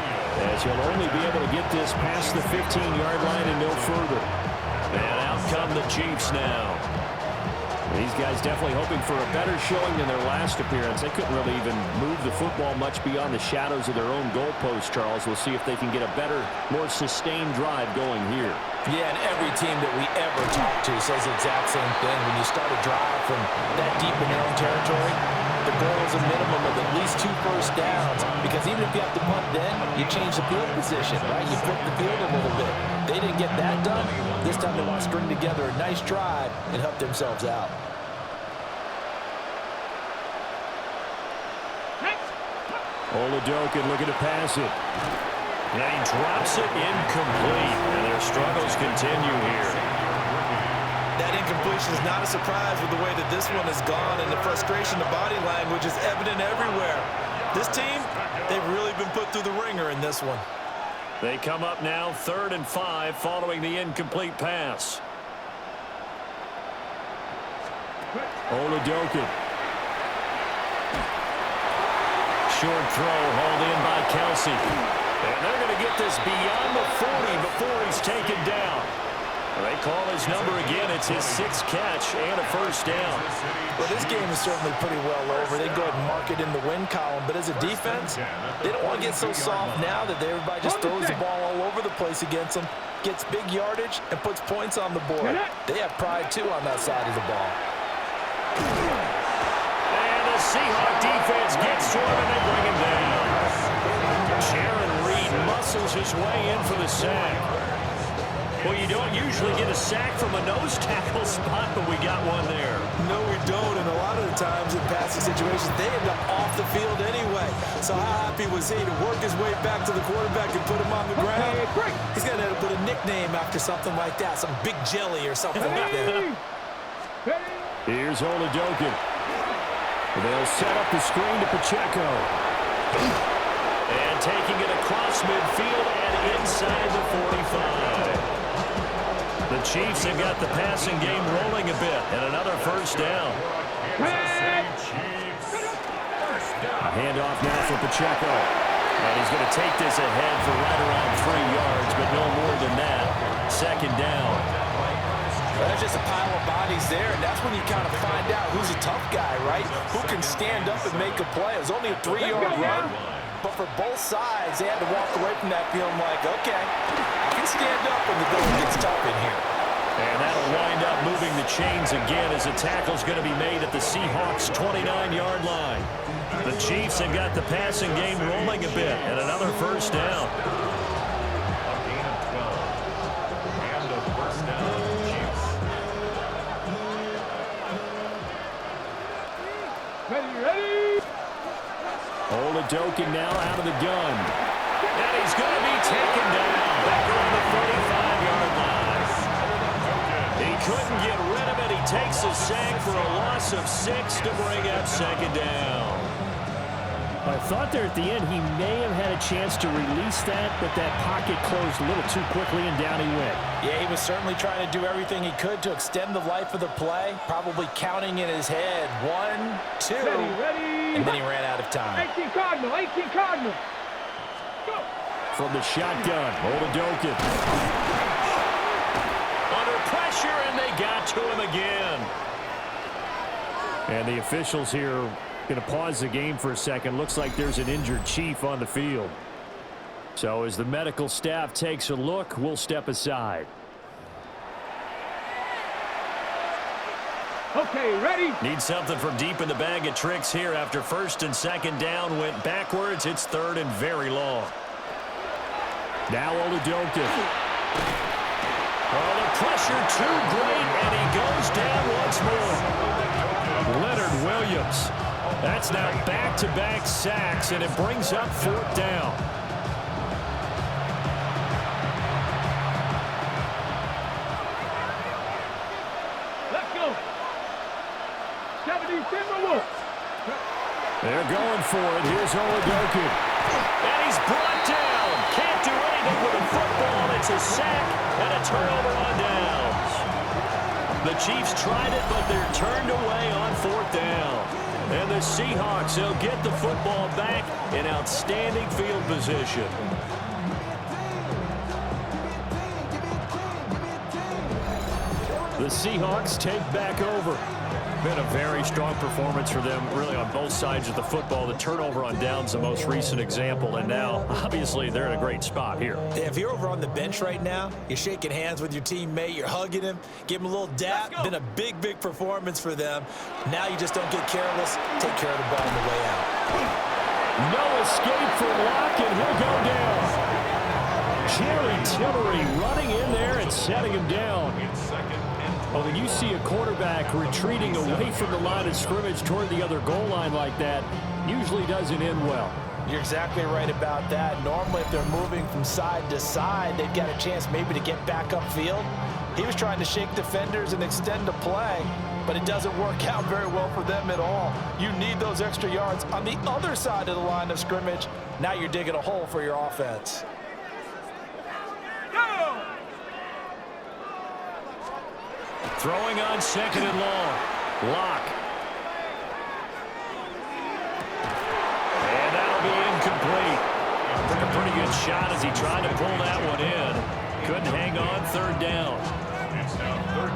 as you'll only be able to get this past the 15-yard line and no further. And out come the Chiefs now. These guys definitely hoping for a better showing than their last appearance. They couldn't really even move the football much beyond the shadows of their own goalpost, Charles. We'll see if they can get a better, more sustained drive going here. Yeah, and every team that we ever talk to says the exact same thing. When you start a drive from that deep in your own territory, the goal is a minimum of at least 2 first downs, because even if you have to punt then, you change the field position, right? You flip the field a little bit. They didn't get that done. This time they want to string together a nice drive and help themselves out. Oladokin looking to pass it. And he drops it incomplete. And their struggles continue here. That incompletion is not a surprise with the way that this one has gone, and the frustration, the body language is evident everywhere. This team, they've really been put through the ringer in this one. They come up now 3rd and 5 following the incomplete pass. Oladokin. Short throw hauled in by Kelsey. And they're going to get this beyond the 40 before he's taken down. They call his number again. It's his 6th catch and a first down. Well, this game is certainly pretty well over. They go ahead and mark it in the win column. But as a defense, they don't want to get so soft now that everybody just throws the ball all over the place against them, gets big yardage, and puts points on the board. They have pride, too, on that side of the ball. And the Seahawks defense gets to him, and they bring him down. Jaron Reed muscles his way in for the sack. Well, you don't usually get a sack from a nose tackle spot, but we got one there. No, we don't, and a lot of the times in passing situations, they end up off the field anyway. So how happy was he to work his way back to the quarterback and put him on the ground? He's going to have to put a nickname after something like that, some big jelly or something like that. Here's Oladokin. They'll set up the screen to Pacheco. And taking it across midfield and inside the 45. The Chiefs have got the passing game rolling a bit, and another first down. A handoff now for Pacheco. And he's going to take this ahead for right around 3 yards, but no more than that. Second down. There's just a pile of bodies there, and that's when you kind of find out who's a tough guy, right? Who can stand up and make a play. It was only a 3-yard run, but for both sides, they had to walk away from that feeling like, okay, I can stand up when the going gets tough in here. And that'll wind up moving the chains again as the tackle's going to be made at the Seahawks' 29-yard line. The Chiefs have got the passing game rolling a bit, and another first down. Ready. Oladokin now out of the gun. And he's going to be taken down back on the 45-yard line. He couldn't get rid of it. He takes a sack for a loss of 6 to bring up second down. I thought there at the end he may have had a chance to release that, but that pocket closed a little too quickly and down he went. Yeah, he was certainly trying to do everything he could to extend the life of the play, probably counting in his head 1, 2, Ready. and then he ran out of time. 18 Cardinal. Go. From the shotgun, Oladokin. Under pressure, and they got to him again. And the officials here going to pause the game for a second. Looks like there's an injured Chief on the field. So as the medical staff takes a look, we'll step aside. Okay, ready. Need something from deep in the bag of tricks here after first and second down went backwards. It's third and very long. Now Oladokin. Oh, the pressure too great, and he goes down once more. Leonard Williams. That's now back-to-back sacks, and it brings up 4th down. Let's go. 70 Timberwolves. They're going for it. Here's Oladokin. And he's brought down. Can't do anything with a football. It's a sack and a turnover on downs. The Chiefs tried it, but they're turned away on 4th down. And the Seahawks, they'll get the football back in outstanding field position. The Seahawks take back over. Been a very strong performance for them, really, on both sides of the football. The turnover on downs, the most recent example, and now, obviously, they're in a great spot here. Yeah, if you're over on the bench right now, you're shaking hands with your teammate, you're hugging him, give him a little dap. Been a big, big performance for them. Now you just don't get careless. Take care of the ball on the way out. No escape for Locke, and he'll go down. Jerry Tillery running in there and setting him down. Well, when you see a quarterback retreating away from the line of scrimmage toward the other goal line like that, usually doesn't end well. You're exactly right about that. Normally, if they're moving from side to side, they've got a chance maybe to get back upfield. He was trying to shake defenders and extend the play, but it doesn't work out very well for them at all. You need those extra yards on the other side of the line of scrimmage. Now you're digging a hole for your offense. Go. Throwing on second and long. Locke Good shot as he tried to pull that one in. Couldn't hang on, third down.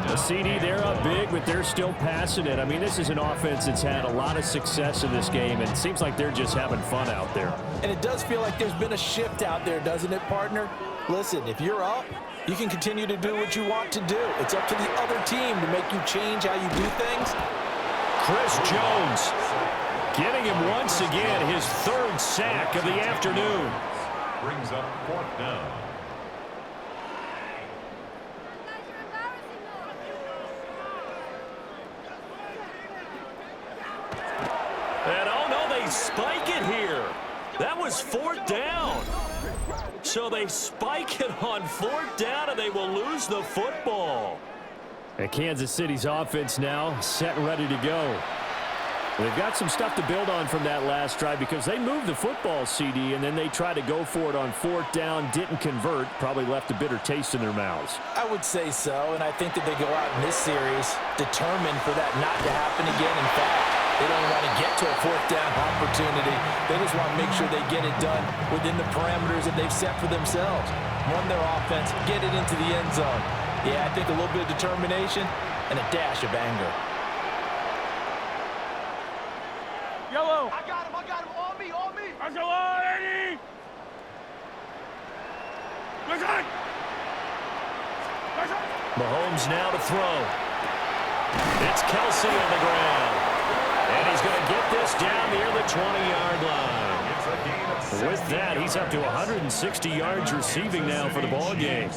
The CD, they're up big, but they're still passing it. I mean, this is an offense that's had a lot of success in this game, and it seems like they're just having fun out there. And it does feel like there's been a shift out there, doesn't it, partner? Listen, if you're up, you can continue to do what you want to do. It's up to the other team to make you change how you do things. Chris Jones getting him once again, his third sack of the afternoon. Brings up fourth down. And oh no, they spike it here. That was fourth down. So they spike it on fourth down, and they will lose the football. And Kansas City's offense now set and ready to go. They've got some stuff to build on from that last drive because they moved the football, CD, and then they tried to go for it on fourth down, didn't convert, probably left a bitter taste in their mouths. I would say so, and I think that they go out in this series determined for that not to happen again. In fact, they don't want to get to a fourth down opportunity. They just want to make sure they get it done within the parameters that they've set for themselves. Run their offense, get it into the end zone. Yeah, I think a little bit of determination and a dash of anger. Yellow. I got him. On me. That's a lot, Eddie. Listen. Mahomes now to throw. It's Kelsey on the ground. And he's going to get this down near the 20-yard line. With that, he's up to 160 yards receiving now for the ball game.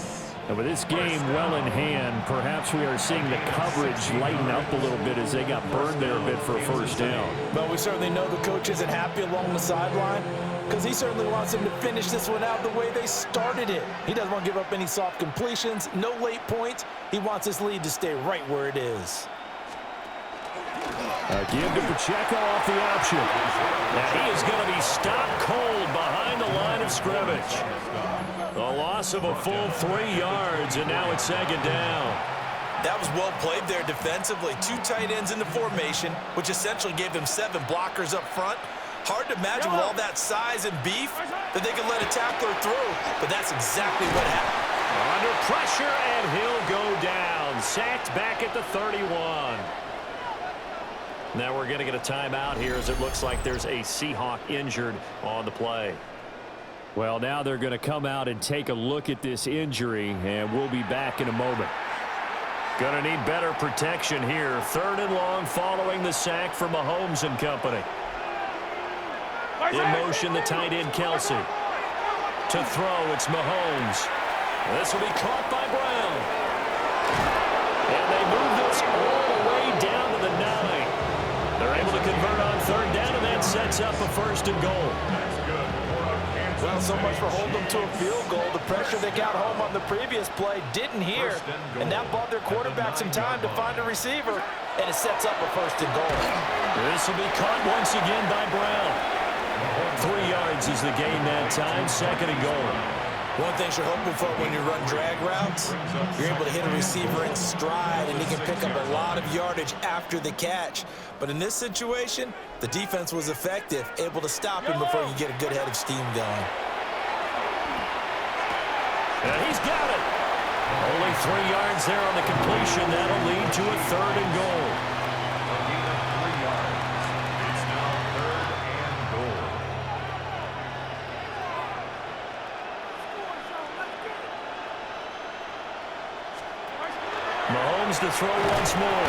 And with this game well in hand, perhaps we are seeing the coverage lighten up a little bit as they got burned there a bit for a first down. But we certainly know the coach isn't happy along the sideline because he certainly wants them to finish this one out the way they started it. He doesn't want to give up any soft completions, no late points. He wants his lead to stay right where it is. Give to Pacheco off the option. Now he is going to be stopped cold behind the line of scrimmage. A loss of a full 3 yards, and now it's second down. That was well played there defensively. 2 tight ends in the formation, which essentially gave them 7 blockers up front. Hard to imagine with all that size and beef that they could let a tackler through, but that's exactly what happened. Under pressure, and he'll go down. Sacked back at the 31. Now we're going to get a timeout here as it looks like there's a Seahawk injured on the play. Well, now they're going to come out and take a look at this injury, and we'll be back in a moment. Going to need better protection here. 3rd and long following the sack from Mahomes and company. In motion, the tight end, Kelsey. To throw, it's Mahomes. This will be caught by Brown. And they move this all the way down to the 9. They're able to convert on 3rd down, and that sets up a 1st and goal. Well, so much for holding them to a field goal. The pressure they got home on the previous play didn't hear, and that bought their quarterback some time to find a receiver, and it sets up a 1st and goal. This will be caught once again by Brown. 3 yards is the gain that time, 2nd and goal. One thing you're hoping for when you run drag routes, you're able to hit a receiver in stride, and he can pick up a lot of yardage after the catch. But in this situation, the defense was effective, able to stop him before you get a good head of steam going. And he's got it. Only 3 yards there on the completion. That'll lead to a 3rd and goal. A gain of 3 yards. It's now 3rd and goal. Mahomes to throw once more.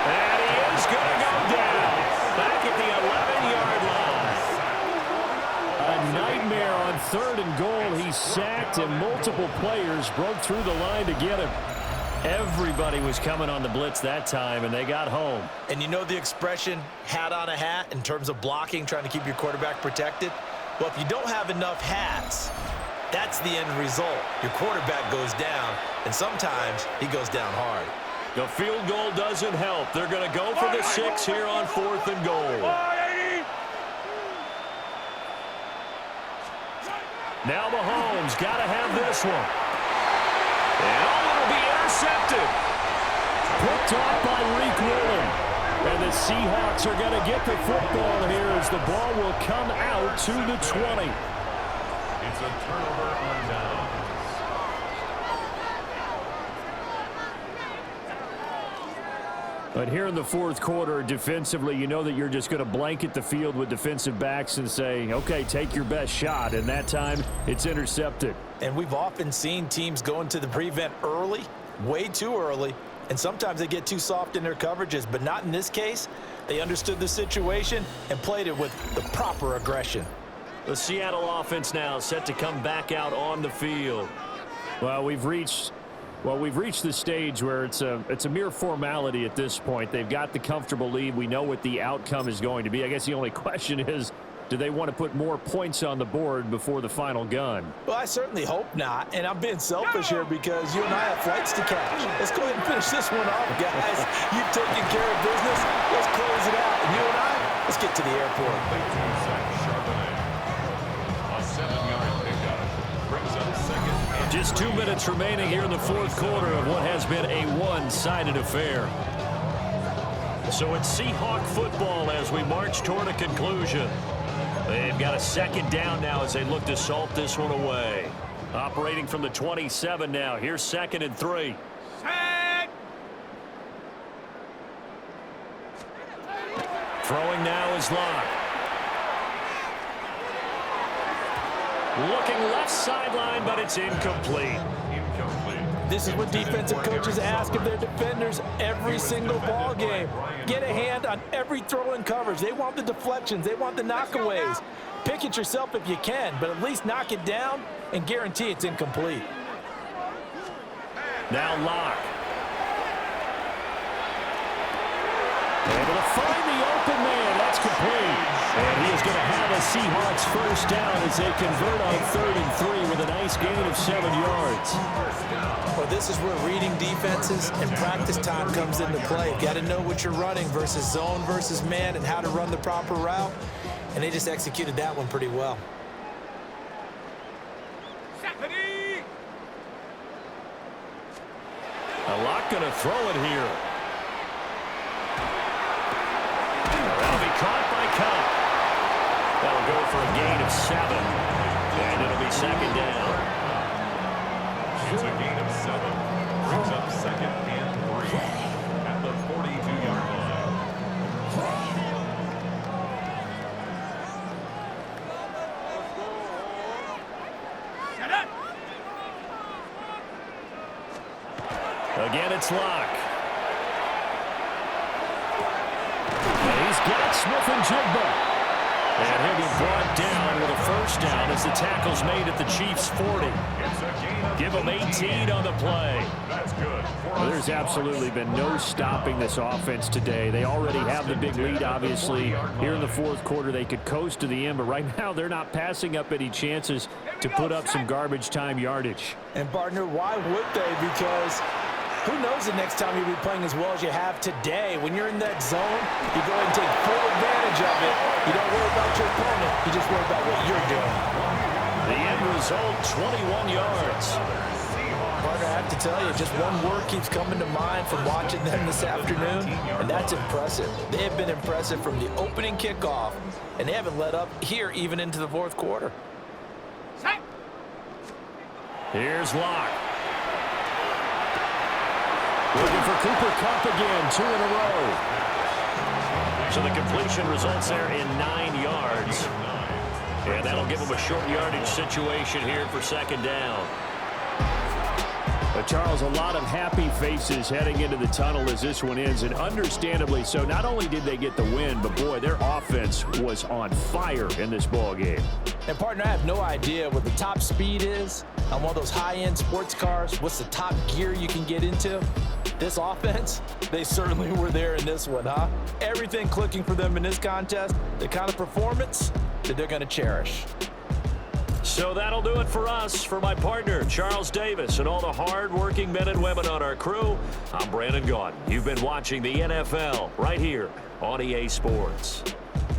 And he is going to go down. Back at the 11-yard line. A nightmare on 3rd and goal. He sacked, and multiple players broke through the line to get him. Everybody was coming on the blitz that time, and they got home. And you know the expression, hat on a hat, in terms of blocking, trying to keep your quarterback protected? Well, if you don't have enough hats, that's the end result. Your quarterback goes down, and sometimes he goes down hard. The field goal doesn't help. They're going to go for the 6 here on 4th and goal. Now Mahomes got to have this one. And it'll be intercepted. Picked off by Lumen. And the Seahawks are going to get the football here as the ball will come out to the 20. It's a turnover on downs. But here in the fourth quarter, defensively, you know that you're just going to blanket the field with defensive backs and say, okay, take your best shot. And that time, it's intercepted. And we've often seen teams go into the prevent early, way too early, and sometimes they get too soft in their coverages, but not in this case. They understood the situation and played it with the proper aggression. The Seattle offense now set to come back out on the field. Well, we've reached the stage where it's a mere formality at this point. They've got the comfortable lead. We know what the outcome is going to be. I guess the only question is, do they want to put more points on the board before the final gun? Well, I certainly hope not, and I'm being selfish here because you and I have flights to catch. Let's go ahead and finish this one off, guys. You've taken care of business. Let's close it out. And you and I, let's get to the airport. A 7-yard pickup brings up second. Just 2 minutes remaining here in the fourth quarter of what has been a one-sided affair. So it's Seahawk football as we march toward a conclusion. They've got a second down now as they look to salt this one away. Operating from the 27 now. Here's 2nd and 3. Set. Throwing now is Locke. Looking left sideline, but it's incomplete. This is what defensive coaches ask of their defenders every single ball game. Get a hand on every throw in coverage. They want the deflections. They want the knockaways. Pick it yourself if you can, but at least knock it down and guarantee it's incomplete. Now Locke. Able to find the open man. That's complete. And he is going to have a Seahawks first down as they convert on 3rd and 3 with a nice gain of 7 yards. Well, this is where reading defenses and practice time comes into play. You've got to know what you're running versus zone versus man and how to run the proper route. And they just executed that one pretty well. Locke going to throw it here. That'll be caught by Cup. That'll go for a gain of 7. And it'll be 2nd down. It's a gain of 7. Brings up 2nd and 3 at the 42-yard line. Again, it's Locke. And he's got Smith and Jigba. And he'll be brought down with a first down as the tackle's made at the Chiefs' 40. Give them 18 on the play. That's good. Well, there's absolutely been no stopping this offense today. They already have the big lead, obviously. Here in the fourth quarter, they could coast to the end, but right now they're not passing up any chances to put up some garbage time yardage. And, partner, why would they? Because who knows the next time you'll be playing as well as you have today. When you're in that zone, you go ahead and take full advantage of it. You don't worry about your opponent. You just worry about what you're doing. The end result, 21 yards. Partner, I have to tell you, just one word keeps coming to mind from watching them this afternoon, and that's impressive. They have been impressive from the opening kickoff, and they haven't let up here even into the fourth quarter. Here's Locke. Looking for Cooper Kupp again, 2 in a row. So the completion results there in 9 yards. And that'll give them a short yardage situation here for 2nd down. But Charles, a lot of happy faces heading into the tunnel as this one ends, and understandably so. Not only did they get the win, but boy, their offense was on fire in this ball game. And partner, I have no idea what the top speed is on one of those high-end sports cars. What's the top gear you can get into? This offense, they certainly were there in this one, huh? Everything clicking for them in this contest, the kind of performance that they're going to cherish. So that'll do it for us. For my partner, Charles Davis, and all the hard-working men and women on our crew, I'm Brandon Gardner. You've been watching the NFL right here on EA Sports.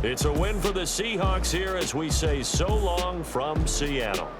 It's a win for the Seahawks here as we say so long from Seattle.